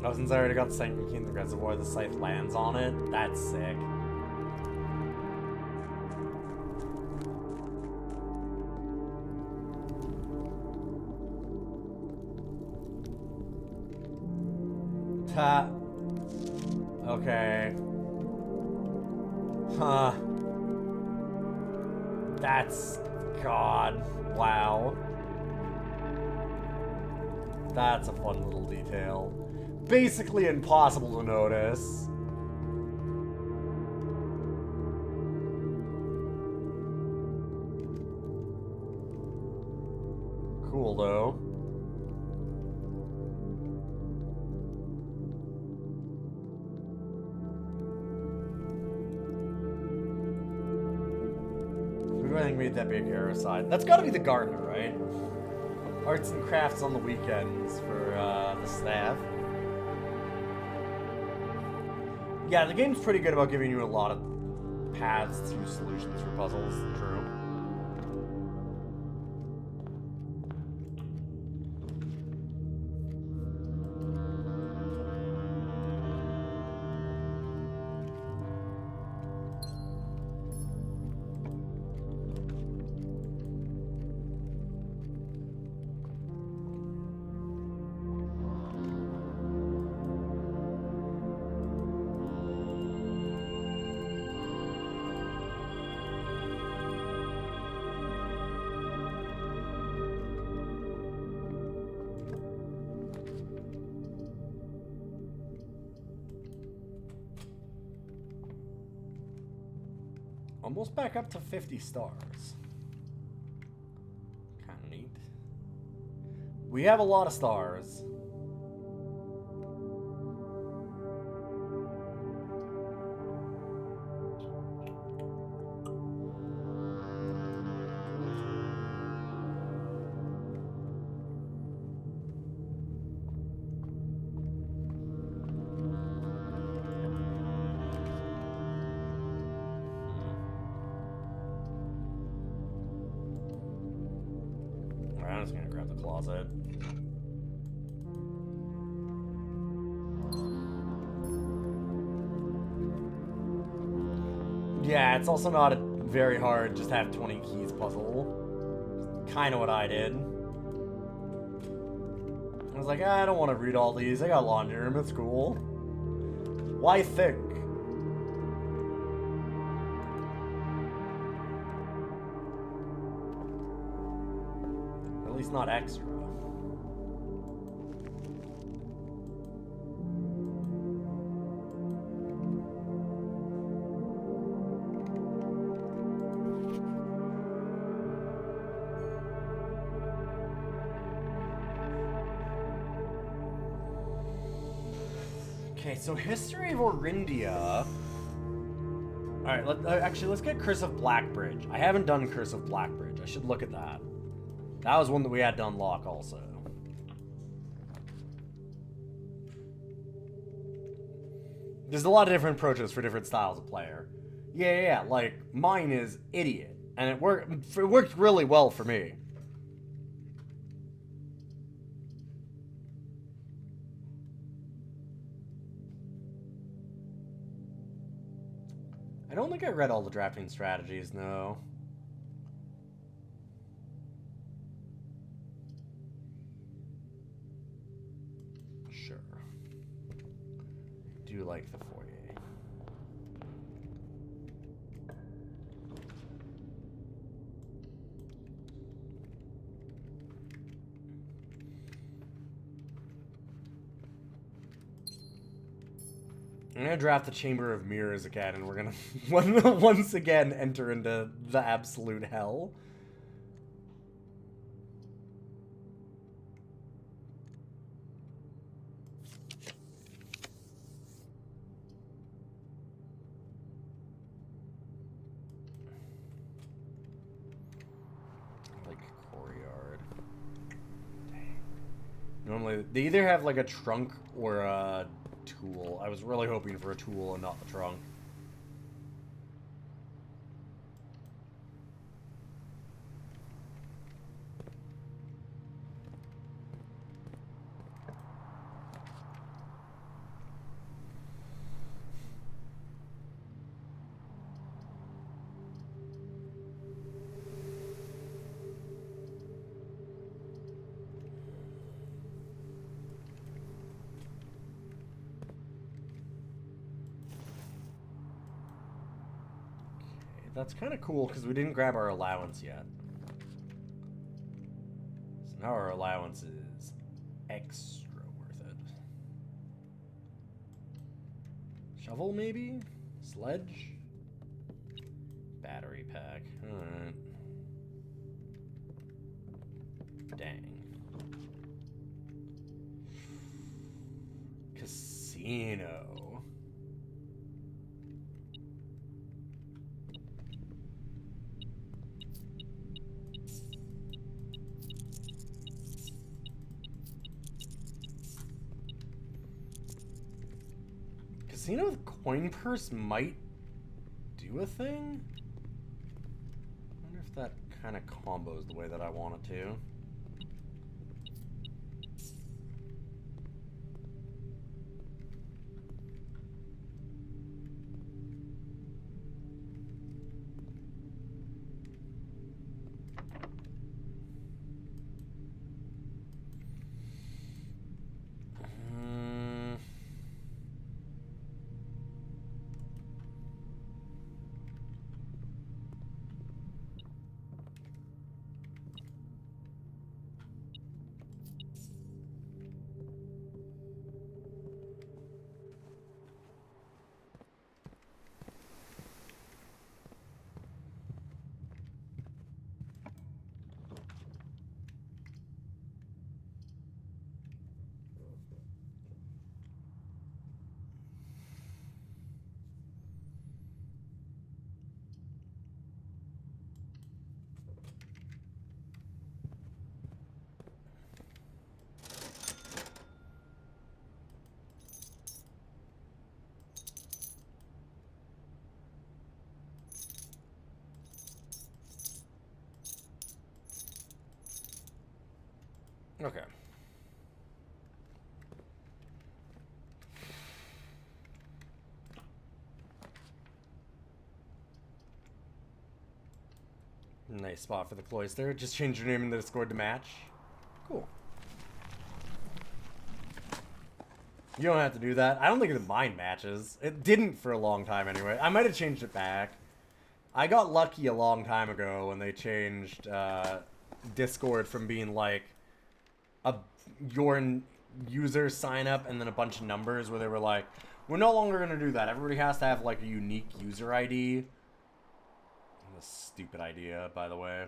Oh, since I already got the Sanctum Key in the reservoir, the scythe lands on it. That's sick. Ta. Okay. Huh. That's... God. Wow. That's a fun little detail. Basically impossible to notice. Cool, though. Who do I think made that big arrow side? That's gotta be the gardener, right? Arts and crafts on the weekends for the staff. Yeah, the game's pretty good about giving you a lot of paths to solutions for puzzles. True. Almost back up to 50 stars. Kind of neat. We have a lot of stars. I'm just gonna grab the closet. Yeah, it's also not a very hard just have 20 keys puzzle. Kind of what I did. I was like, I don't want to read all these. I got laundry room. It's cool. Why think? At least not extra. Okay, so History of Orindia. Alright, actually, let's get Curse of Blackbridge. I haven't done Curse of Blackbridge. I should look at that. That was one that we had to unlock also. There's a lot of different approaches for different styles of player. Yeah, like, mine is Idiot. And it worked really well for me. I don't think I read all the drafting strategies, no. Sure. I do like the foyer. I'm gonna draft the Chamber of Mirrors again, and we're gonna once again enter into the absolute hell. Like courtyard. Dang. Normally, they either have like a trunk or a tool. I was really hoping for a tool and not the trunk. That's kind of cool because we didn't grab our allowance yet. So now our allowance is extra worth it. Shovel, maybe? Sledge? Battery pack. Alright. Dang. Casino. Casino with coin purse might do a thing? I wonder if that kind of combos the way that I want it to. Okay. Nice spot for the cloister. Just change your name in the Discord to match. Cool. You don't have to do that. I don't think mine matches. It didn't for a long time anyway. I might have changed it back. I got lucky a long time ago when they changed Discord from being like your user sign up and then a bunch of numbers, where they were like, we're no longer going to do that. Everybody has to have like a unique user ID. A stupid idea, by the way.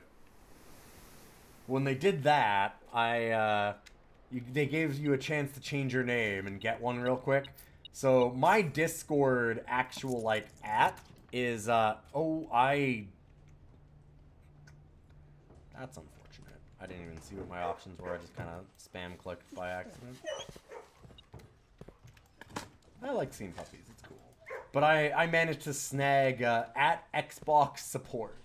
When they did that, they gave you a chance to change your name and get one real quick. So my Discord actual like @ is that's unfortunate. I didn't even see what my options were. I just kind of spam clicked by accident. I like seeing puppies. It's cool. But I managed to snag @Xbox support.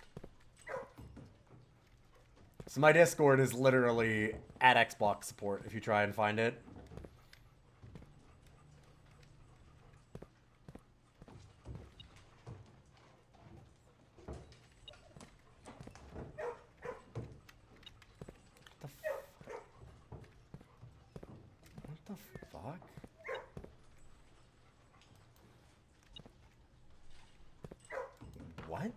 So my Discord is literally @Xbox support if you try and find it. What the fuck? What?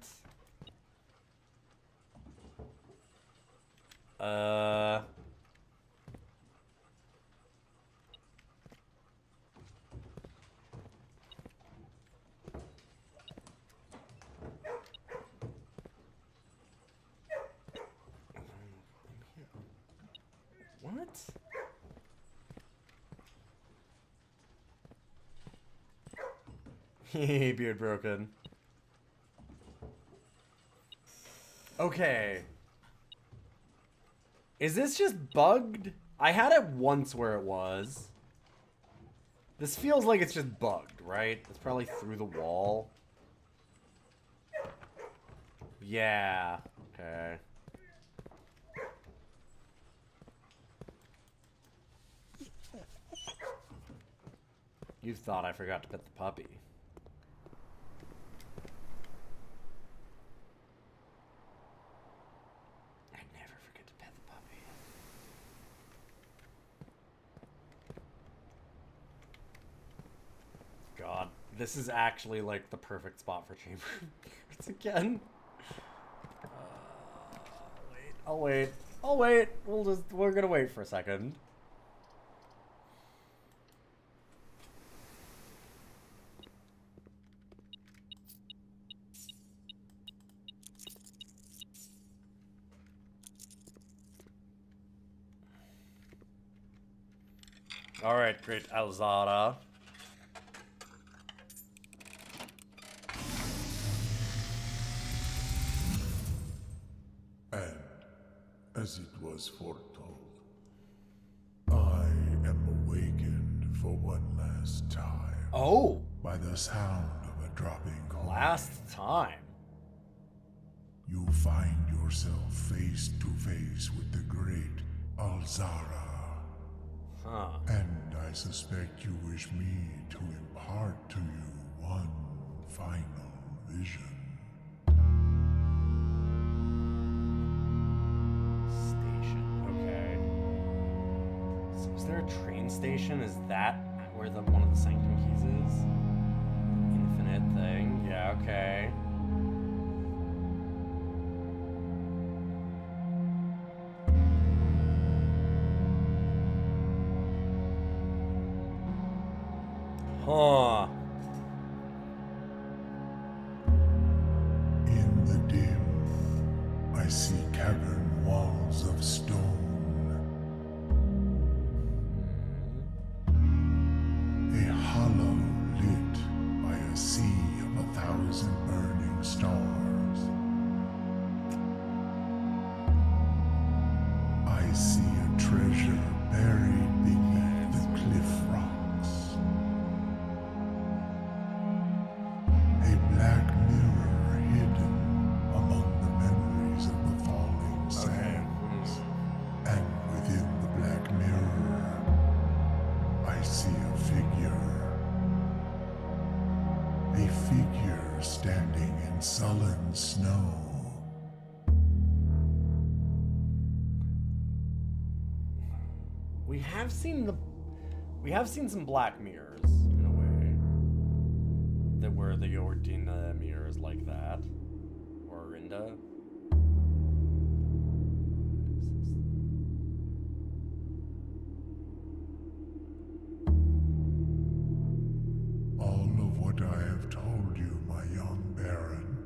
What? Beard broken. Okay. Is this just bugged? I had it once where it was. This feels like it's just bugged, right? It's probably through the wall. Yeah. Okay. You thought I forgot to pet the puppy. I never forget to pet the puppy. God, this is actually like the perfect spot for chamber beards again. Wait, I'll wait. I'll wait. We're gonna wait for a second. All right, great Alzada. And, as it was foretold, I am awakened for one last time. Oh, By the sound of a dropping coin. last time. You find yourself face to face with the great Alzara. Huh. And I suspect you wish me to impart to you one final vision. Station. Okay. So is there a train station? Is that where one of the sanctum keys is? Infinite thing. Yeah. Okay. Huh. In the dim, I see cavern walls of stone. A hollow lit by a sea of 1,000 burning stars. I see a treasure buried beneath the cliff rocks. A black mirror hidden among the memories of the fallen. We have seen some black mirrors in a way. That were the Ordina mirrors like that. Or Orinda. All of what I have told you, my young Baron,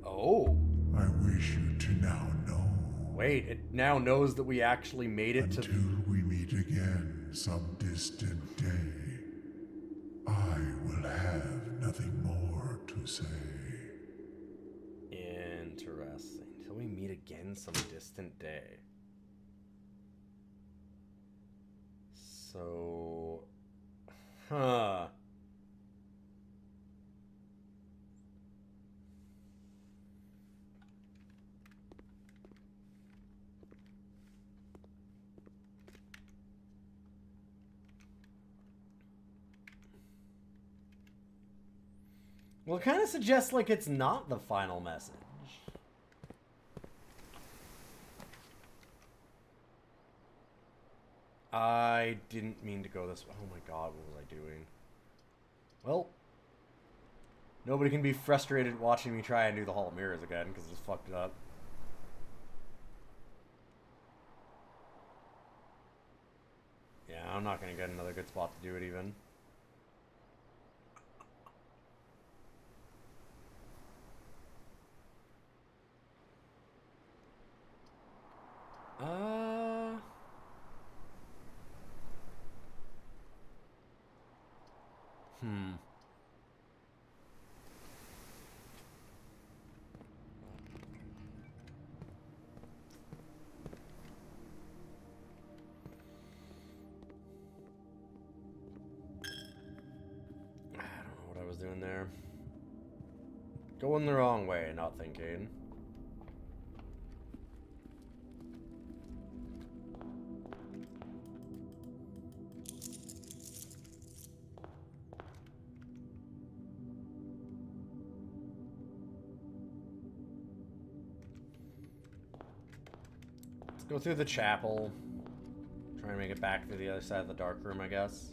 Oh. I wish you to now know. Wait, it now knows that we actually made it Until we meet again some distant day, I will have nothing more to say. Interesting. Till we meet again some distant day. So... Huh. Well, it kind of suggests like it's not the final message. I didn't mean to go this way. Oh my god, what was I doing? Well, nobody can be frustrated watching me try and do the Hall of Mirrors again, because it's fucked up. Yeah, I'm not going to get another good spot to do it even. I don't know what I was doing there. Going the wrong way, not thinking. Let's go through the chapel. Try and make it back to the other side of the dark room, I guess.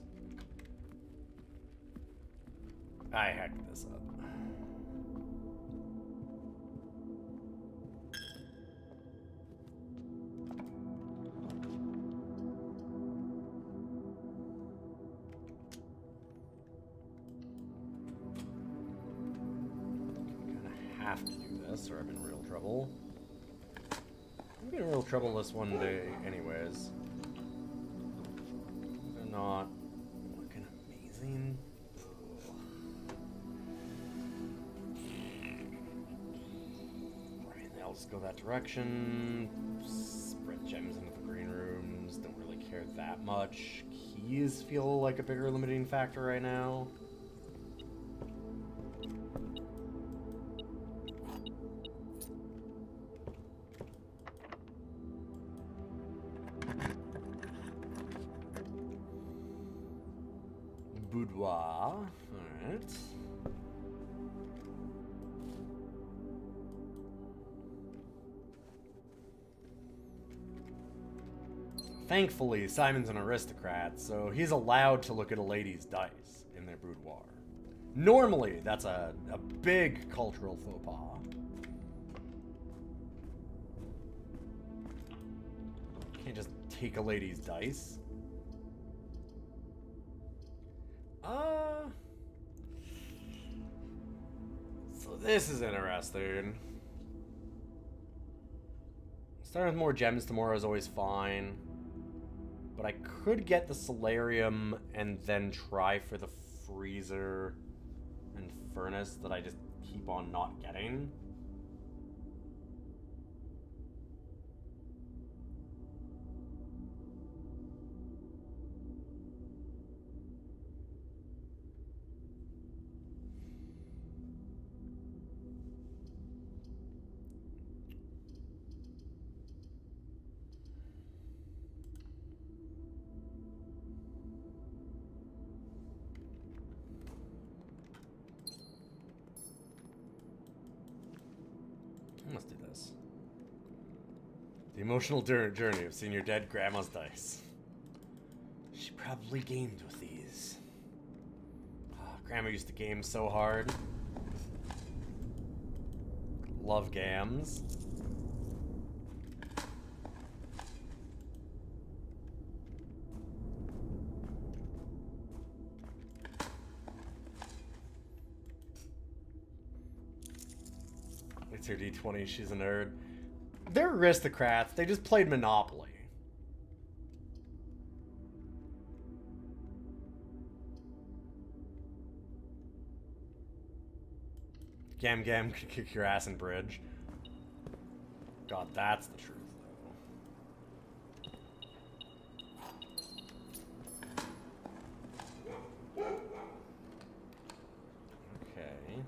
I hacked this up. Have to do this or I'm in real trouble. I'm in real trouble this one day anyways. They're not looking amazing. Right, I'll just go that direction. Spread gems into the green rooms. Don't really care that much. Keys feel like a bigger limiting factor right now. Boudoir. Alright. Thankfully, Simon's an aristocrat, so he's allowed to look at a lady's dice in their boudoir. Normally, that's a big cultural faux pas. Can't just take a lady's dice. So this is interesting. Starting with more gems tomorrow is always fine. But I could get the solarium and then try for the freezer and furnace that I just keep on not getting. Let's do this. The emotional journey of seeing your dead grandma's dice. She probably gamed with these. Oh, Grandma used to game so hard. Love gams. It's her D20, she's a nerd. They're aristocrats, they just played Monopoly. Gam Gam could kick your ass in bridge. God, that's the truth, though. Okay.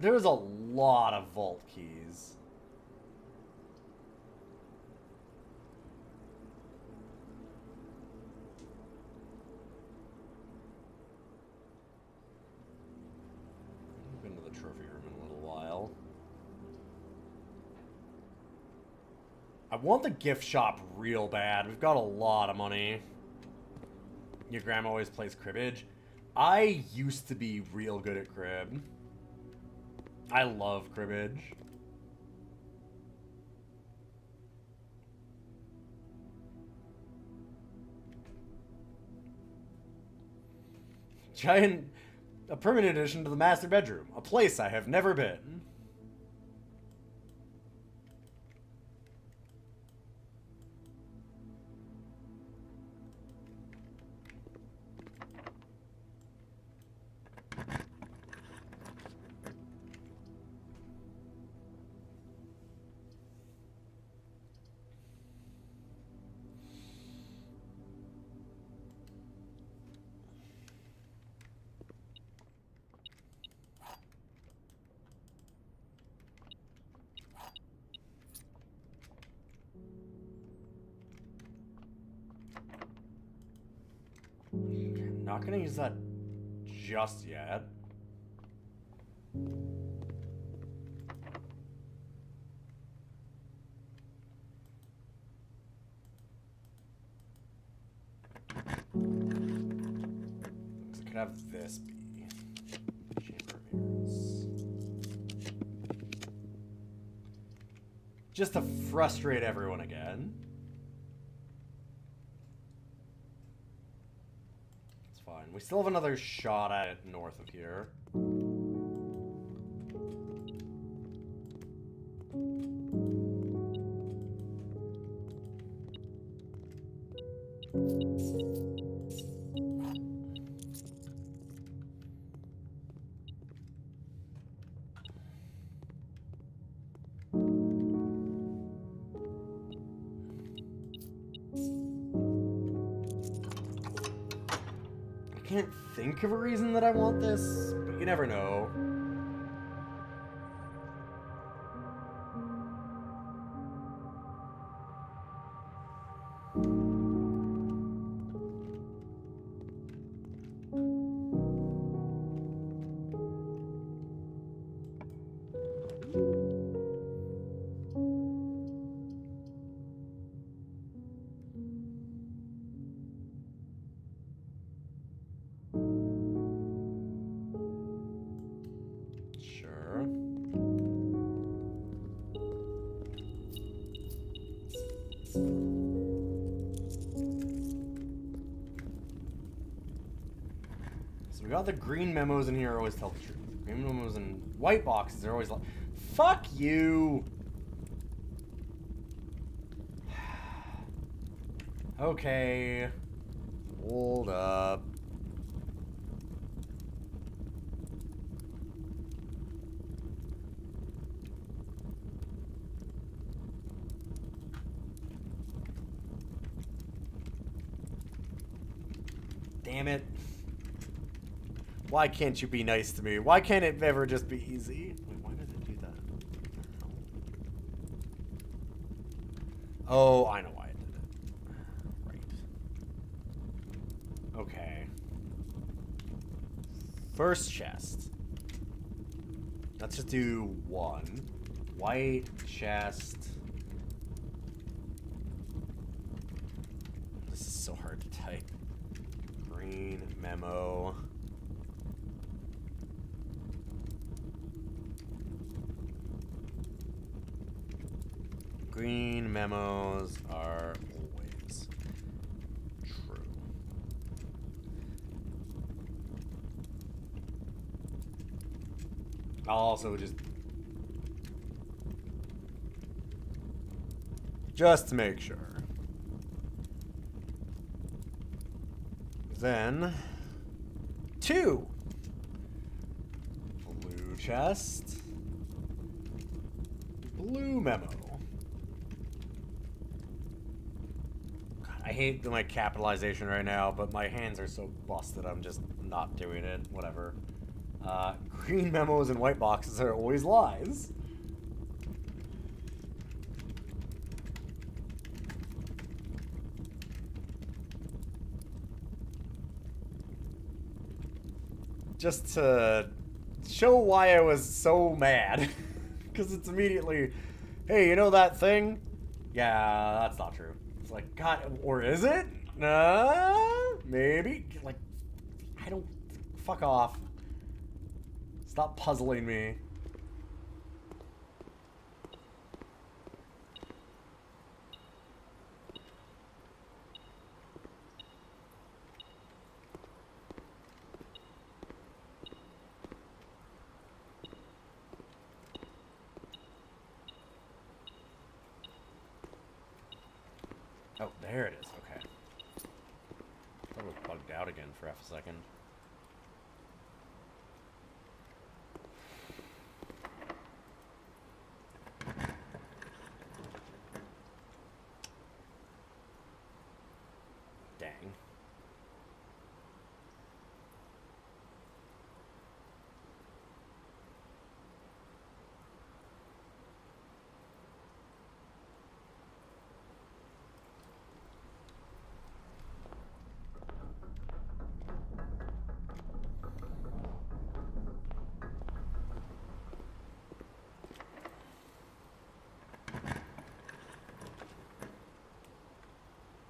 There's a lot of vault keys. I've been to the trophy room in a little while. I want the gift shop real bad. We've got a lot of money. Your grandma always plays cribbage. I used to be real good at crib. I love cribbage. A permanent addition to the master bedroom. A place I have never been. Not gonna use that just yet. Could have this be Chamber of Mirrors. Just to frustrate everyone again. We still have another shot at it north of here. I can't think of a reason that I want this, but you never know. We got the green memos in here always tell the truth. Green memos and white boxes are always like, fuck you! Okay. Hold up. Damn it. Why can't you be nice to me? Why can't it ever just be easy? Wait, why did it do that? Oh, I know why it did it. Right. Okay. First chest. Let's just do one. White chest. Green memo. Green memos are always true. I'll also just to make sure. Then 2 blue chest, blue memo. God, I hate my capitalization right now, but my hands are so busted. I'm just not doing it. Whatever. Green memos and white boxes are always lies. Just to show why I was so mad. Because it's immediately, hey, you know that thing? Yeah, that's not true. It's like, God, or is it? Maybe. Like, I don't, fuck off. Stop puzzling me. Oh, there it is. Okay. I thought it was bugged out again for half a second. Dang.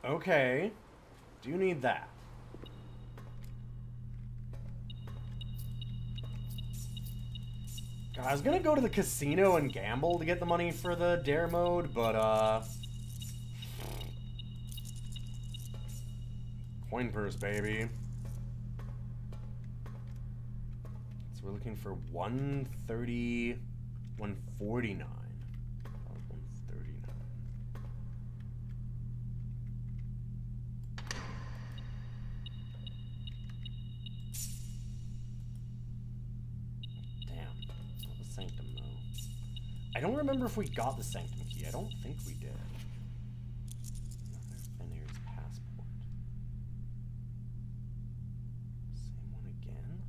Okay. Do you need that? God, I was gonna go to the casino and gamble to get the money for the dare mode, but coin purse, baby. So we're looking for 130, 149. 139. Sanctum, though. I don't remember if we got the Sanctum key. I don't think we did. Another Fenrir's passport. Same one again?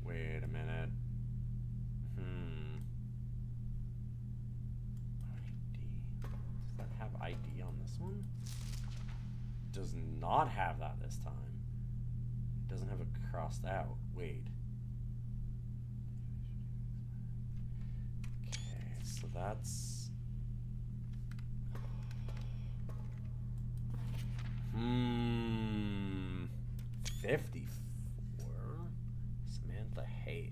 Wait a minute. ID. Does that have ID on this one? Does not have that this time. It doesn't have it crossed out. Wait. So that's 54. Samantha Hayes.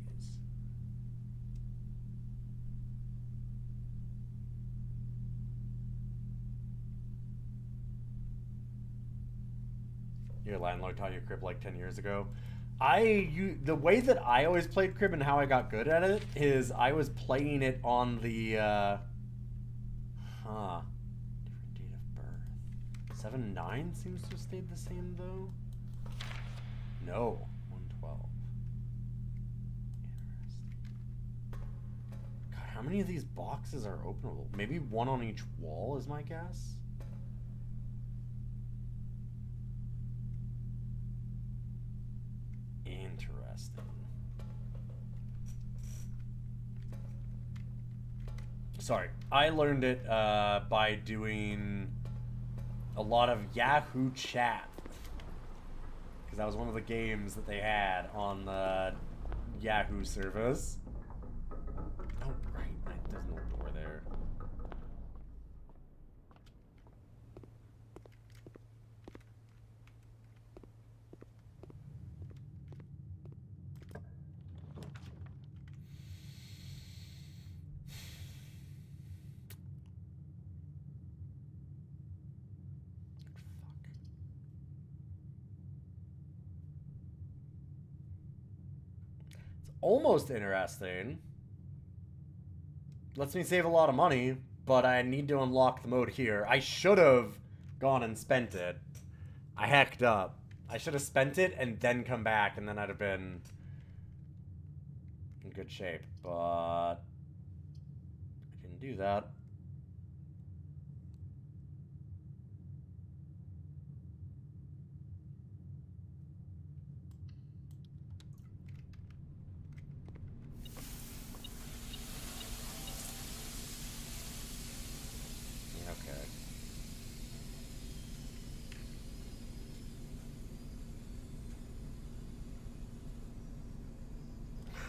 Your landlord taught you crib like 10 years ago. The way that I always played crib and how I got good at it is I was playing it on the different date of birth. 7-9 seems to have stayed the same though. No, 112. Interesting. God, how many of these boxes are openable? Maybe one on each wall is my guess. Interesting. Sorry, I learned it by doing a lot of Yahoo chat. Because that was one of the games that they had on the Yahoo service. Oh, right, there's no door there. almost interesting. Lets me save a lot of money, but I need to unlock the mode here. I should have gone and spent it. I hacked up. I should have spent it and then come back, and then I'd have been in good shape, but I didn't do that. Okay.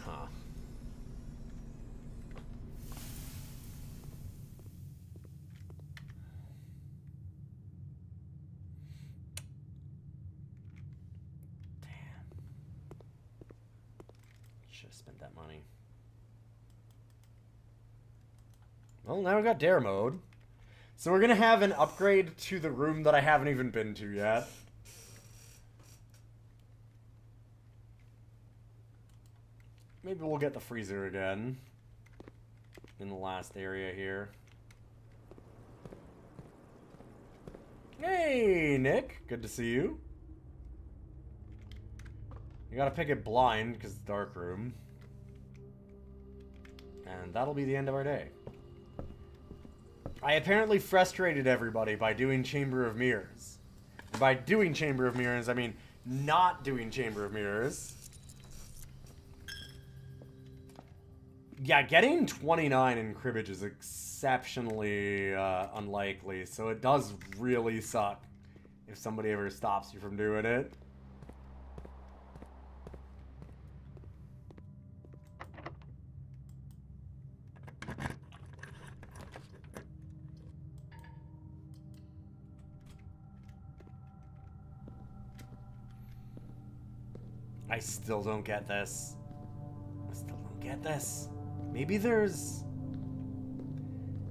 Huh. Should have spent that money. Well, now we got dare mode. So we're gonna have an upgrade to the room that I haven't even been to yet. Maybe we'll get the freezer again in the last area here. Hey, Nick. Good to see you. You gotta pick it blind because it's dark room. And that'll be the end of our day. I apparently frustrated everybody by doing Chamber of Mirrors. And by doing Chamber of Mirrors, I mean not doing Chamber of Mirrors. Yeah, getting 29 in cribbage is exceptionally unlikely, so it does really suck if somebody ever stops you from doing it. I still don't get this. I still don't get this. Maybe there's...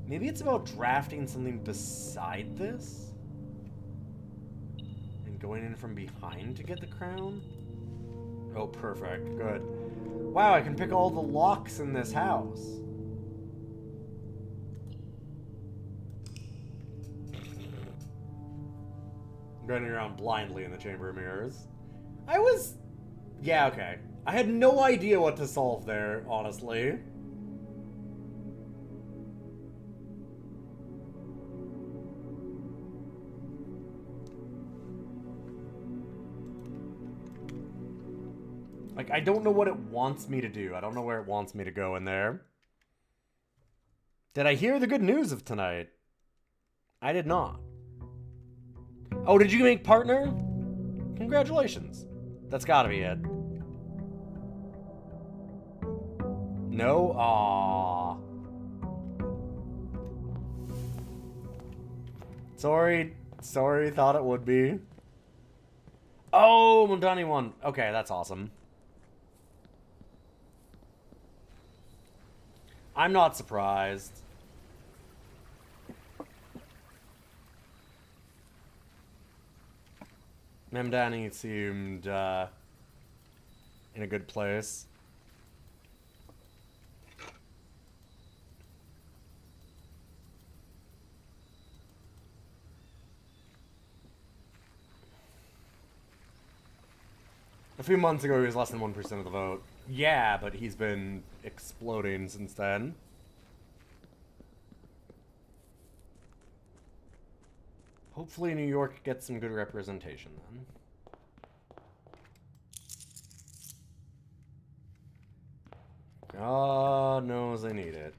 Maybe it's about drafting something beside this? And going in from behind to get the crown? Oh, perfect. Good. Wow, I can pick all the locks in this house. I'm going around blindly in the Chamber of Mirrors. I was... Yeah, okay. I had no idea what to solve there, honestly. Like, I don't know what it wants me to do. I don't know where it wants me to go in there. Did I hear the good news of tonight? I did not. Oh, did you make partner? Congratulations. That's gotta be it. No? Aww. Sorry. Sorry, thought it would be. Oh, Montani won. Okay, that's awesome. I'm not surprised. Memdani seemed in a good place. A few months ago, he was less than 1% of the vote. Yeah, but he's been exploding since then. Hopefully New York gets some good representation then. God knows I need it.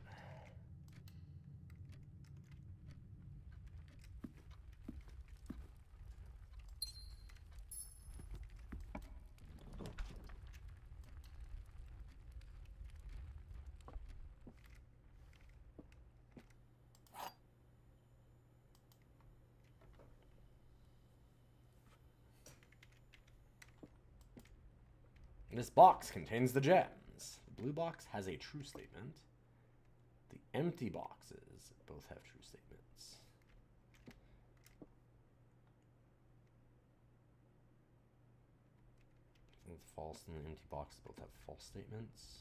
This box contains the gems. The blue box has a true statement. The empty boxes both have true statements. false and the empty boxes both have false statements.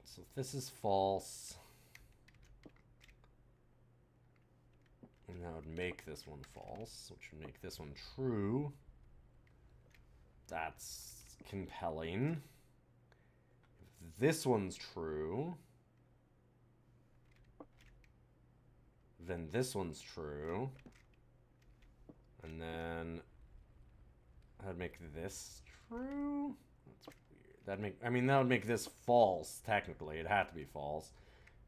So if this is false, and that would make this one false, which would make this one true. That's compelling. If this one's true, then this one's true. And then I'd make this true. That's weird. That would make this false, technically. It had to be false.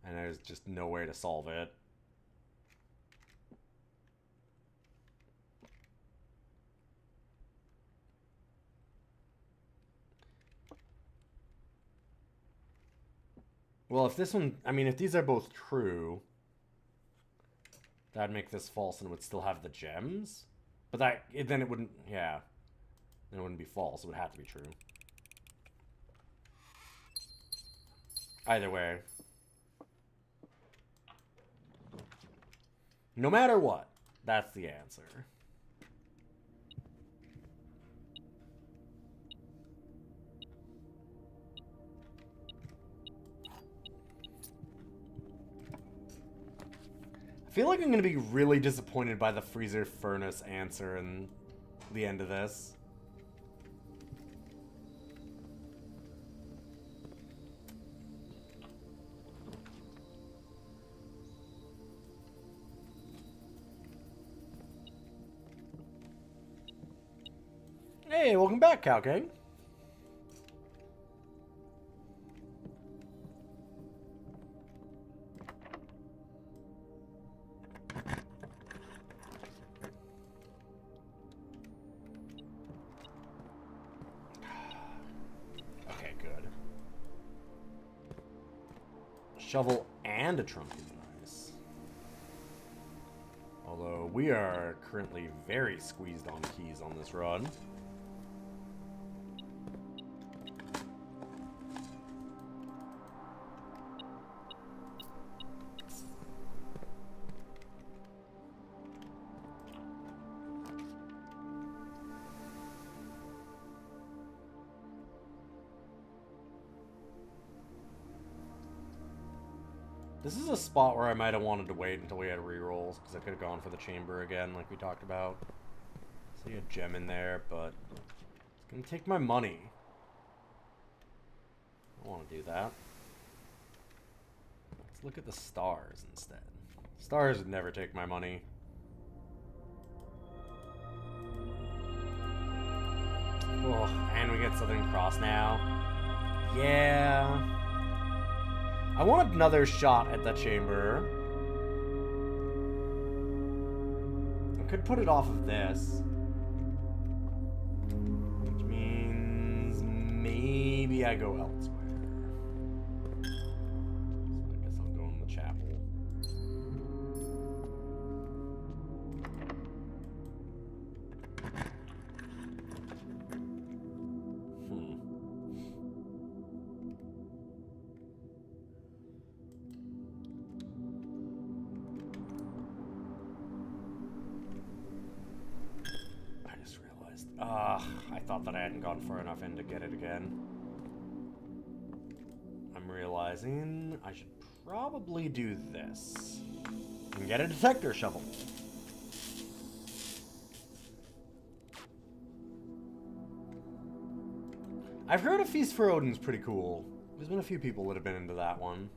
And there's just no way to solve it. Well, if this one, if these are both true, that'd make this false and it would still have the gems. But then it wouldn't, yeah. Then it wouldn't be false. It would have to be true. Either way. No matter what, that's the answer. I feel like I'm going to be really disappointed by the freezer furnace answer in the end of this. Hey, welcome back, Cow King. Okay, good. Shovel and a trunk is nice. Although we are currently very squeezed on keys on this run. This is a spot where I might have wanted to wait until we had rerolls, because I could have gone for the chamber again, like we talked about. See a gem in there, but it's going to take my money. I don't want to do that. Let's look at the stars instead. Stars would never take my money. Oh, and we get Southern Cross now. Yeah. I want another shot at that chamber. I could put it off of this. Which means maybe I go elsewhere. So I guess I'll go in the chapel. I thought that I hadn't gone far enough in to get it again. I'm realizing I should probably do this. And get a detector shovel. I've heard A Feast for Odin's pretty cool. There's been a few people that have been into that one.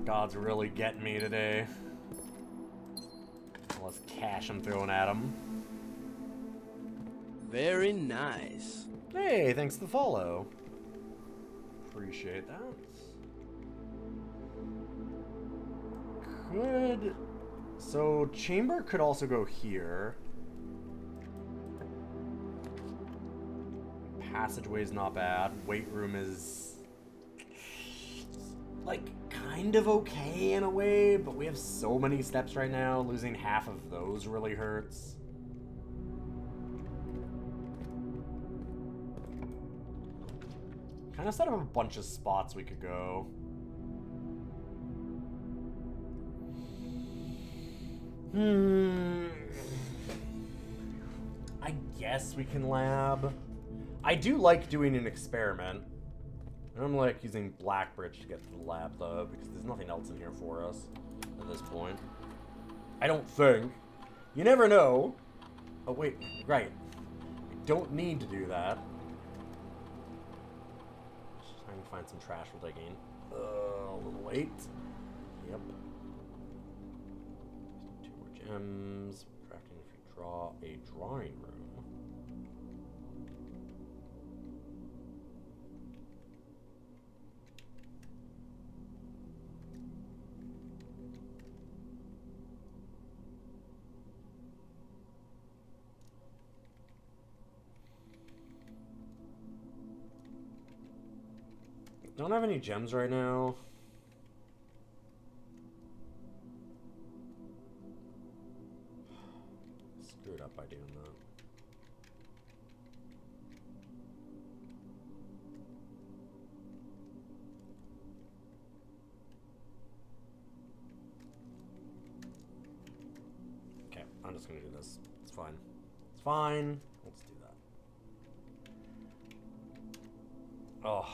God's really getting me today. All this cash I'm throwing at him. Very nice. Hey, thanks for the follow. Appreciate that. So, chamber could also go here. passageway's not bad. Weight room is, like, kind of okay in a way, but we have so many steps right now. Losing half of those really hurts. Kind of set up a bunch of spots we could go. I guess we can lab. I do like doing an experiment. I'm like using Blackbridge to get to the lab though, because there's nothing else in here for us at this point. I don't think. You never know. Oh wait, right. I don't need to do that. Just trying to find some trash for digging. A little late. Yep. Two more gems. Crafting if you draw a drawing room. Don't have any gems right now. Screwed up by doing that. Okay, I'm just gonna do this. It's fine. It's fine. Let's do that. Oh.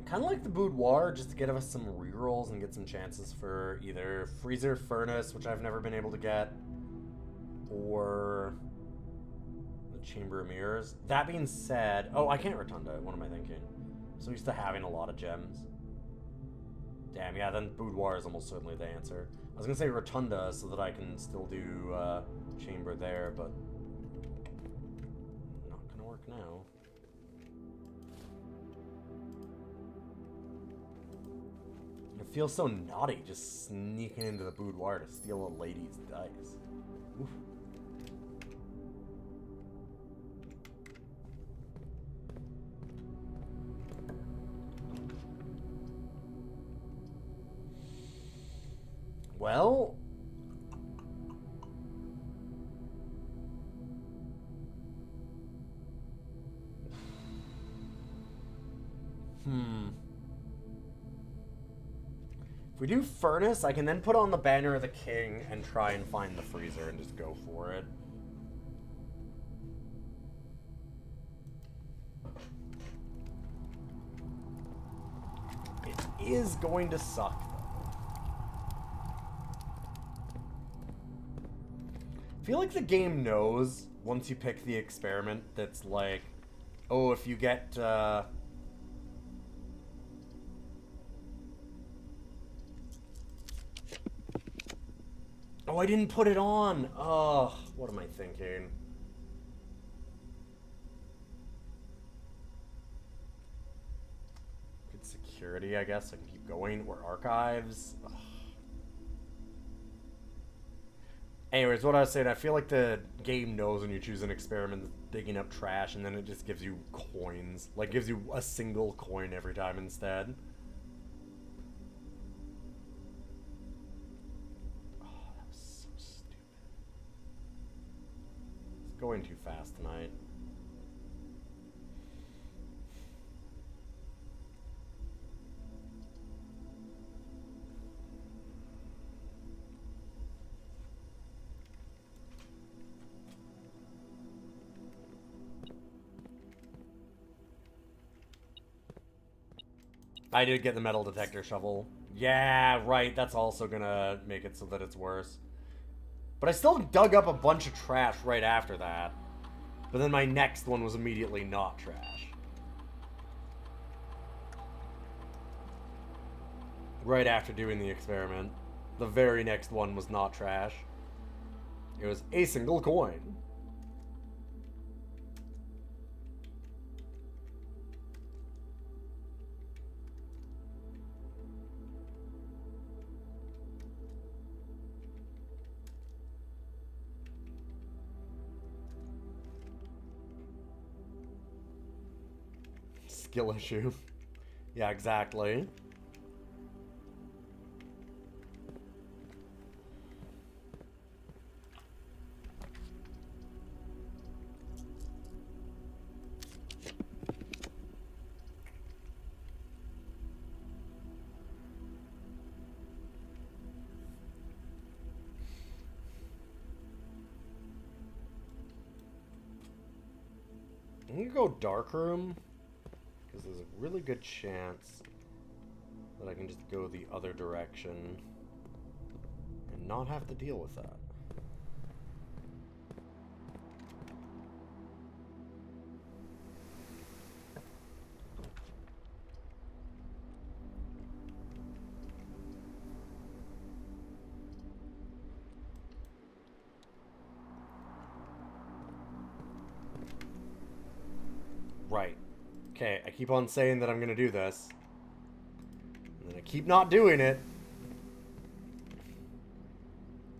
Kind of like the boudoir, just to get us some rerolls and get some chances for either freezer furnace, which I've never been able to get, or the chamber of mirrors. That being said, oh, I can't rotunda. What am I thinking? I'm so used to having a lot of gems. Damn, yeah, then boudoir is almost certainly the answer. I was gonna say rotunda so that I can still do chamber there, but not gonna work now. It feels so naughty just sneaking into the boudoir to steal a lady's dice. Oof. Well, if we do furnace, I can then put on the banner of the king and try and find the freezer and just go for it. It is going to suck, though. I feel like the game knows, once you pick the experiment, that's like, oh, if you get, oh, I didn't put it on. Oh, what am I thinking? Good security, I guess. I can keep going. Or archives. Ugh. Anyways, what I was saying, I feel like the game knows when you choose an experiment digging up trash, and then it just gives you coins. Like, gives you a single coin every time instead. Going too fast tonight. I did get the metal detector shovel. Yeah, right, that's also gonna make it so that it's worse. But I still dug up a bunch of trash right after that. But then my next one was immediately not trash. Right after doing the experiment. The very next one was not trash. It was a single coin. Skill issue. Yeah, exactly. I'm gonna go dark room because there's a really good chance that I can just go the other direction and not have to deal with that. Right. Okay, I keep on saying that I'm gonna do this. And then I keep not doing it.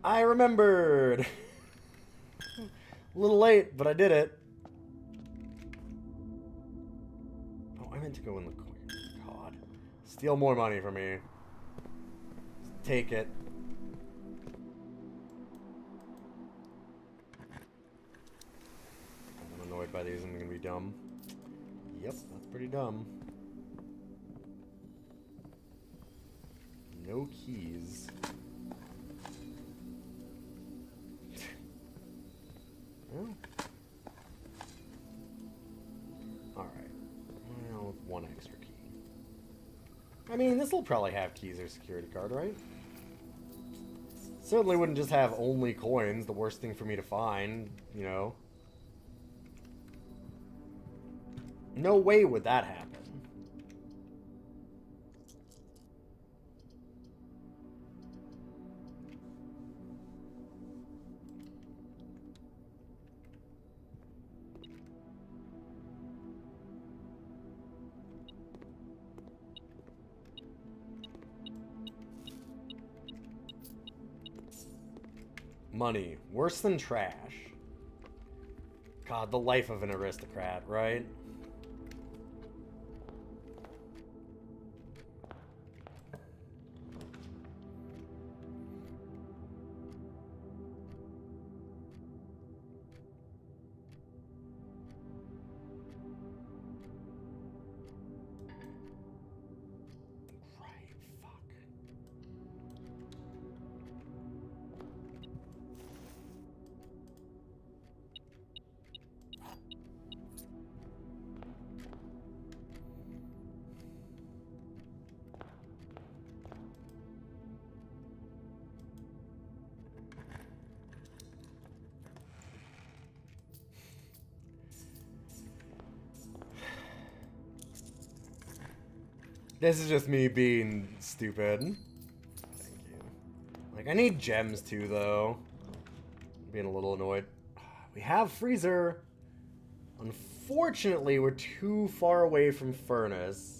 I remembered! A little late, but I did it. Oh, I meant to go in the corner. God. Steal more money from me. Just take it. I'm annoyed by these. I'm gonna be dumb. Yep, that's pretty dumb. No keys. Well. Alright. Well, one extra key. I mean, this will probably have keys or security card, right? Certainly wouldn't just have only coins. The worst thing for me to find, you know. No way would that happen. Money. Worse than trash. God, the life of an aristocrat, right? This is just me being stupid. Thank you. Like, I need gems too, though. I'm being a little annoyed. We have freezer. Unfortunately, we're too far away from furnace.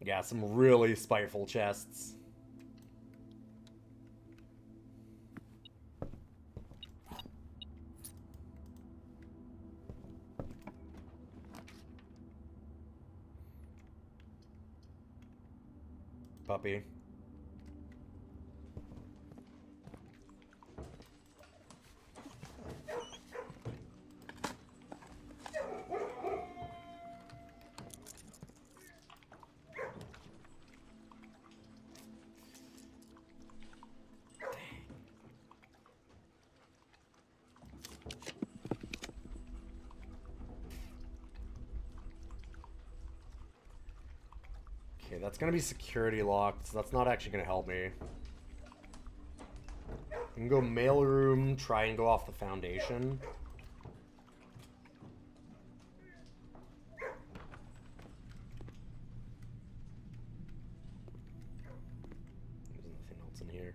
Yeah, some really spiteful chests. Puppy. Okay, that's gonna be security locked, so that's not actually gonna help me. I can go mailroom, try and go off the foundation. There's nothing else in here.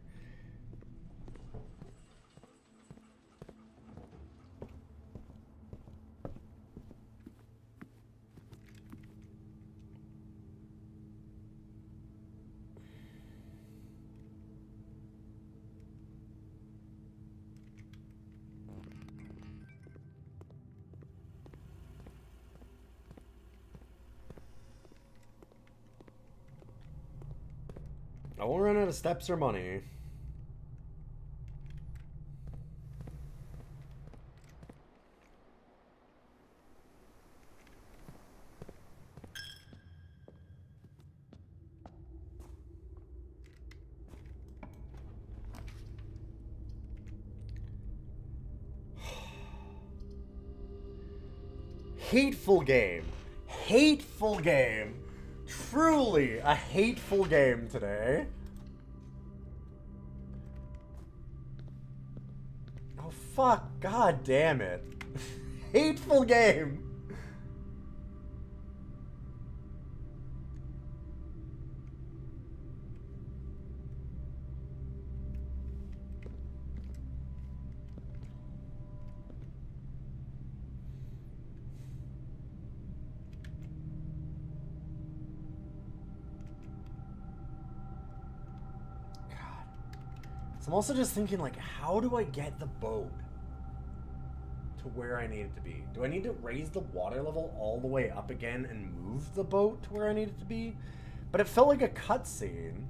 I won't run out of steps or money. Hateful game. Hateful game. Truly a hateful game today. Oh fuck, god damn it. Hateful game. So I'm also just thinking, like, how do I get the boat to where I need it to be? Do I need to raise the water level all the way up again and move the boat to where I need it to be? But it felt like a cutscene.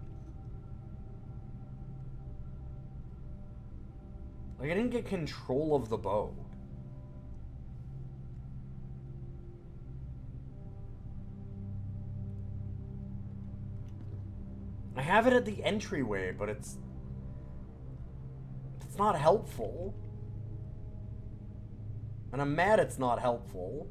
Like, I didn't get control of the boat. I have it at the entryway, but it's not helpful. And I'm mad it's not helpful.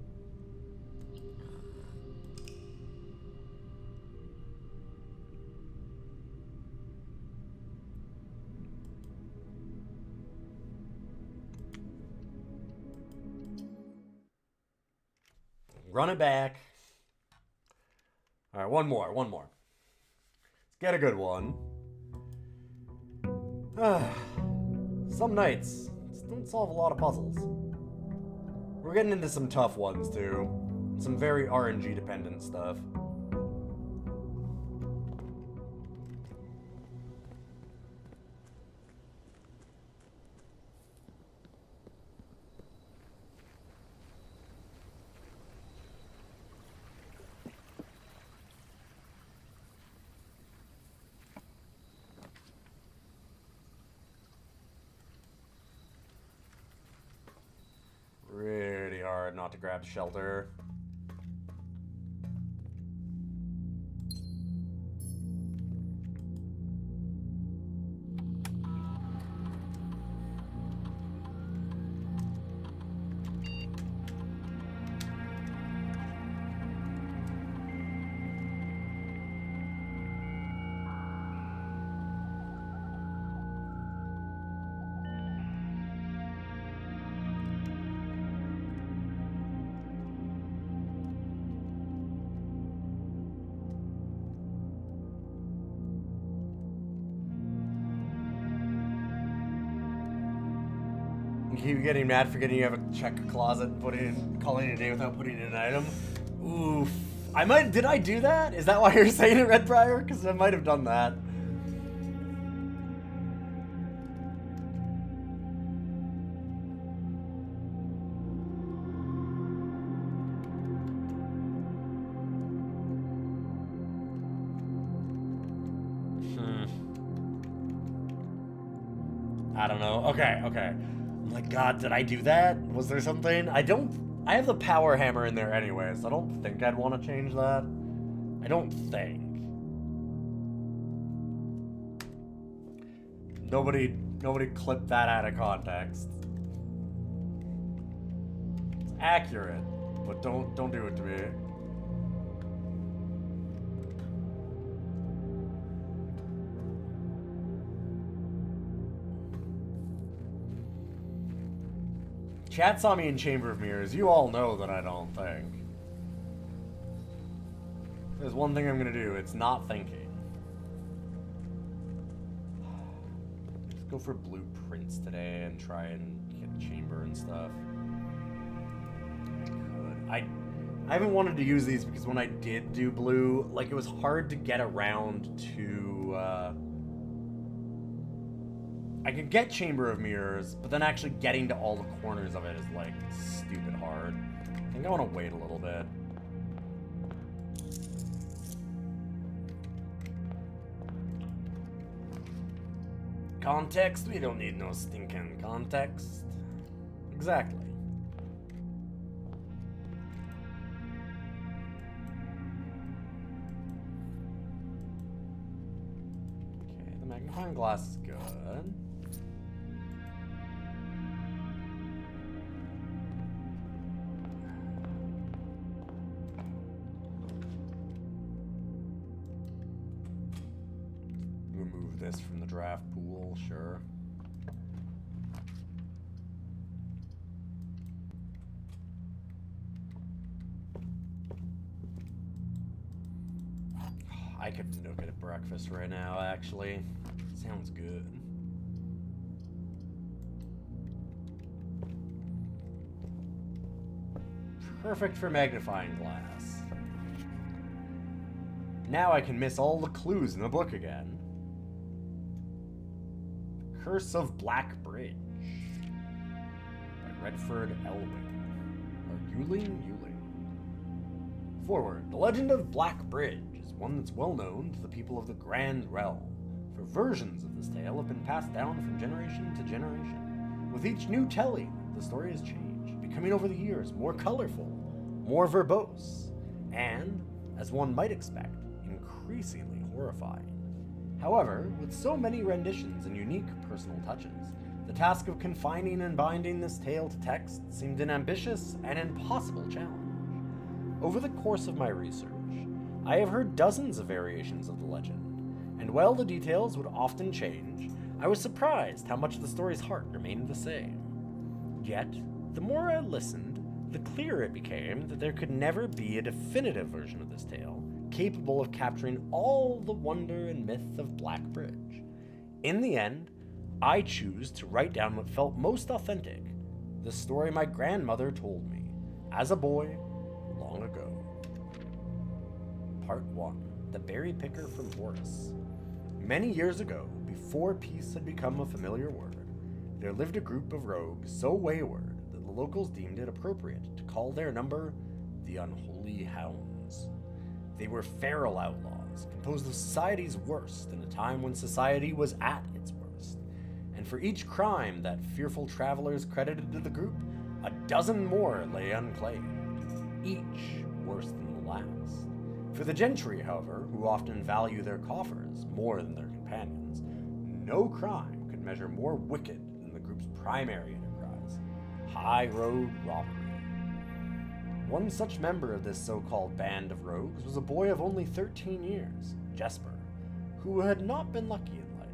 Run it back. Alright, one more. Let's get a good one. Some nights just don't solve a lot of puzzles. We're getting into some tough ones too. Some very RNG dependent stuff. Really hard not to grab shelter. You keep getting mad forgetting you have to check a closet and calling it a day without putting in an item. Oof. Did I do that? Is that why you're saying it, Redbriar? Because I might have done that. I don't know. Okay. I'm like, God, did I do that? Was there something? I have the power hammer in there anyway, so I don't think I'd want to change that. I don't think. Nobody clipped that out of context. It's accurate, but don't do it to me. Chat saw me in Chamber of Mirrors. You all know that I don't think. There's one thing I'm gonna do. It's not thinking. Let's go for blueprints today and try and get chamber and stuff. I haven't wanted to use these because when I did do blue, like, it was hard to get around to, I could get Chamber of Mirrors, but then actually getting to all the corners of it is, like, stupid hard. I think I want to wait a little bit. Context? We don't need no stinking context. Exactly. Okay, the magnifying glass is good. Remove this from the draft pool, sure. I could nook it at breakfast right now, actually. Sounds good. Perfect for magnifying glass. Now I can miss all the clues in the book again. Curse of Black Bridge by Redford Elwing. Or Euling? Forward. The legend of Black Bridge is one that's well known to the people of the Grand Realm, for versions of this tale have been passed down from generation to generation. With each new telling, the story has changed, becoming over the years more colorful, more verbose, and, as one might expect, increasingly horrifying. However, with so many renditions and unique personal touches, the task of confining and binding this tale to text seemed an ambitious and impossible challenge. Over the course of my research, I have heard dozens of variations of the legend, and while the details would often change, I was surprised how much the story's heart remained the same. Yet, the more I listened, the clearer it became that there could never be a definitive version of this tale capable of capturing all the wonder and myth of Black Bridge. In the end, I choose to write down what felt most authentic, the story my grandmother told me, as a boy, long ago. Part 1. The Berry Picker from Horace. Many years ago, before peace had become a familiar word, there lived a group of rogues so wayward that the locals deemed it appropriate to call their number the Unholy Hounds. They were feral outlaws, composed of society's worst in a time when society was at its worst. And for each crime that fearful travelers credited to the group, a dozen more lay unclaimed, each worse than the last. For the gentry, however, who often value their coffers more than their companions, no crime could measure more wicked than the group's primary enterprise, high road robbery. One such member of this so-called band of rogues was a boy of only 13 years, Jesper, who had not been lucky in life,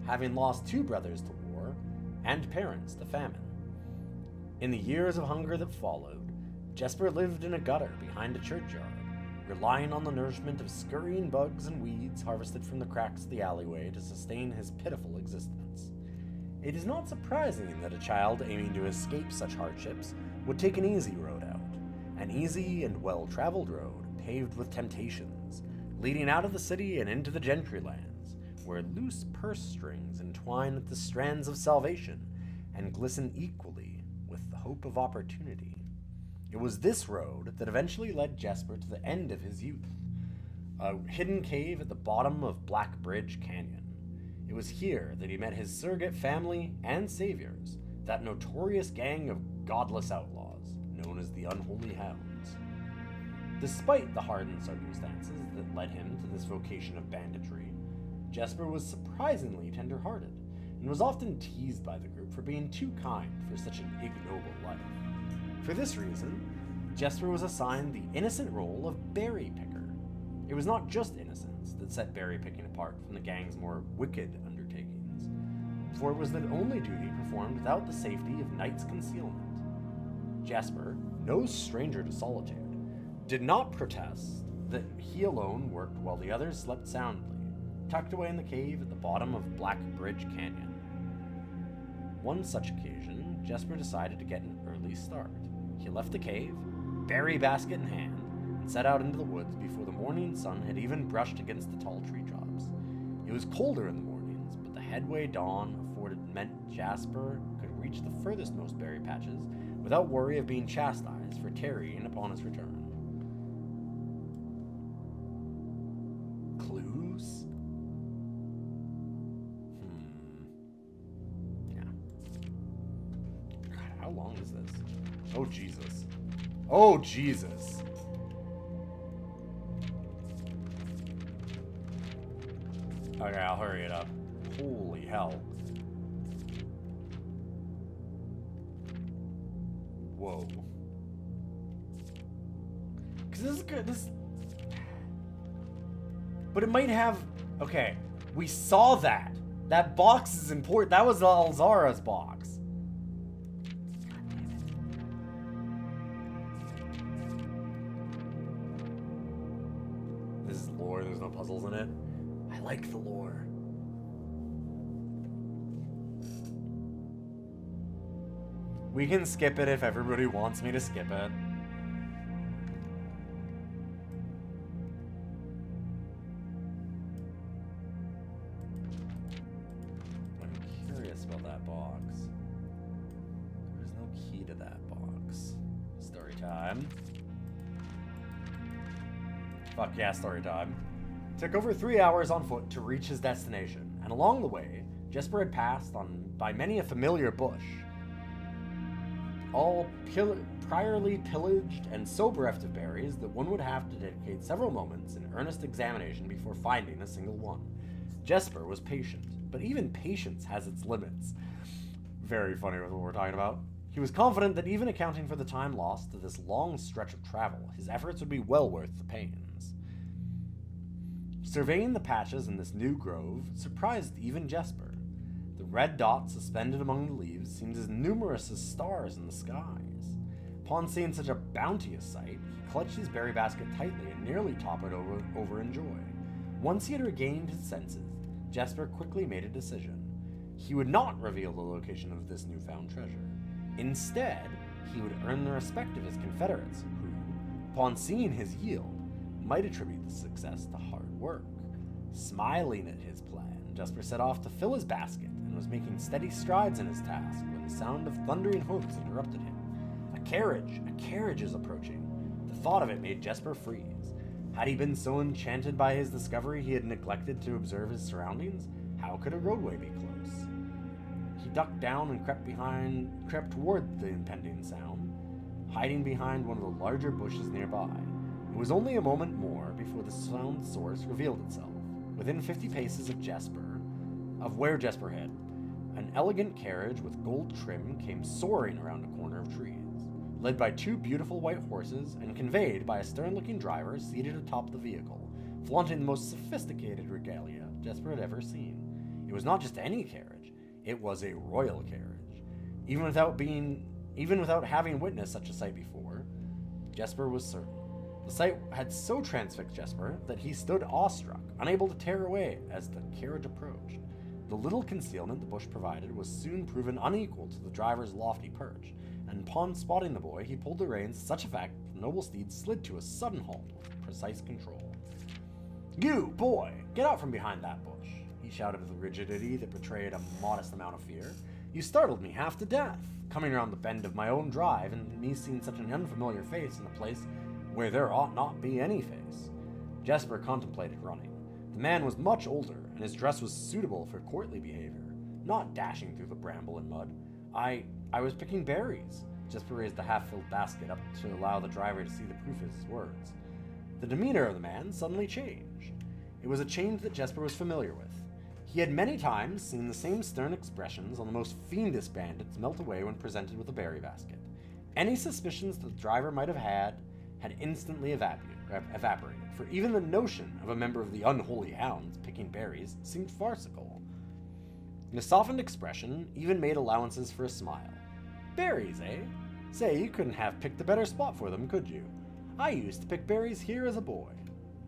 having lost 2 brothers to war and parents to famine. In the years of hunger that followed, Jesper lived in a gutter behind a churchyard, relying on the nourishment of scurrying bugs and weeds harvested from the cracks of the alleyway to sustain his pitiful existence. It is not surprising that a child aiming to escape such hardships would take an easy road out. An easy and well-traveled road, paved with temptations, leading out of the city and into the gentry lands, where loose purse strings entwine with the strands of salvation and glisten equally with the hope of opportunity. It was this road that eventually led Jesper to the end of his youth, a hidden cave at the bottom of Black Bridge Canyon. It was here that he met his surrogate family and saviors, that notorious gang of godless outlaws, known as the Unholy Hounds. Despite the hardened circumstances that led him to this vocation of banditry, Jesper was surprisingly tender-hearted, and was often teased by the group for being too kind for such an ignoble life. For this reason, Jesper was assigned the innocent role of berry picker. It was not just innocence that set berry picking apart from the gang's more wicked undertakings, for it was the only duty performed without the safety of night's concealment. Jasper, no stranger to solitude, did not protest that he alone worked while the others slept soundly, tucked away in the cave at the bottom of Black Bridge Canyon. One such occasion, Jasper decided to get an early start. He left the cave, berry basket in hand, and set out into the woods before the morning sun had even brushed against the tall tree tops. It was colder in the mornings, but the headway dawn meant Jasper could reach the furthest-most berry patches without worry of being chastised for tarrying upon his return. Clues? Yeah. God, how long is this? Oh, Jesus. Oh, Jesus. Okay, I'll hurry it up. Holy hell. Whoa. Because this is good. But it might have... Okay, we saw that. That box is important. That was Alzara's box. God damn it. This is lore. There's no puzzles in it. I like the lore. We can skip it if everybody wants me to skip it. I'm curious about that box. There's no key to that box. Story time. Fuck yeah, story time. Took over 3 hours on foot to reach his destination, and along the way, Jesper had passed by many a familiar bush, all priorly pillaged and so bereft of berries that one would have to dedicate several moments in earnest examination before finding a single one. Jesper was patient, but even patience has its limits. Very funny with what we're talking about. He was confident that even accounting for the time lost to this long stretch of travel, his efforts would be well worth the pains. Surveying the patches in this new grove surprised even Jesper. The red dots suspended among the leaves seemed as numerous as stars in the skies. Upon seeing such a bounteous sight, he clutched his berry basket tightly and nearly toppled over in joy. Once he had regained his senses, Jesper quickly made a decision. He would not reveal the location of this newfound treasure. Instead, he would earn the respect of his confederates, who, upon seeing his yield, might attribute the success to hard work. Smiling at his plan, Jesper set off to fill his basket and was making steady strides in his task when the sound of thundering hooves interrupted him. A carriage is approaching. The thought of it made Jesper freeze. Had he been so enchanted by his discovery he had neglected to observe his surroundings? How could a roadway be close? He ducked down and crept toward the impending sound, hiding behind one of the larger bushes nearby. It was only a moment more before the sound source revealed itself. Within 50 paces of where Jesper hid, an elegant carriage with gold trim came soaring around a corner of trees, led by 2 beautiful white horses and conveyed by a stern-looking driver seated atop the vehicle, flaunting the most sophisticated regalia Jesper had ever seen. It was not just any carriage, it was a royal carriage. Even without having witnessed such a sight before, Jesper was certain. The sight had so transfixed Jesper that he stood awestruck, unable to tear away as the carriage approached. The little concealment the bush provided was soon proven unequal to the driver's lofty perch, and upon spotting the boy, he pulled the reins with such effect that the noble steed slid to a sudden halt with precise control. "You, boy, get out from behind that bush," he shouted with a rigidity that betrayed a modest amount of fear. "You startled me half to death, coming around the bend of my own drive and me seeing such an unfamiliar face in a place where there ought not be any face." Jesper contemplated running. The man was much older, and his dress was suitable for courtly behavior, not dashing through the bramble and mud. I was picking berries." Jesper raised the half-filled basket up to allow the driver to see the proof of his words. The demeanor of the man suddenly changed. It was a change that Jesper was familiar with. He had many times seen the same stern expressions on the most fiendish bandits melt away when presented with a berry basket. Any suspicions that the driver might have had instantly evaporated, for even the notion of a member of the unholy hounds picking berries seemed farcical. The softened expression even made allowances for a smile. "Berries, eh? Say, you couldn't have picked a better spot for them, could you? I used to pick berries here as a boy.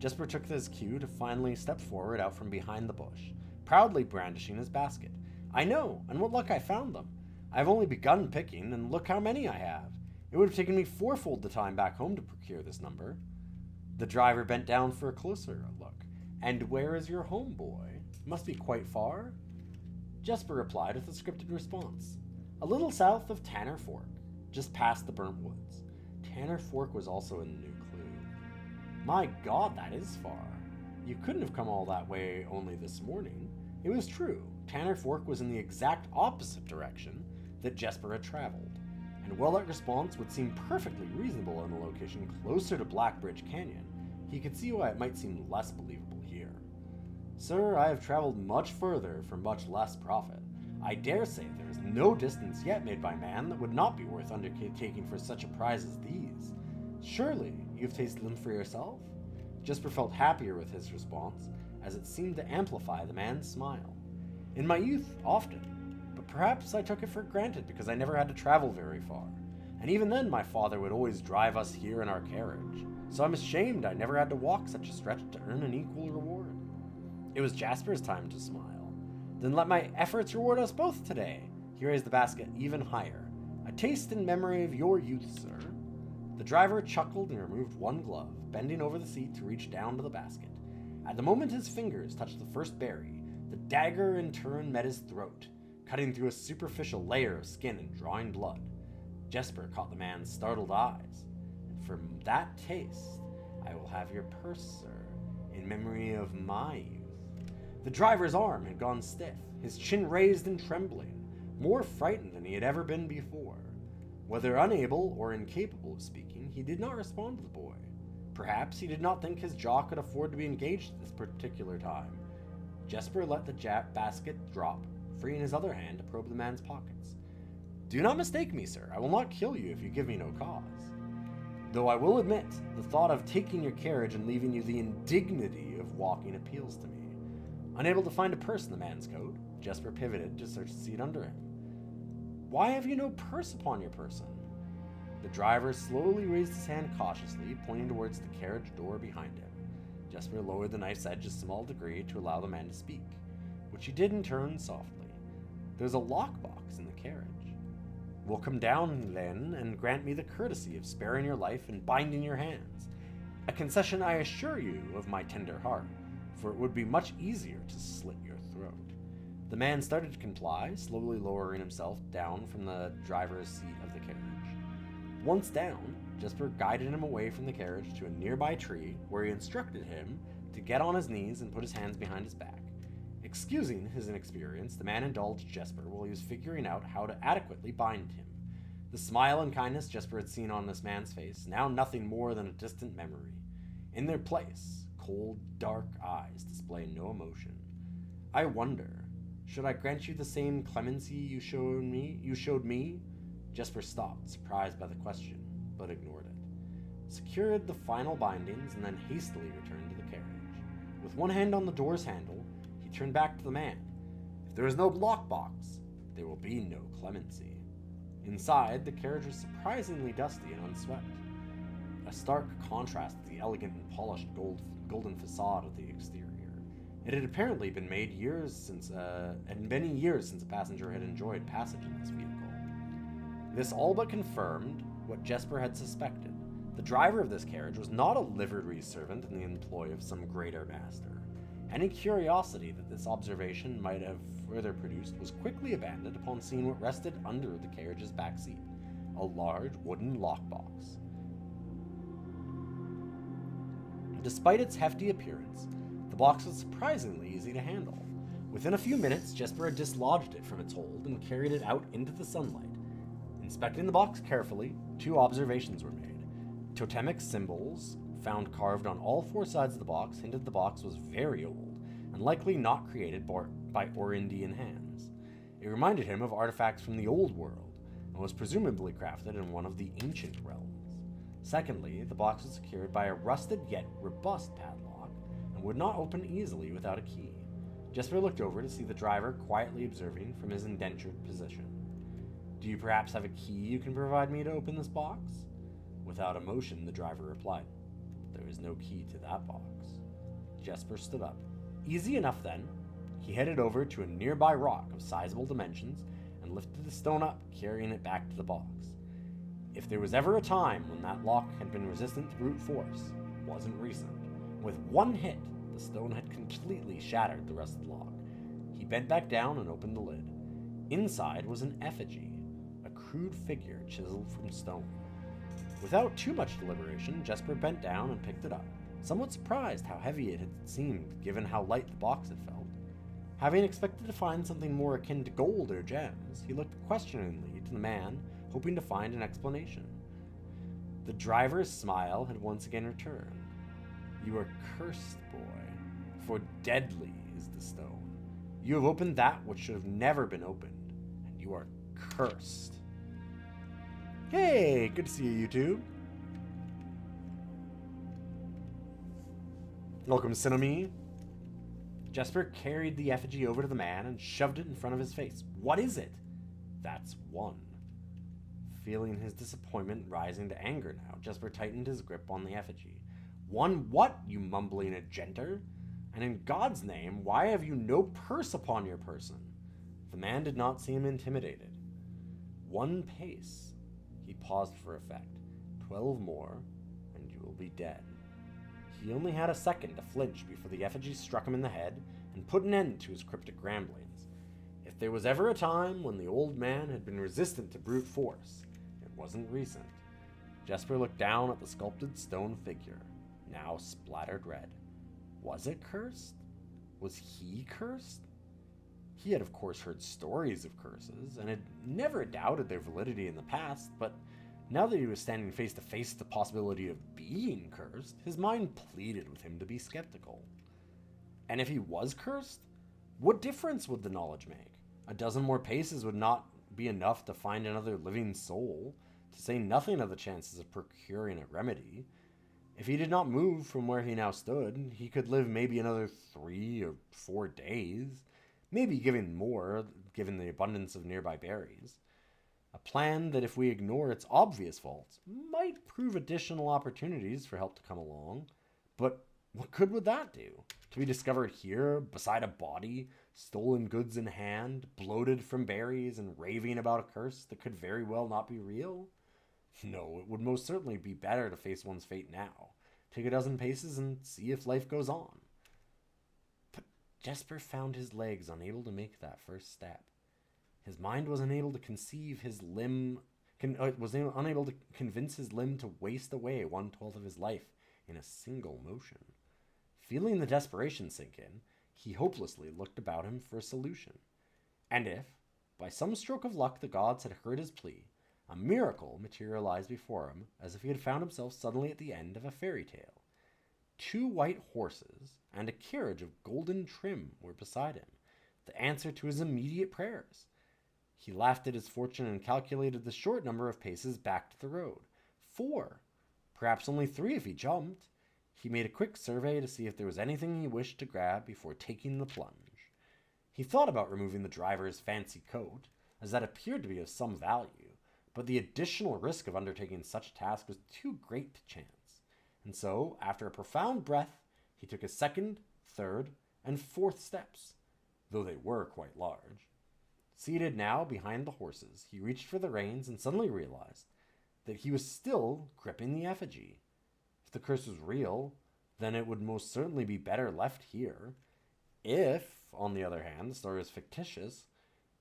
Jesper took his cue to finally step forward out from behind the bush, proudly brandishing his basket. I know, and what luck I found them. I've only begun picking, and look how many I have. It would have taken me fourfold the time back home to procure this number. The driver bent down for a closer look. And where is your home, boy? Must be quite far? Jesper replied with a scripted response. A little south of Tanner Fork, just past the burnt woods. Tanner Fork was also in the new clue. My God, that is far. You couldn't have come all that way only this morning. It was true. Tanner Fork was in the exact opposite direction that Jesper had traveled. And while that response would seem perfectly reasonable in a location closer to Blackbridge Canyon, he could see why it might seem less believable here. Sir, I have traveled much further for much less profit. I dare say there is no distance yet made by man that would not be worth undertaking for such a prize as these. Surely you've tasted them for yourself? Jesper felt happier with his response, as it seemed to amplify the man's smile. In my youth, often, but perhaps I took it for granted because I never had to travel very far. And even then, my father would always drive us here in our carriage, so I'm ashamed I never had to walk such a stretch to earn an equal reward. It was Jasper's time to smile. Then let my efforts reward us both today. He raised the basket even higher. A taste in memory of your youth, sir. The driver chuckled and removed one glove, bending over the seat to reach down to the basket. At the moment his fingers touched the first berry, the dagger in turn met his throat, cutting through a superficial layer of skin and drawing blood. Jesper caught the man's startled eyes. And for that taste, I will have your purse, sir, in memory of my youth. The driver's arm had gone stiff, his chin raised and trembling, more frightened than he had ever been before. Whether unable or incapable of speaking, he did not respond to the boy. Perhaps he did not think his jaw could afford to be engaged at this particular time. Jesper let the basket drop, freeing his other hand to probe the man's pockets. Do not mistake me, sir. I will not kill you if you give me no cause. Though I will admit, the thought of taking your carriage and leaving you the indignity of walking appeals to me. Unable to find a purse in the man's coat, Jesper pivoted to search the seat under him. Why have you no purse upon your person? The driver slowly raised his hand cautiously, pointing towards the carriage door behind him. Jesper lowered the knife's edge a small degree to allow the man to speak, which he did in turn softly. There's a lockbox in the carriage. Will come down, then, and grant me the courtesy of sparing your life and binding your hands. A concession I assure you of my tender heart, for it would be much easier to slit your throat. The man started to comply, slowly lowering himself down from the driver's seat of the carriage. Once down, Jesper guided him away from the carriage to a nearby tree, where he instructed him to get on his knees and put his hands behind his back. Excusing his inexperience, the man indulged Jesper while he was figuring out how to adequately bind him. The smile and kindness Jesper had seen on this man's face, now nothing more than a distant memory. In their place, cold, dark eyes display no emotion. I wonder, should I grant you the same clemency you showed me? Jesper stopped, surprised by the question, but ignored it. Secured the final bindings and then hastily returned to the carriage. With one hand on the door's handle, he turned back to the man. If there is no lockbox, there will be no clemency. Inside, the carriage was surprisingly dusty and unswept, a stark contrast to the elegant and polished golden facade of the exterior. It had apparently been many years since a passenger had enjoyed passage in this vehicle. This all but confirmed what Jesper had suspected. The driver of this carriage was not a livery servant in the employ of some greater master. Any curiosity that this observation might have further produced was quickly abandoned upon seeing what rested under the carriage's back seat, a large wooden lockbox. Despite its hefty appearance, the box was surprisingly easy to handle. Within a few minutes, Jesper had dislodged it from its hold and carried it out into the sunlight. Inspecting the box carefully, 2 observations were made. Totemic symbols found carved on all 4 sides of the box hinted the box was very old and likely not created by Orindian hands. It reminded him of artifacts from the Old World and was presumably crafted in one of the ancient realms. Secondly, the box was secured by a rusted yet robust padlock and would not open easily without a key. Jesper looked over to see the driver quietly observing from his indentured position. Do you perhaps have a key you can provide me to open this box? Without emotion, the driver replied, there is no key to that box. Jesper stood up. Easy enough then. He headed over to a nearby rock of sizable dimensions and lifted the stone up, carrying it back to the box. If there was ever a time when that lock had been resistant to brute force, it wasn't recent. With one hit, the stone had completely shattered the rest of the lock. He bent back down and opened the lid. Inside was an effigy, a crude figure chiseled from stone. Without too much deliberation, Jesper bent down and picked it up, somewhat surprised how heavy it had seemed given how light the box had felt. Having expected to find something more akin to gold or gems, he looked questioningly to the man, hoping to find an explanation. The driver's smile had once again returned. You are cursed, boy, for deadly is the stone. You have opened that which should have never been opened, and you are cursed. Hey, good to see you, YouTube. Welcome, Sinami. Jesper carried the effigy over to the man and shoved it in front of his face. What is it? That's one. Feeling his disappointment rising to anger now, Jesper tightened his grip on the effigy. One what, you mumbling agenter? And in God's name, why have you no purse upon your person? The man did not seem intimidated. 1 pace. He paused for effect. 12 more, and you will be dead. He only had a second to flinch before the effigy struck him in the head and put an end to his cryptic ramblings. If there was ever a time when the old man had been resistant to brute force, it wasn't recent. Jesper looked down at the sculpted stone figure, now splattered red. Was it cursed? Was he cursed? He had of course heard stories of curses, and had never doubted their validity in the past, but now that he was standing face to face with the possibility of being cursed, his mind pleaded with him to be skeptical. And if he was cursed, what difference would the knowledge make? A dozen more paces would not be enough to find another living soul, to say nothing of the chances of procuring a remedy. If he did not move from where he now stood, he could live maybe another 3 or 4 days, maybe giving more, given the abundance of nearby berries. A plan that, if we ignore its obvious faults, might prove additional opportunities for help to come along. But what good would that do? To be discovered here, beside a body, stolen goods in hand, bloated from berries, and raving about a curse that could very well not be real? No, it would most certainly be better to face one's fate now. Take a dozen paces and see if life goes on. But Jesper found his legs unable to make that first step. His mind was unable to conceive his limb, was unable to convince his limb to waste away 1/12 of his life in a single motion. Feeling the desperation sink in, he hopelessly looked about him for a solution. And if, by some stroke of luck, the gods had heard his plea, a miracle materialized before him, as if he had found himself suddenly at the end of a fairy tale. 2 white horses and a carriage of golden trim were beside him, the answer to his immediate prayers. He laughed at his fortune and calculated the short number of paces back to the road. 4. Perhaps only 3 if he jumped. He made a quick survey to see if there was anything he wished to grab before taking the plunge. He thought about removing the driver's fancy coat, as that appeared to be of some value, but the additional risk of undertaking such a task was too great to chance. And so, after a profound breath, he took his 2nd, 3rd, and 4th steps, though they were quite large. Seated now behind the horses, he reached for the reins and suddenly realized that he was still gripping the effigy. If the curse was real, then it would most certainly be better left here. If, on the other hand, the story was fictitious,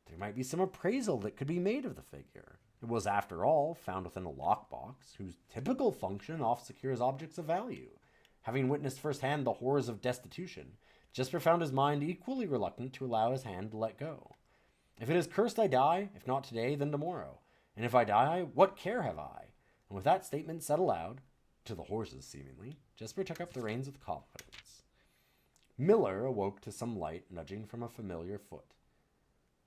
there might be some appraisal that could be made of the figure. It was, after all, found within a lockbox, whose typical function oft secures objects of value. Having witnessed firsthand the horrors of destitution, Jesper found his mind equally reluctant to allow his hand to let go. If it is cursed, I die. If not today, then tomorrow. And if I die, what care have I? And with that statement said aloud, to the horses seemingly, Jesper took up the reins with confidence. Miller awoke to some light nudging from a familiar foot.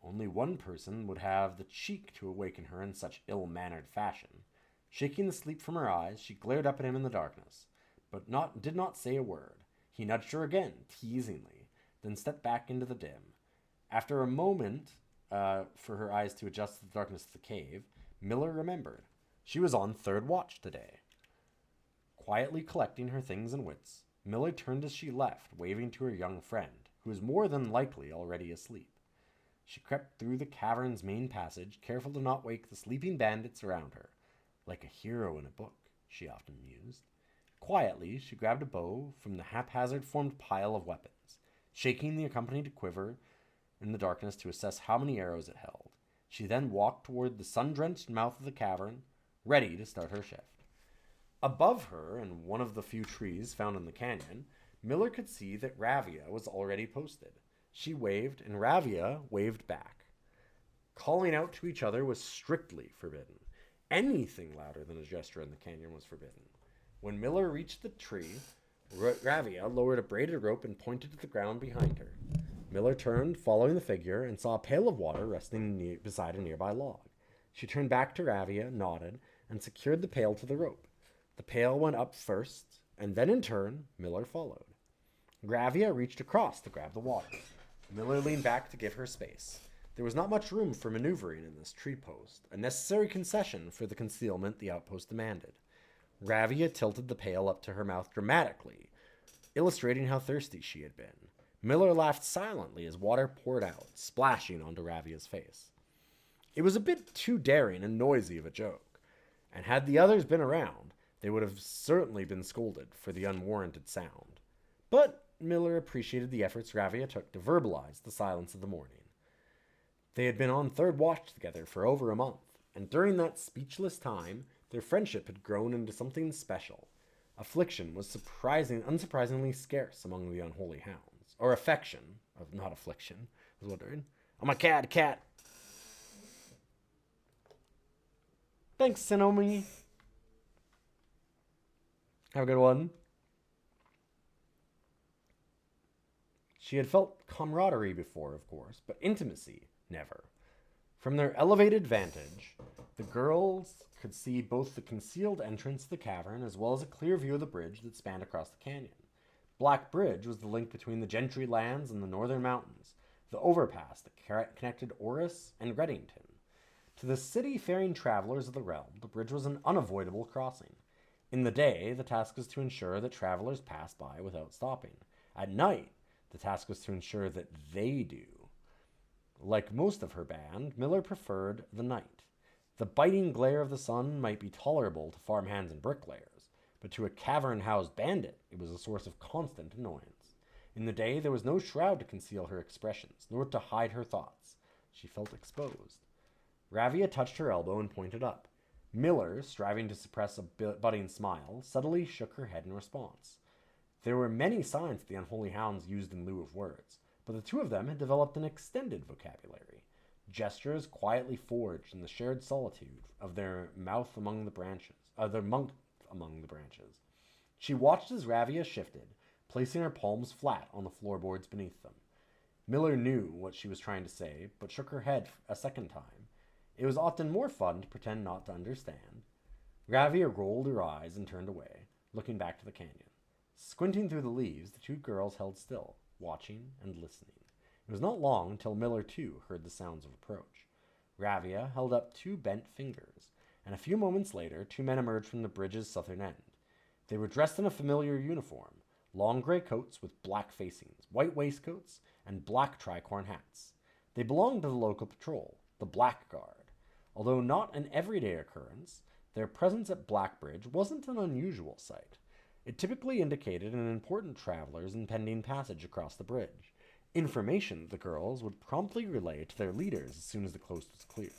Only one person would have the cheek to awaken her in such ill-mannered fashion. Shaking the sleep from her eyes, she glared up at him in the darkness, but did not say a word. He nudged her again, teasingly, then stepped back into the dim. After a moment for her eyes to adjust to the darkness of the cave, Miller remembered. She was on third watch today. Quietly collecting her things and wits, Miller turned as she left, waving to her young friend, who was more than likely already asleep. She crept through the cavern's main passage, careful to not wake the sleeping bandits around her. Like a hero in a book, she often mused. Quietly, she grabbed a bow from the haphazard formed pile of weapons, shaking the accompanied quiver in the darkness to assess how many arrows it held. She then walked toward the sun-drenched mouth of the cavern, ready to start her shift. Above her, in one of the few trees found in the canyon, Miller could see that Ravia was already posted. She waved, and Ravia waved back. Calling out to each other was strictly forbidden. Anything louder than a gesture in the canyon was forbidden. When Miller reached the tree, Ravia lowered a braided rope and pointed to the ground behind her. Miller turned, following the figure, and saw a pail of water resting beside a nearby log. She turned back to Ravia, nodded, and secured the pail to the rope. The pail went up first, and then in turn, Miller followed. Ravia reached across to grab the water. Miller leaned back to give her space. There was not much room for maneuvering in this tree post, a necessary concession for the concealment the outpost demanded. Ravia tilted the pail up to her mouth dramatically, illustrating how thirsty she had been. Miller laughed silently as water poured out, splashing onto Ravia's face. It was a bit too daring and noisy of a joke, and had the others been around, they would have certainly been scolded for the unwarranted sound. But Miller appreciated the efforts Ravia took to verbalize the silence of the morning. They had been on third watch together for over a month, and during that speechless time, their friendship had grown into something special. Affliction was unsurprisingly scarce among the unholy hounds. Or affection, not affliction, I was wondering. I'm a cat. Thanks, Sinomi. Have a good one. She had felt camaraderie before, of course, but intimacy, never. From their elevated vantage, the girls could see both the concealed entrance to the cavern as well as a clear view of the bridge that spanned across the canyon. Black Bridge was the link between the Gentry lands and the northern mountains, the overpass that connected Oris and Reddington. To the city-faring travelers of the realm, the bridge was an unavoidable crossing. In the day, the task was to ensure that travelers passed by without stopping. At night, the task was to ensure that they do. Like most of her band, Miller preferred the night. The biting glare of the sun might be tolerable to farmhands and bricklayers, but to a cavern-housed bandit, it was a source of constant annoyance. In the day, there was no shroud to conceal her expressions, nor to hide her thoughts. She felt exposed. Ravia touched her elbow and pointed up. Miller, striving to suppress a budding smile, subtly shook her head in response. There were many signs that the unholy hounds used in lieu of words, but the two of them had developed an extended vocabulary. Gestures quietly forged in the shared solitude of their mouth among the branches, among the branches. She watched as Ravia shifted, placing her palms flat on the floorboards beneath them. Miller knew what she was trying to say, but shook her head a second time. It was often more fun to pretend not to understand. Ravia rolled her eyes and turned away, looking back to the canyon. Squinting through the leaves, the two girls held still, watching and listening. It was not long until Miller, too, heard the sounds of approach. Ravia held up two bent fingers, and a few moments later, two men emerged from the bridge's southern end. They were dressed in a familiar uniform, long gray coats with black facings, white waistcoats, and black tricorn hats. They belonged to the local patrol, the Black Guard. Although not an everyday occurrence, their presence at Blackbridge wasn't an unusual sight. It typically indicated an important traveler's impending passage across the bridge, information the girls would promptly relay to their leaders as soon as the coast was clear.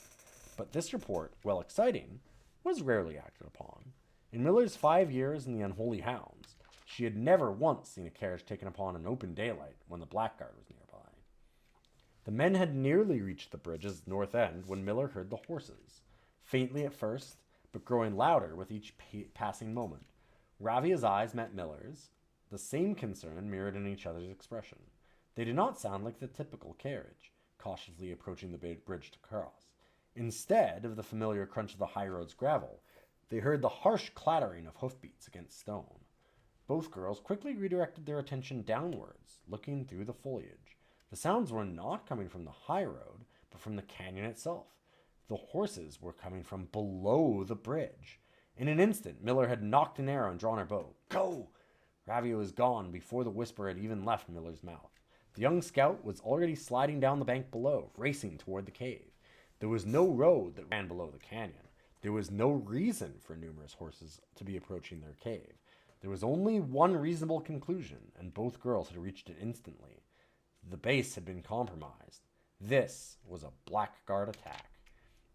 But this report, while exciting, was rarely acted upon. In Miller's 5 years in the Unholy Hounds, she had never once seen a carriage taken upon in open daylight when the Blackguard was nearby. The men had nearly reached the bridge's north end when Miller heard the horses, faintly at first, but growing louder with each passing moment. Ravia's eyes met Miller's, the same concern mirrored in each other's expression. They did not sound like the typical carriage, cautiously approaching the bridge to cross. Instead of the familiar crunch of the high road's gravel, they heard the harsh clattering of hoofbeats against stone. Both girls quickly redirected their attention downwards, looking through the foliage. The sounds were not coming from the high road, but from the canyon itself. The horses were coming from below the bridge. In an instant, Miller had knocked an arrow and drawn her bow. Go! Ravia was gone before the whisper had even left Miller's mouth. The young scout was already sliding down the bank below, racing toward the cave. There was no road that ran below the canyon. There was no reason for numerous horses to be approaching their cave. There was only one reasonable conclusion, and both girls had reached it instantly. The base had been compromised. This was a blackguard attack.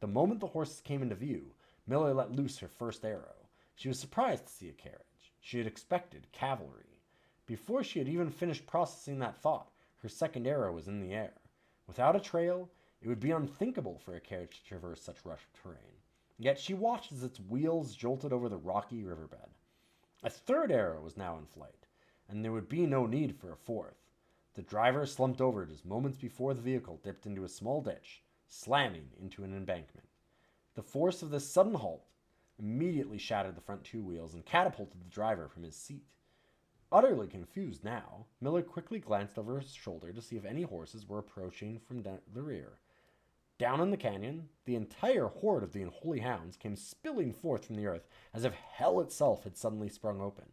The moment the horses came into view, Miller let loose her first arrow. She was surprised to see a carriage. She had expected cavalry. Before she had even finished processing that thought, her second arrow was in the air. Without a trail, it would be unthinkable for a carriage to traverse such rough terrain. Yet she watched as its wheels jolted over the rocky riverbed. A third arrow was now in flight, and there would be no need for a fourth. The driver slumped over just moments before the vehicle dipped into a small ditch, slamming into an embankment. The force of this sudden halt immediately shattered the front two wheels and catapulted the driver from his seat. Utterly confused now, Miller quickly glanced over his shoulder to see if any horses were approaching from the rear. Down in the canyon, the entire horde of the unholy hounds came spilling forth from the earth as if hell itself had suddenly sprung open.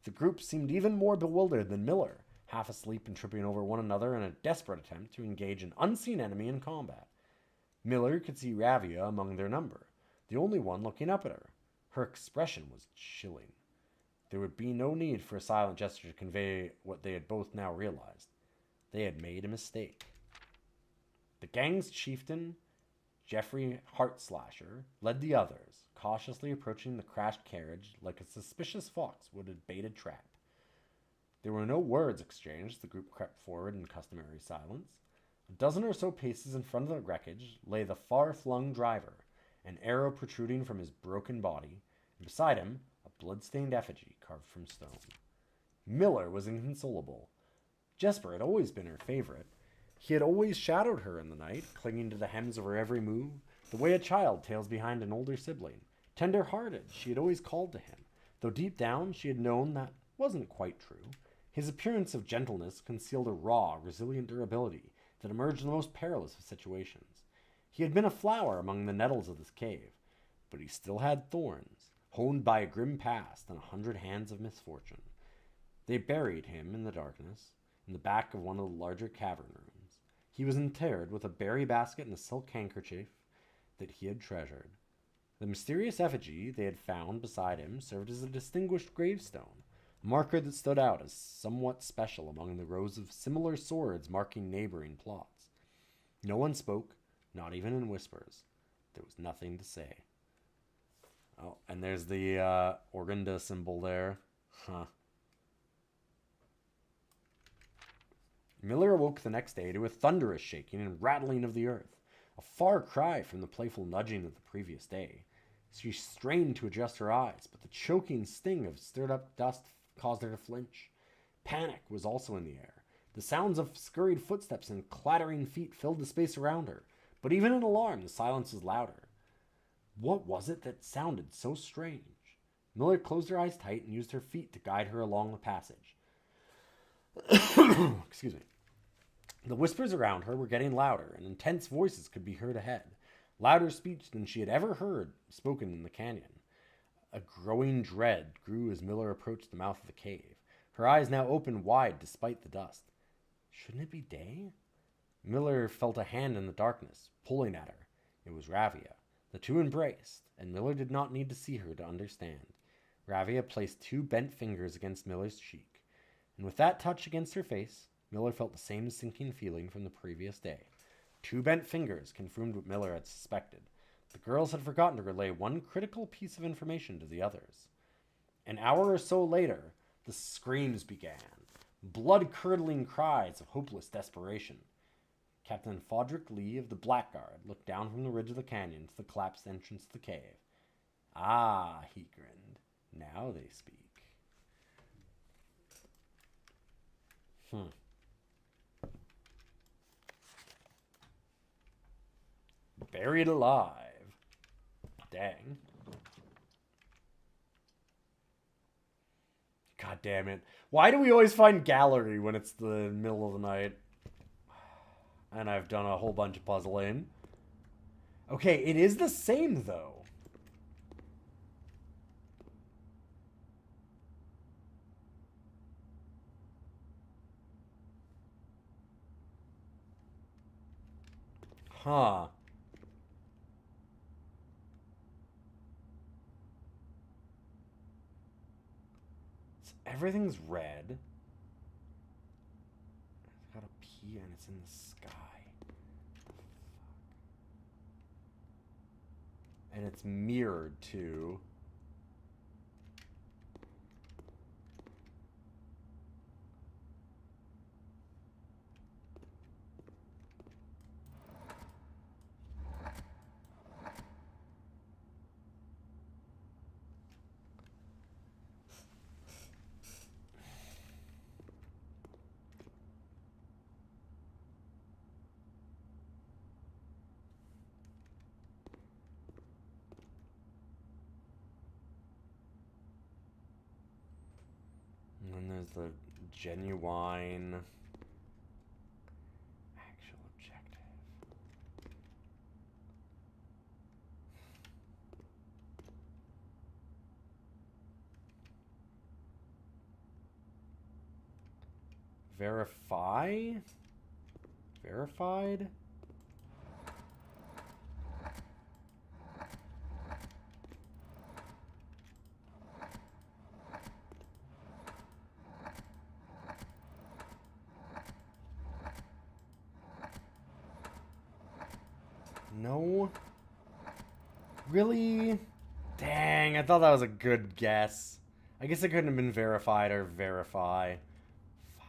The group seemed even more bewildered than Miller, half asleep and tripping over one another in a desperate attempt to engage an unseen enemy in combat. Miller could see Ravia among their number, the only one looking up at her. Her expression was chilling. There would be no need for a silent gesture to convey what they had both now realized. They had made a mistake. The gang's chieftain, Jeffrey Heartslasher, led the others, cautiously approaching the crashed carriage like a suspicious fox would a baited trap. There were no words exchanged. The group crept forward in customary silence. A dozen or so paces in front of the wreckage lay the far-flung driver, an arrow protruding from his broken body, and beside him, a blood-stained effigy carved from stone. Miller was inconsolable. Jesper had always been her favorite. He had always shadowed her in the night, clinging to the hems of her every move, the way a child tails behind an older sibling. Tender-hearted, she had always called to him, though deep down she had known that wasn't quite true. His appearance of gentleness concealed a raw, resilient durability that emerged in the most perilous of situations. He had been a flower among the nettles of this cave, but he still had thorns, honed by a grim past and 100 hands of misfortune. They buried him in the darkness, in the back of one of the larger cavern rooms. He was interred with a berry basket and a silk handkerchief that he had treasured. The mysterious effigy they had found beside him served as a distinguished gravestone, a marker that stood out as somewhat special among the rows of similar swords marking neighboring plots. No one spoke, not even in whispers. There was nothing to say. Oh, and there's the Orgunda symbol there. Huh. Miller awoke the next day to a thunderous shaking and rattling of the earth, a far cry from the playful nudging of the previous day. She strained to adjust her eyes, but the choking sting of stirred-up dust caused her to flinch. Panic was also in the air. The sounds of scurried footsteps and clattering feet filled the space around her, but even in alarm, the silence was louder. What was it that sounded so strange? Miller closed her eyes tight and used her feet to guide her along the passage. Excuse me. The whispers around her were getting louder, and intense voices could be heard ahead. Louder speech than she had ever heard spoken in the canyon. A growing dread grew as Miller approached the mouth of the cave. Her eyes now opened wide despite the dust. Shouldn't it be day? Miller felt a hand in the darkness, pulling at her. It was Ravia. The two embraced, and Miller did not need to see her to understand. Ravia placed 2 bent fingers against Miller's cheek, and with that touch against her face, Miller felt the same sinking feeling from the previous day. 2 bent fingers confirmed what Miller had suspected. The girls had forgotten to relay one critical piece of information to the others. An hour or so later, the screams began, blood-curdling cries of hopeless desperation. Captain Fodrick Lee of the Blackguard looked down from the ridge of the canyon to the collapsed entrance to the cave. Ah, he grinned. Now they speak. Buried alive. Dang. God damn it. Why do we always find gallery when it's the middle of the night? and I've done a whole bunch of puzzling. Okay, it is the same, though. Huh. So everything's red. It's got a P and it's in the sky. And it's mirrored too. And then there's the genuine actual objective. Verify? Verified? No. Really? Dang, I thought that was a good guess. I guess it couldn't have been verified or verify. Fuck.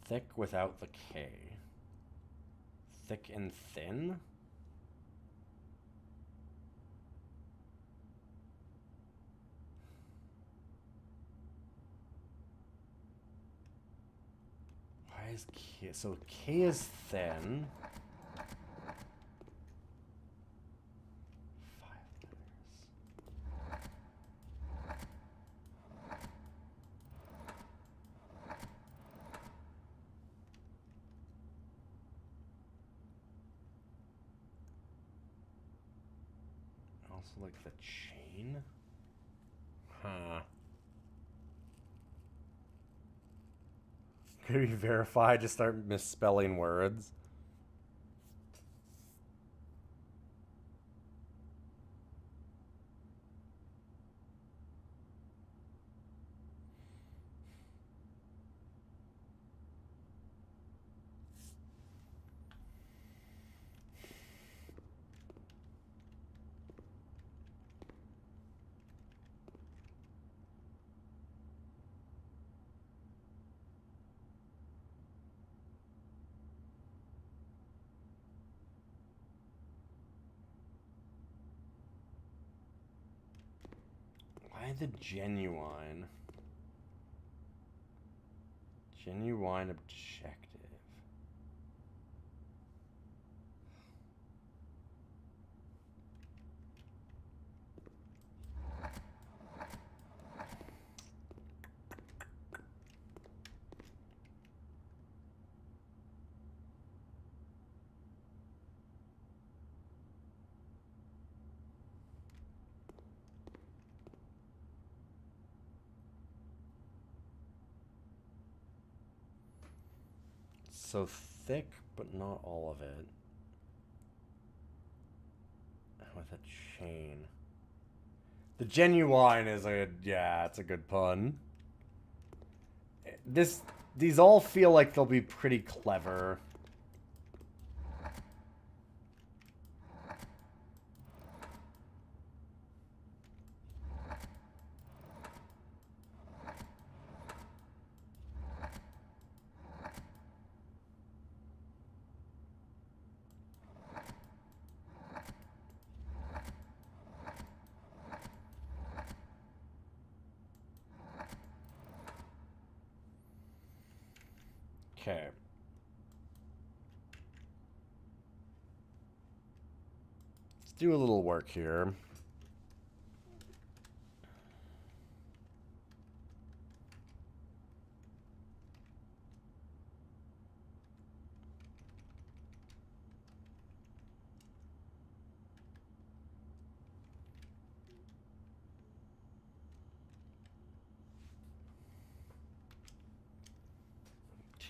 Thick without the K. Thick and thin? Why is K? So K is thin. 5 letters. Also like the chain? Huh. Could we verify? Just start misspelling words. Why the genuine? Genuine objective. So thick, but not all of it. With a chain. The genuine is a, yeah, it's a good pun. These all feel like they'll be pretty clever. Okay. Let's do a little work here.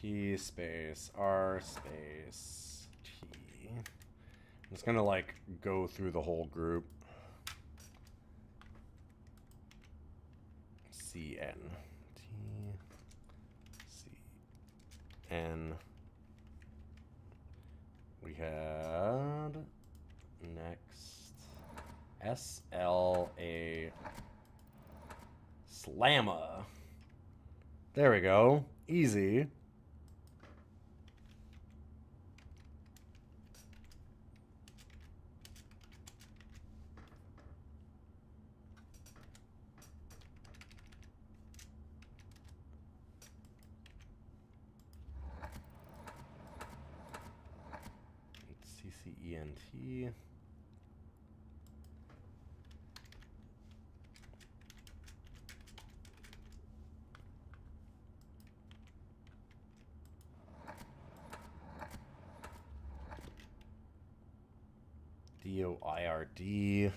T space R space T. I'm just gonna like go through the whole group. CN. T C N. We had next SLA Slamma. There we go. Easy. CCENT. DOIRD.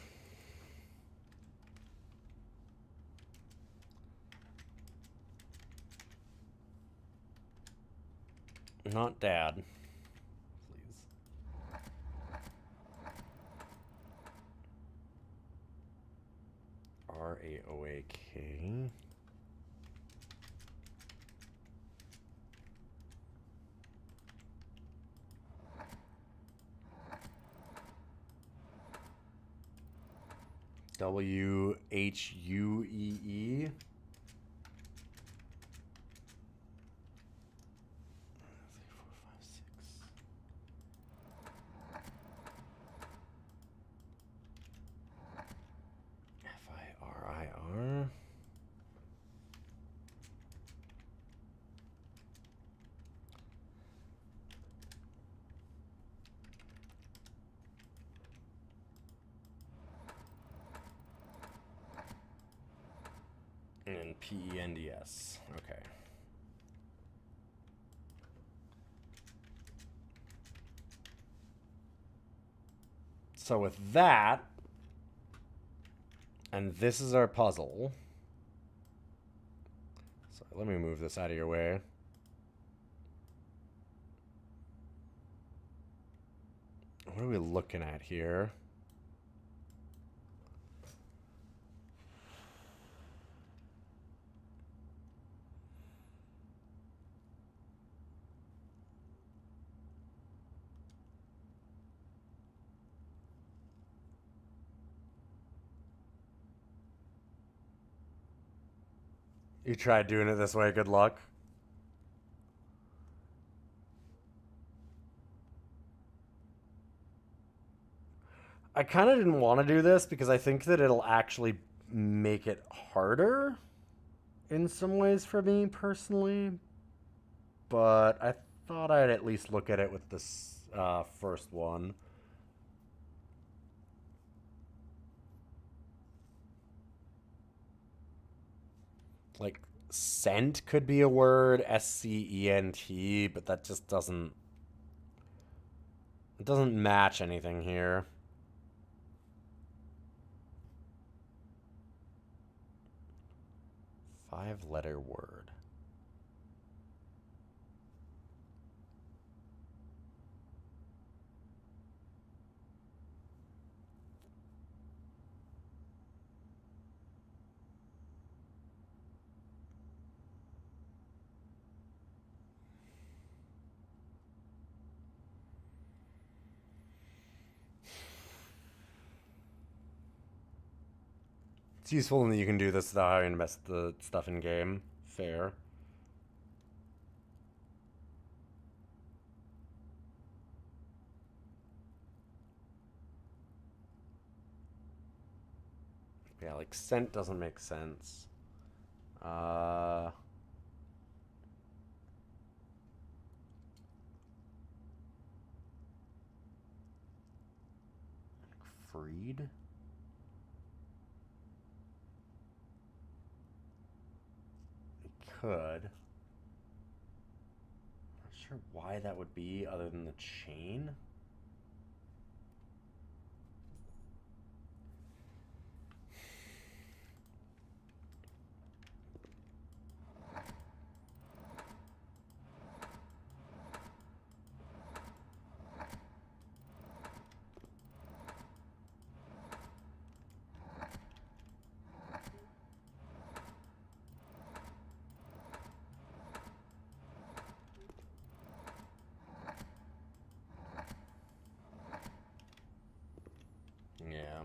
Not dad. Please. RAOAK. WHUEE. 5RIR. And PENDS. Okay. So with that, and this is our puzzle. So let me move this out of your way. What are we looking at here? You tried doing it this way, good luck. I kind of didn't want to do this because I think that it'll actually make it harder in some ways for me personally. But I thought I'd at least look at it with this first one. Like, scent could be a word, SCENT, but that just doesn't... It doesn't match anything here. Five-letter word. It's useful in that you can do this without having to mess the stuff in game. Fair. Yeah, like scent doesn't make sense. freed? It could. Not sure why that would be other than the chain. Yeah.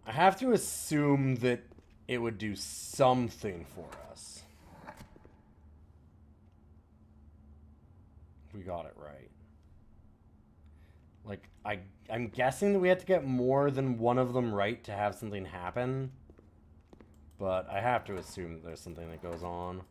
I have to assume that it would do something for us. We got it right. Like, I'm guessing that we have to get more than one of them right to have something happen. But I have to assume that there's something that goes on.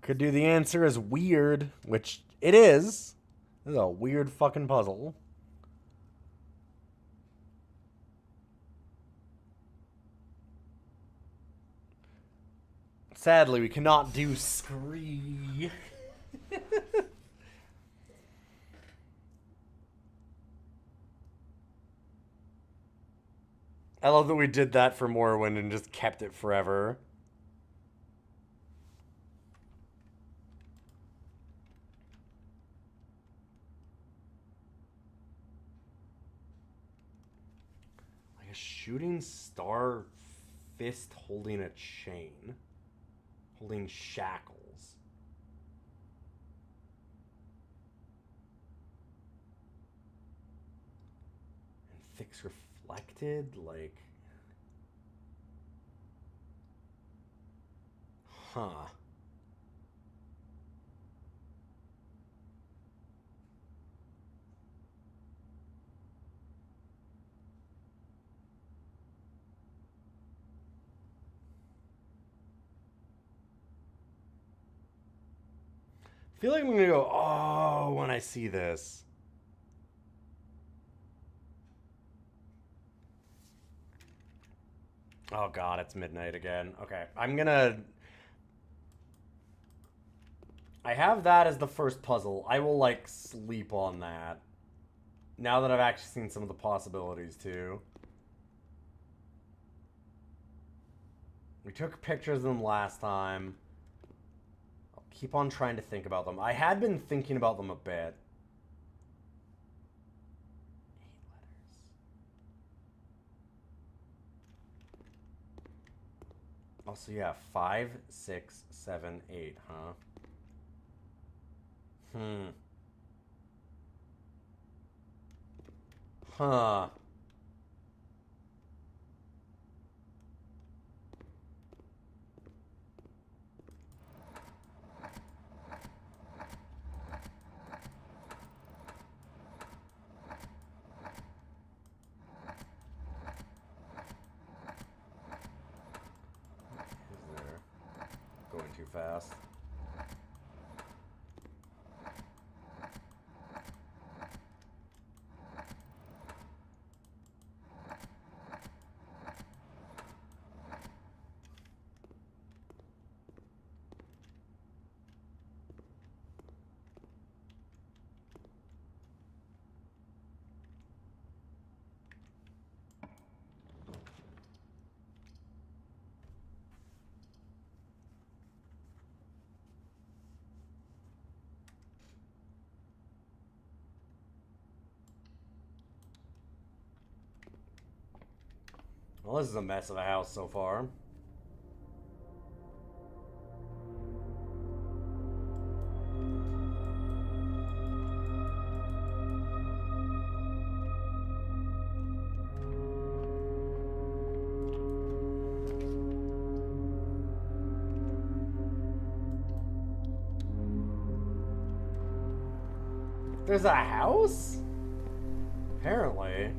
Could do the answer as weird, which it is. This is a weird fucking puzzle. Sadly, we cannot do scree. I love that we did that for Morrowind and just kept it forever. Like a shooting star fist holding a chain. Holding shackles. And fix reflected, like... Huh. I feel like I'm gonna go, oh, when I see this. Oh god, it's midnight again. Okay, I'm gonna... I have that as the first puzzle. I will, like, sleep on that. Now that I've actually seen some of the possibilities, too. We took pictures of them last time. I'll keep on trying to think about them. I had been thinking about them a bit. 8 letters. Also, yeah, 5, 6, 7, 8, huh? Huh. Is there? Going too fast. Well, this is a mess of a house so far. There's a house? Apparently.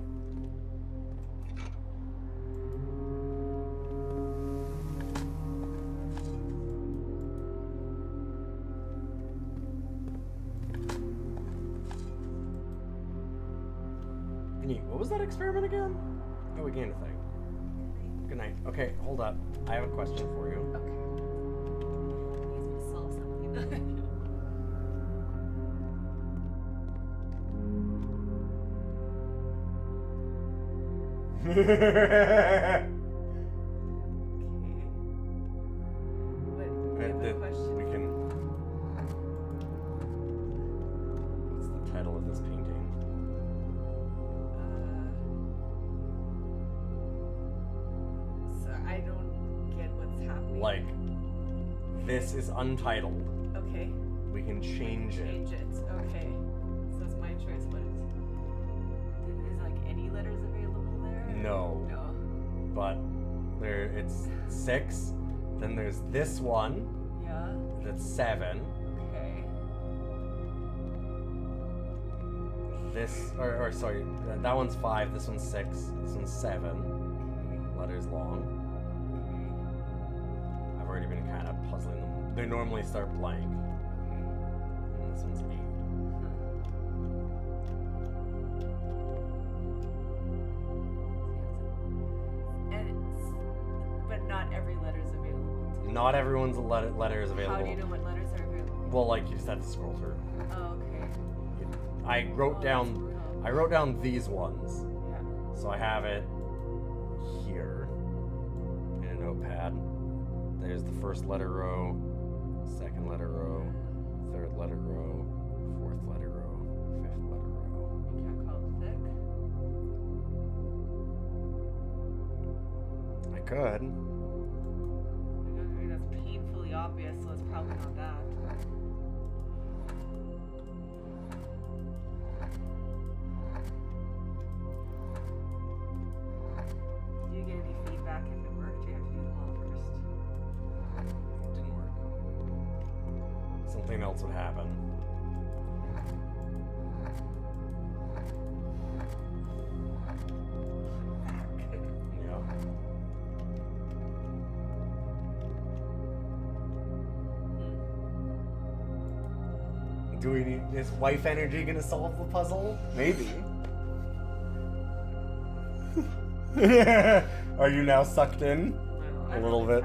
What was that experiment again? Oh, we gained a thing. Good night. Okay, hold up. I have a question for you. Okay. Needs me to solve something. Okay. What? You have a question? We can. What's the title of this painting? So I don't get what's happening. Like, this is untitled. Okay. We can change it. Change it. Okay. So it's my choice. What is like any letters available there? No. No. But it's 6. Then there's this one. Yeah. That's 7. Okay. This, or sorry, that one's 5. This one's 6. This one's 7. Okay. Letters long. I've already been kind of puzzling them. They normally start blank. Okay. And this one's 8. And but not every letter is available. Not everyone's letter is available. How do you know what letters are available? Well, like, you just have to scroll through. Oh, okay. I wrote Oh, down. that's brutal. I wrote down these ones, Yeah. so I have it here in a notepad. There's the first letter row, second letter row, third letter row, fourth letter row, fifth letter row. You can't call it thick. I could. I mean, that's painfully obvious, so it's probably not that. Do you get any feedback if it worked? You have to do them all first. It didn't work. Something else would happen. Yeah. Do we need, is wife energy gonna solve the puzzle? Maybe. Are you now sucked in? A little bit.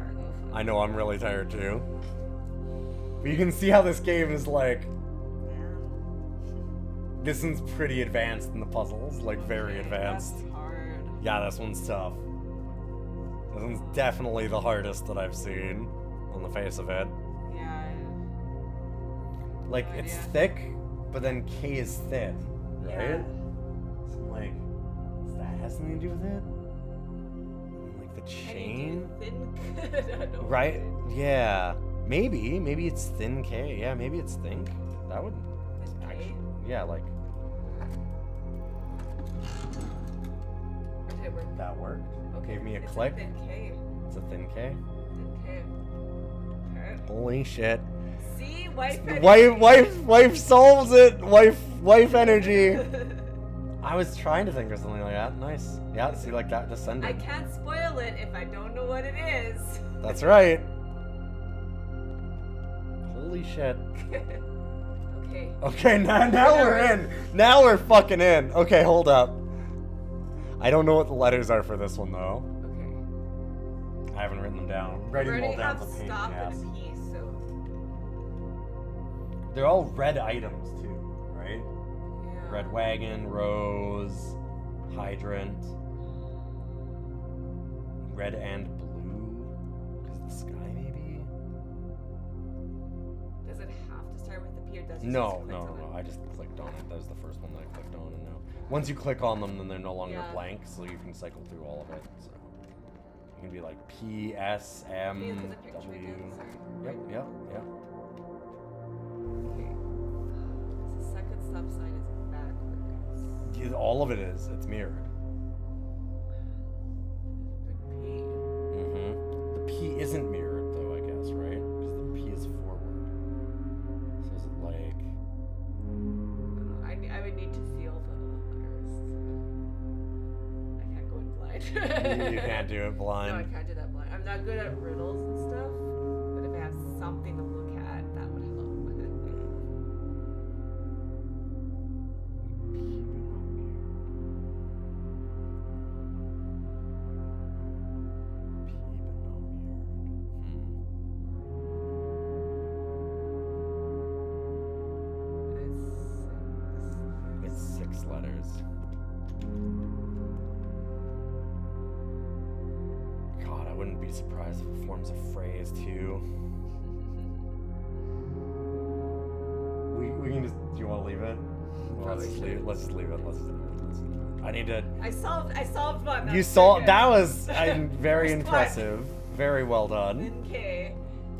I know I'm really tired too. But you can see how this game is like, this one's pretty advanced in the puzzles, like very advanced. That's hard. Yeah, this one's tough. This one's definitely the hardest that I've seen on the face of it. Yeah. Like, No it's idea. thick, but then K is thin, right? Yeah. So, like, does that have something to do with it? Like the chain? Thin. I don't know. Right? Yeah. Maybe. Maybe it's thin K. Yeah, maybe it's thin. That would. Okay. Yeah, like, Okay, we're that worked. okay. Gave me a It's click. A thin K. It's a thin K. Thin K. Okay. Holy shit. See, wife. Wife solves it. Wife energy. I was trying to think of something like that. Nice. Yeah, see, like that descended. I can't spoil it if I don't know what it is. That's right. Holy shit. Okay. Okay, now we're in. Now we're fucking in. Okay, hold up. I don't know what the letters are for this one though. Okay. I haven't written them down. I'm We writing them already all down have to pain. stop Yes. and a piece, so They're all red items too, right? yeah. Red wagon, rose, hydrant, red and blue. Because the sky, maybe. Does it have to start with the P or does it No. just click on it? I just clicked on it. That was the first one that I clicked on, and now once you click on them, then they're no longer Yeah. blank, so you can cycle through all of it. So you can be like P, S, M, Can you look at the picture W. again? Sorry. Yep. Okay. The second stop sign is backwards. Yeah, all of it is. It's mirrored. Big P. Mm-hmm. The P isn't mirrored though, I guess, right? Because the P is forward. So is it like? I you can't do it No, I blind. can't do that blind. I'm not good at riddles and stuff, but if I have something to look at, that would help. It's 6 letters. God, I wouldn't be surprised if it forms a phrase too. We can just. Do you want to leave it? Let's just leave it. Let's just leave it. Let's just leave it. Let's just leave it. I need to. I solved one. You That's saw. pretty That good. was very First one. impressive. Very well done. Okay.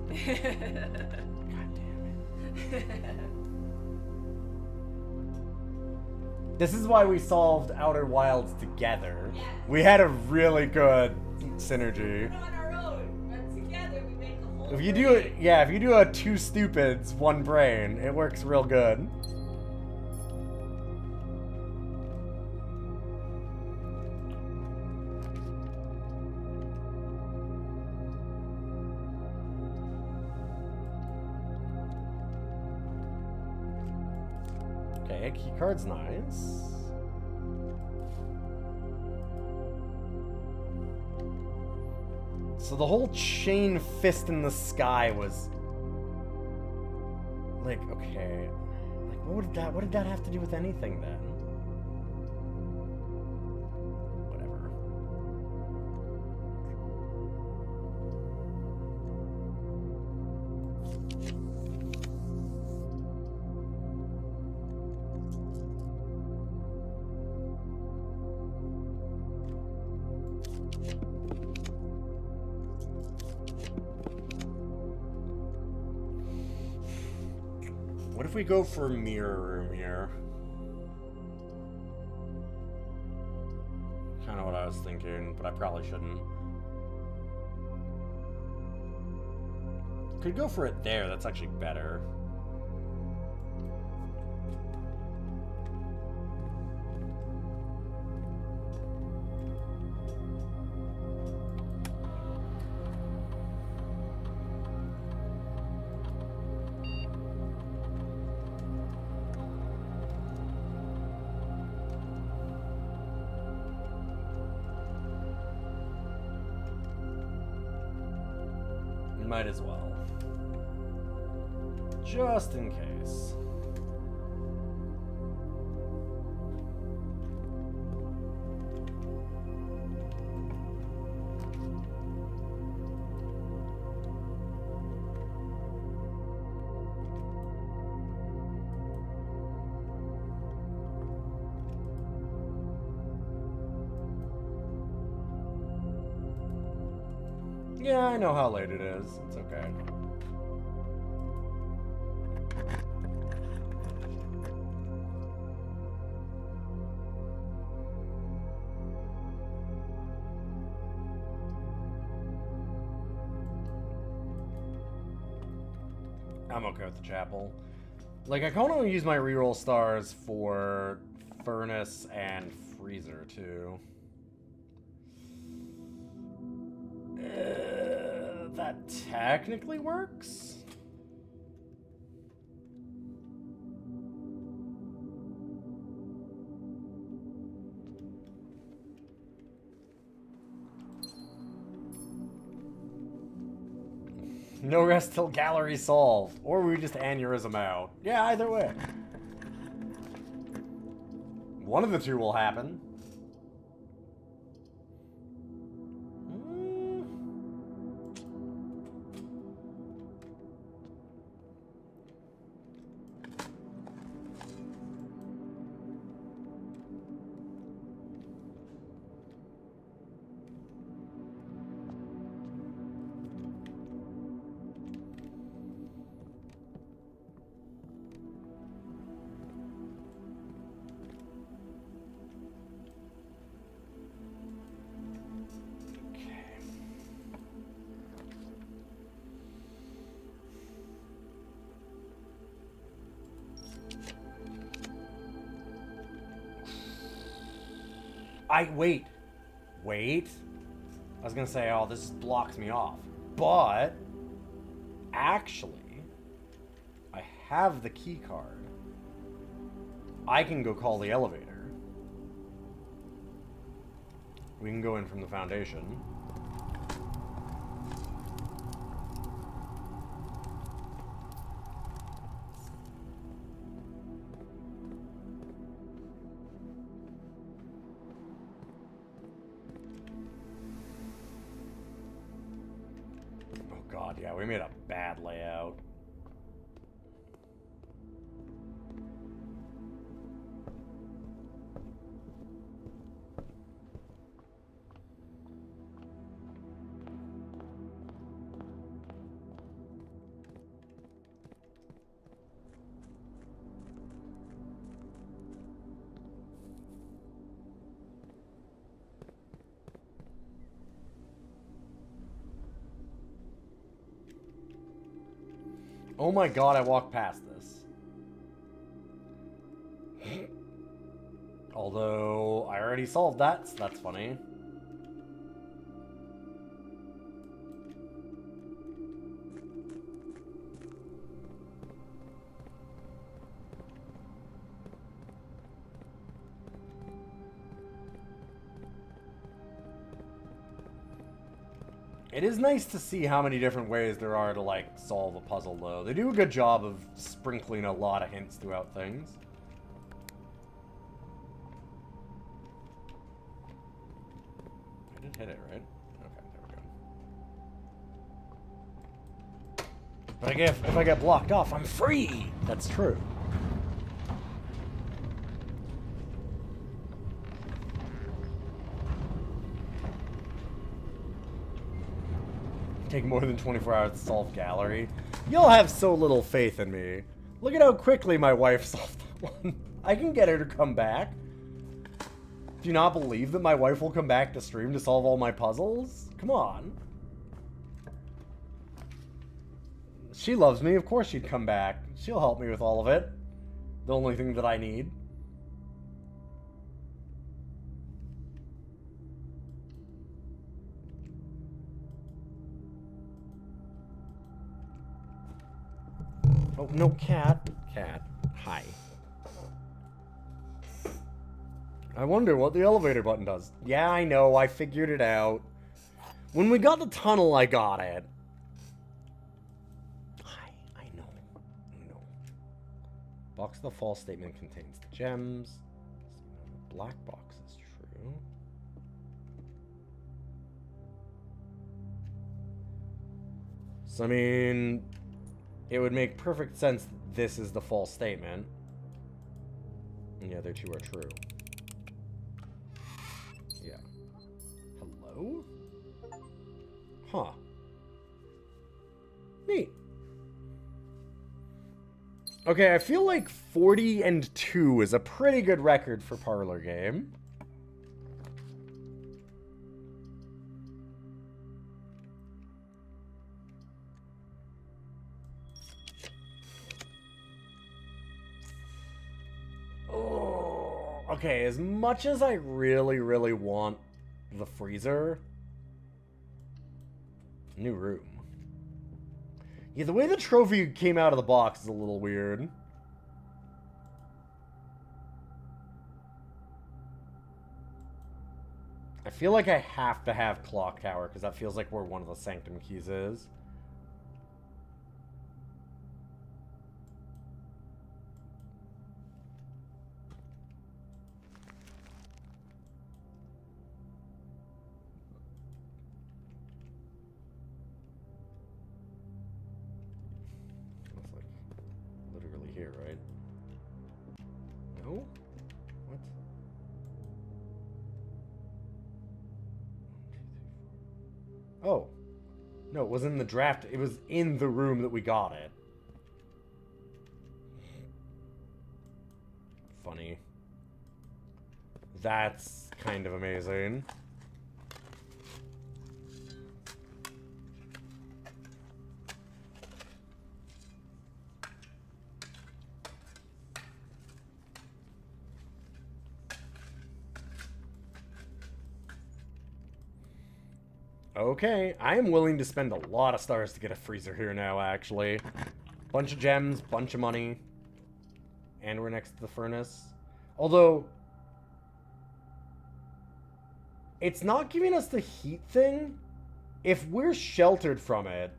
God damn it. This is why we solved Outer Wilds together. Yes. We had a really good synergy. We're on our own, but together we make a whole. If you do it, yeah, if you do a 2 stupids, 1 brain, it works real good. Okay, key card's nice. So the whole chain fist in the sky was like, okay, like what did that have to do with anything then? Whatever. What if we go for mirror room here? Kind of what I was thinking, but I probably shouldn't. Could go for it there, that's actually better. Might as well. Just in case. Yeah, I know how late it is. It's okay. I'm okay with the chapel. Like, I can only use my reroll stars for Furnace and Freezer, too. That technically works? No rest till gallery solved. Or we just aneurysm out. Yeah, either way. One of the two will happen. Wait. was gonna say, oh, this blocks me off. But, actually, I have the key card. I can go call the elevator. We can go in from the foundation. Oh god, yeah, we made a bad layout. Oh my god, I walked past this. Although, I already solved that, so that's funny. It is nice to see how many different ways there are to, like, solve a puzzle, though. They do a good job of sprinkling a lot of hints throughout things. I did hit it, right? Okay, there we go. But if I get blocked off, I'm free! That's true. Take more than 24 hours to solve gallery. You'll have so little faith in me. Look at how quickly my wife solved that one. I can get her to come back. Do you not believe that my wife will come back to stream to solve all my puzzles? Come on. She loves me. Of course she'd come back. She'll help me with all of it. The only thing that I need. Oh, no, cat. Cat. Hi. I wonder what the elevator button does. Yeah, I know. I figured it out. When we got the tunnel, I got it. Hi. I know. I know. Box of the false statement contains the gems. Black box is true. So, I mean... it would make perfect sense that this is the false statement. And the other two are true. Yeah. Hello? Huh. Neat. Okay, I feel like 40-2 is a pretty good record for Parlor Game. Okay, as much as I really, really want the freezer... new room. Yeah, the way the trophy came out of the box is a little weird. I feel like I have to have Clock Tower, because that feels like where one of the Sanctum keys is. Here, right? No? What? 1, 2, 3, 4. Oh. No, it wasn't in the draft. It was in the room that we got it. Funny. That's kind of amazing. Okay, I am willing to spend a lot of stars to get a freezer here now, actually. Bunch of gems, bunch of money. And we're next to the furnace. Although, it's not giving us the heat thing. If we're sheltered from it...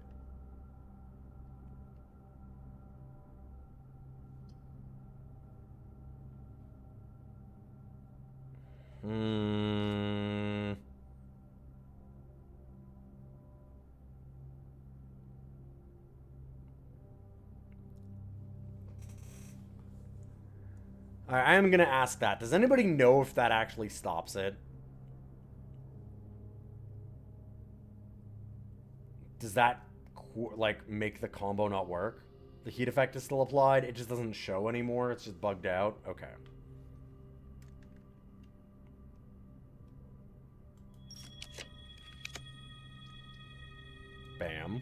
Alright, I am going to ask that. Does anybody know if that actually stops it? Does that, like, make the combo not work? The heat effect is still applied. It just doesn't show anymore. It's just bugged out. Okay. Bam.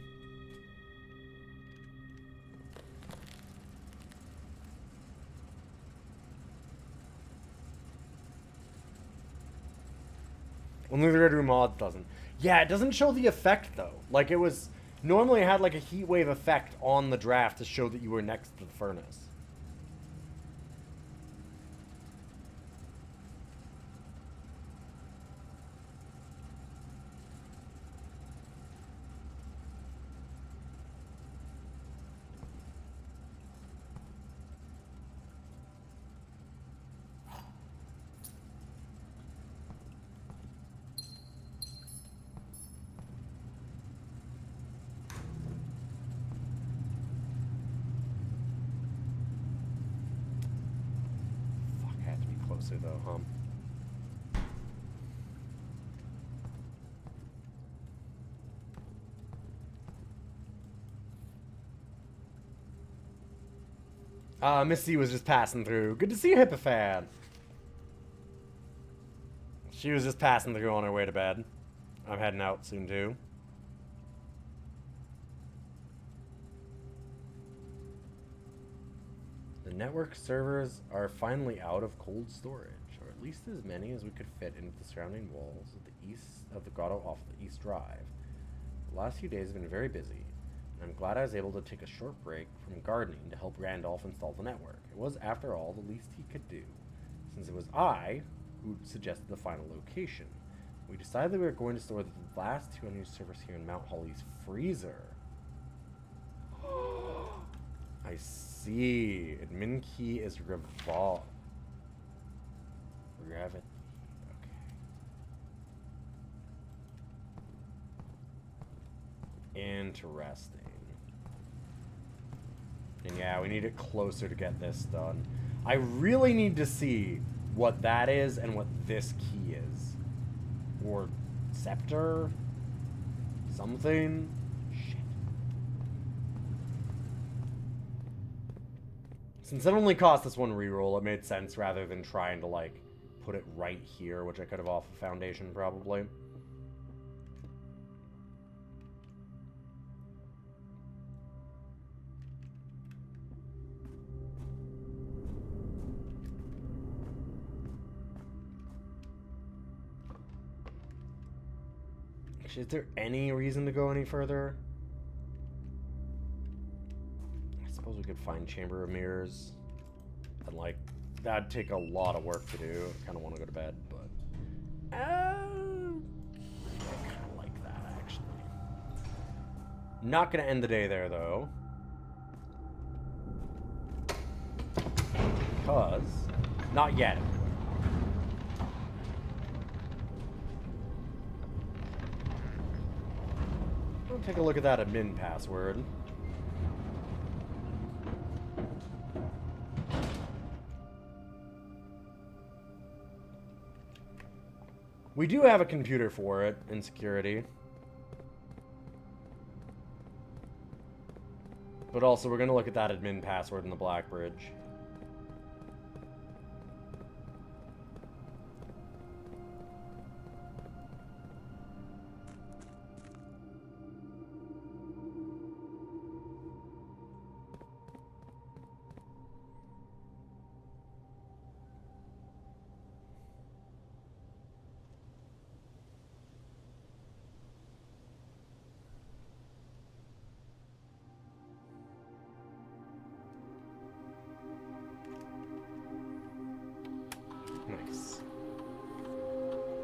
Only the Red Room mod doesn't. Yeah, it doesn't show the effect, though. Like, it was... Normally, it had, like, a heat wave effect on the draft to show that you were next to the furnace. Closer though, huh? Misty was just passing through. Good to see you, Hippofan. She was just passing through on her way to bed. I'm heading out soon too. The network servers are finally out of cold storage, or at least as many as we could fit into the surrounding walls of the east of the grotto off the East Drive. The last few days have been very busy, and I'm glad I was able to take a short break from gardening to help Randolph install the network. It was, after all, the least he could do, since it was I who suggested the final location. We decided that we were going to store the last two unused servers here in Mount Holly's freezer. I see. Admin key is Revit. Okay. Interesting. And yeah, we need it closer to get this done. I really need to see what that is and what this key is. Or scepter? Something? Shit. Since it only cost us one reroll, it made sense rather than trying to, like, put it right here, which I could have off a foundation, probably. Is there any reason to go any further? I suppose we could find Chamber of Mirrors. And, like, that'd take a lot of work to do. I kind of want to go to bed, but... I kind of like that, actually. Not going to end the day there, though. Because... Not yet. Take a look at that admin password. We do have a computer for it in security. But also, we're going to look at that admin password in the Black Bridge.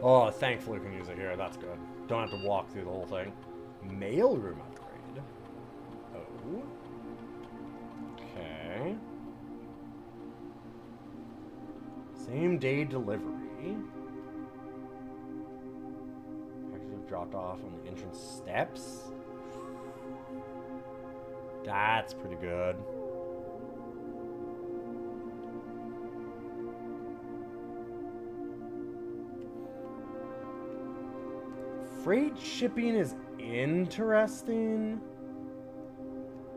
Oh, thankfully we can use it here. That's good. Don't have to walk through the whole thing. Mailroom upgrade. Oh. Okay. Same day delivery. Packages dropped off on the entrance steps. That's pretty good. Freight shipping is interesting.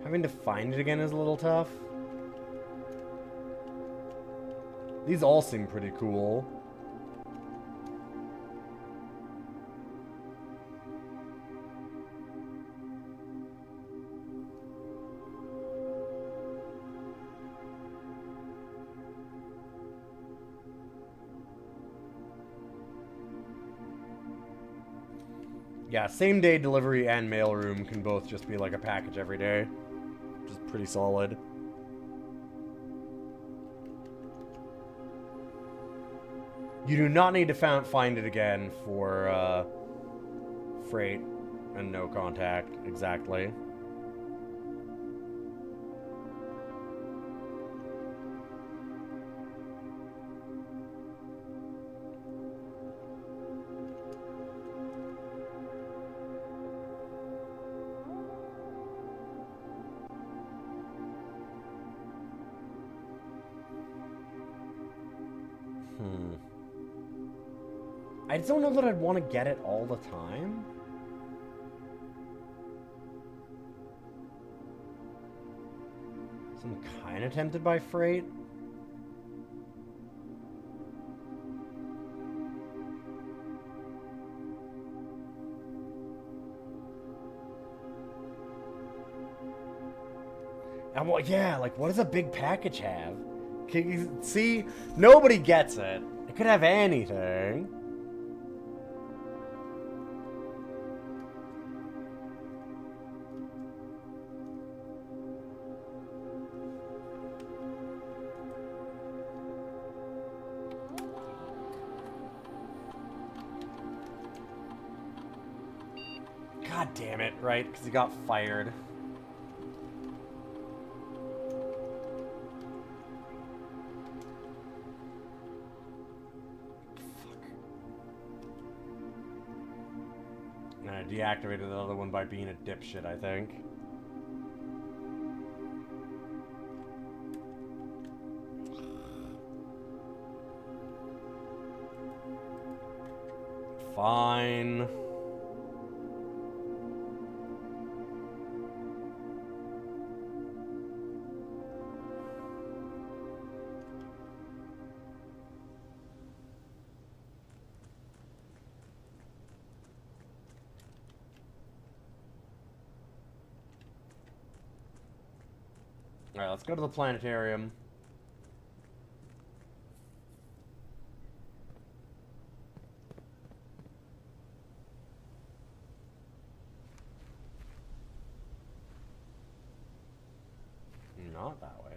Having to find it again is a little tough. These all seem pretty cool. Yeah, same day delivery and mailroom can both just be like a package every day. Which is pretty solid. You do not need to find it again for freight and no contact, exactly. I just don't know that I'd want to get it all the time. So I'm kind of tempted by freight. And well, yeah, like what does a big package have? Can you see? Nobody gets it. It could have anything. God damn it, right? Because he got fired. Fuck. And I deactivated the other one by being a dipshit, I think. Fine. Alright, let's go to the planetarium. Not that way.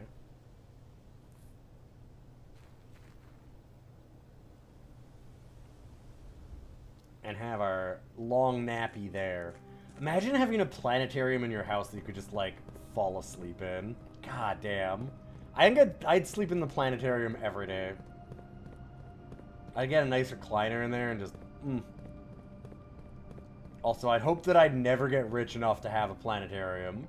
And have our long nappy there. Imagine having a planetarium in your house that you could just, like, fall asleep in. God damn. I think I'd sleep in the planetarium every day. I'd get a nice recliner in there and just... Also, I'd hope that I'd never get rich enough to have a planetarium.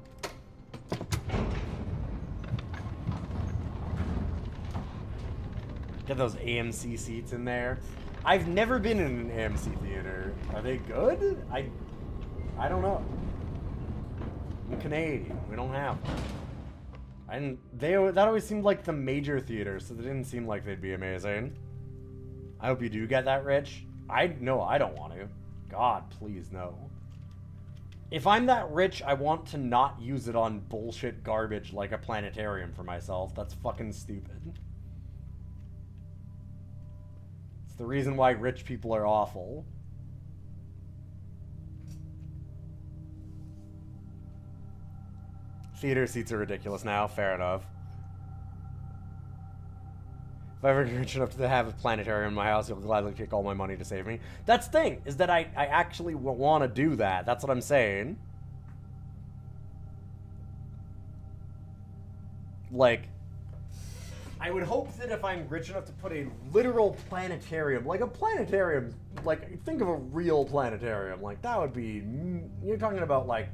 Get those AMC seats in there. I've never been in an AMC theater. Are they good? I don't know. I'm Canadian. We don't have them. That always seemed like the major theaters, so they didn't seem like they'd be amazing. I hope you do get that rich. No, I don't want to. God, please no. If I'm that rich, I want to not use it on bullshit garbage like a planetarium for myself. That's fucking stupid. It's the reason why rich people are awful. Theater seats are ridiculous now. Fair enough. If I ever get rich enough to have a planetarium in my house, he'll gladly take all my money to save me. That's the thing, is that I actually want to do that. That's what I'm saying. Like, I would hope that if I'm rich enough to put a literal planetarium, like a planetarium, like, think of a real planetarium, like, that would be, you're talking about, like,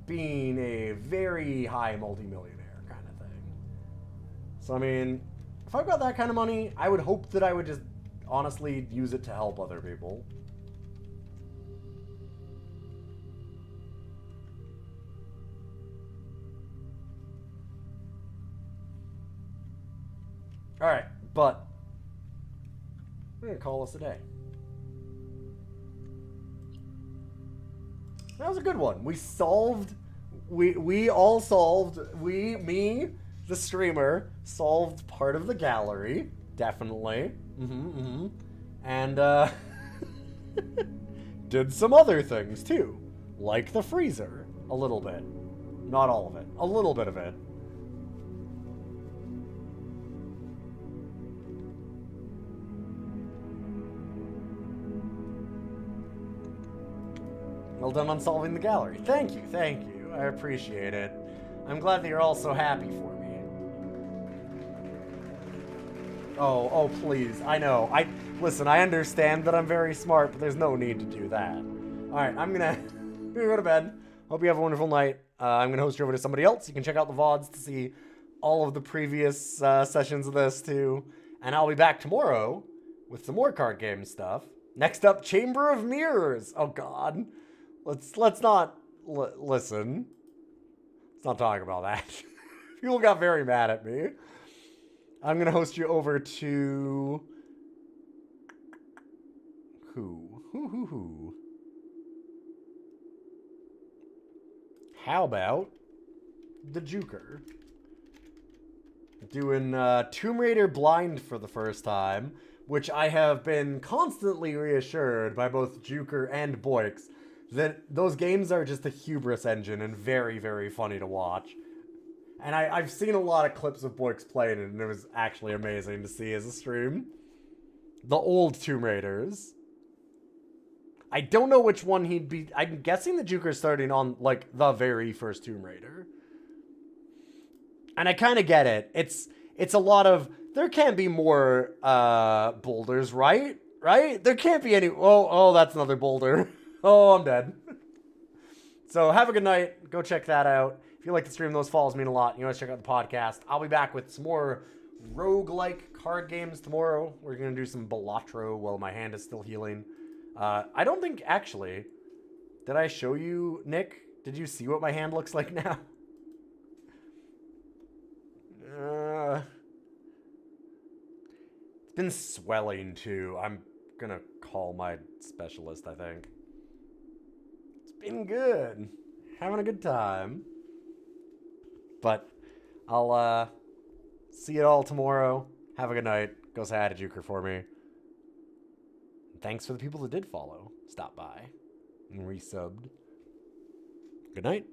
being a very high multimillionaire kind of thing. So, I mean, if I've got that kind of money, I would hope that I would just honestly use it to help other people. Alright, but we're gonna call this a day. That was a good one. We solved, we all solved, me, the streamer, solved part of the gallery, definitely. And, did some other things, too. Like the freezer, a little bit. Not all of it, a little bit of it. Well done on solving the gallery. Thank you, thank you. I appreciate it. I'm glad that you're all so happy for me. Oh, please. I know. Listen, I understand that I'm very smart, but there's no need to do that. Alright, I'm gonna go to bed. Hope you have a wonderful night. I'm gonna host you over to somebody else. You can check out the VODs to see all of the previous sessions of this, too. And I'll be back tomorrow with some more card game stuff. Next up, Chamber of Mirrors. Oh, God. Let's not listen. Let's not talk about that. People got very mad at me. I'm gonna host you over to who? How about the Juker? Doing Tomb Raider Blind for the first time, which I have been constantly reassured by both Juker and Boix that those games are just a hubris engine and very, very funny to watch. And I've seen a lot of clips of Boix playing it, and it was actually amazing to see as a stream. The old Tomb Raiders. I don't know which one he'd be... I'm guessing the Juker's starting on, like, the very first Tomb Raider. And I kind of get it. It's a lot of... There can't be more boulders, right? Right? There can't be any... Oh, that's another boulder. Oh, I'm dead. So have a good night. Go check that out. If you like the stream, those follows mean a lot. You want to check out the podcast. I'll be back with some more roguelike card games tomorrow. We're going to do some Balatro while my hand is still healing. I don't think, actually... Did I show you, Nick? Did you see what my hand looks like now? It's been swelling, too. I'm going to call my specialist, I think. Been good. Having a good time. But I'll see you all tomorrow. Have a good night. Go say hi to Juker for me. And thanks for the people that did follow. Stop by. And resubbed. Good night.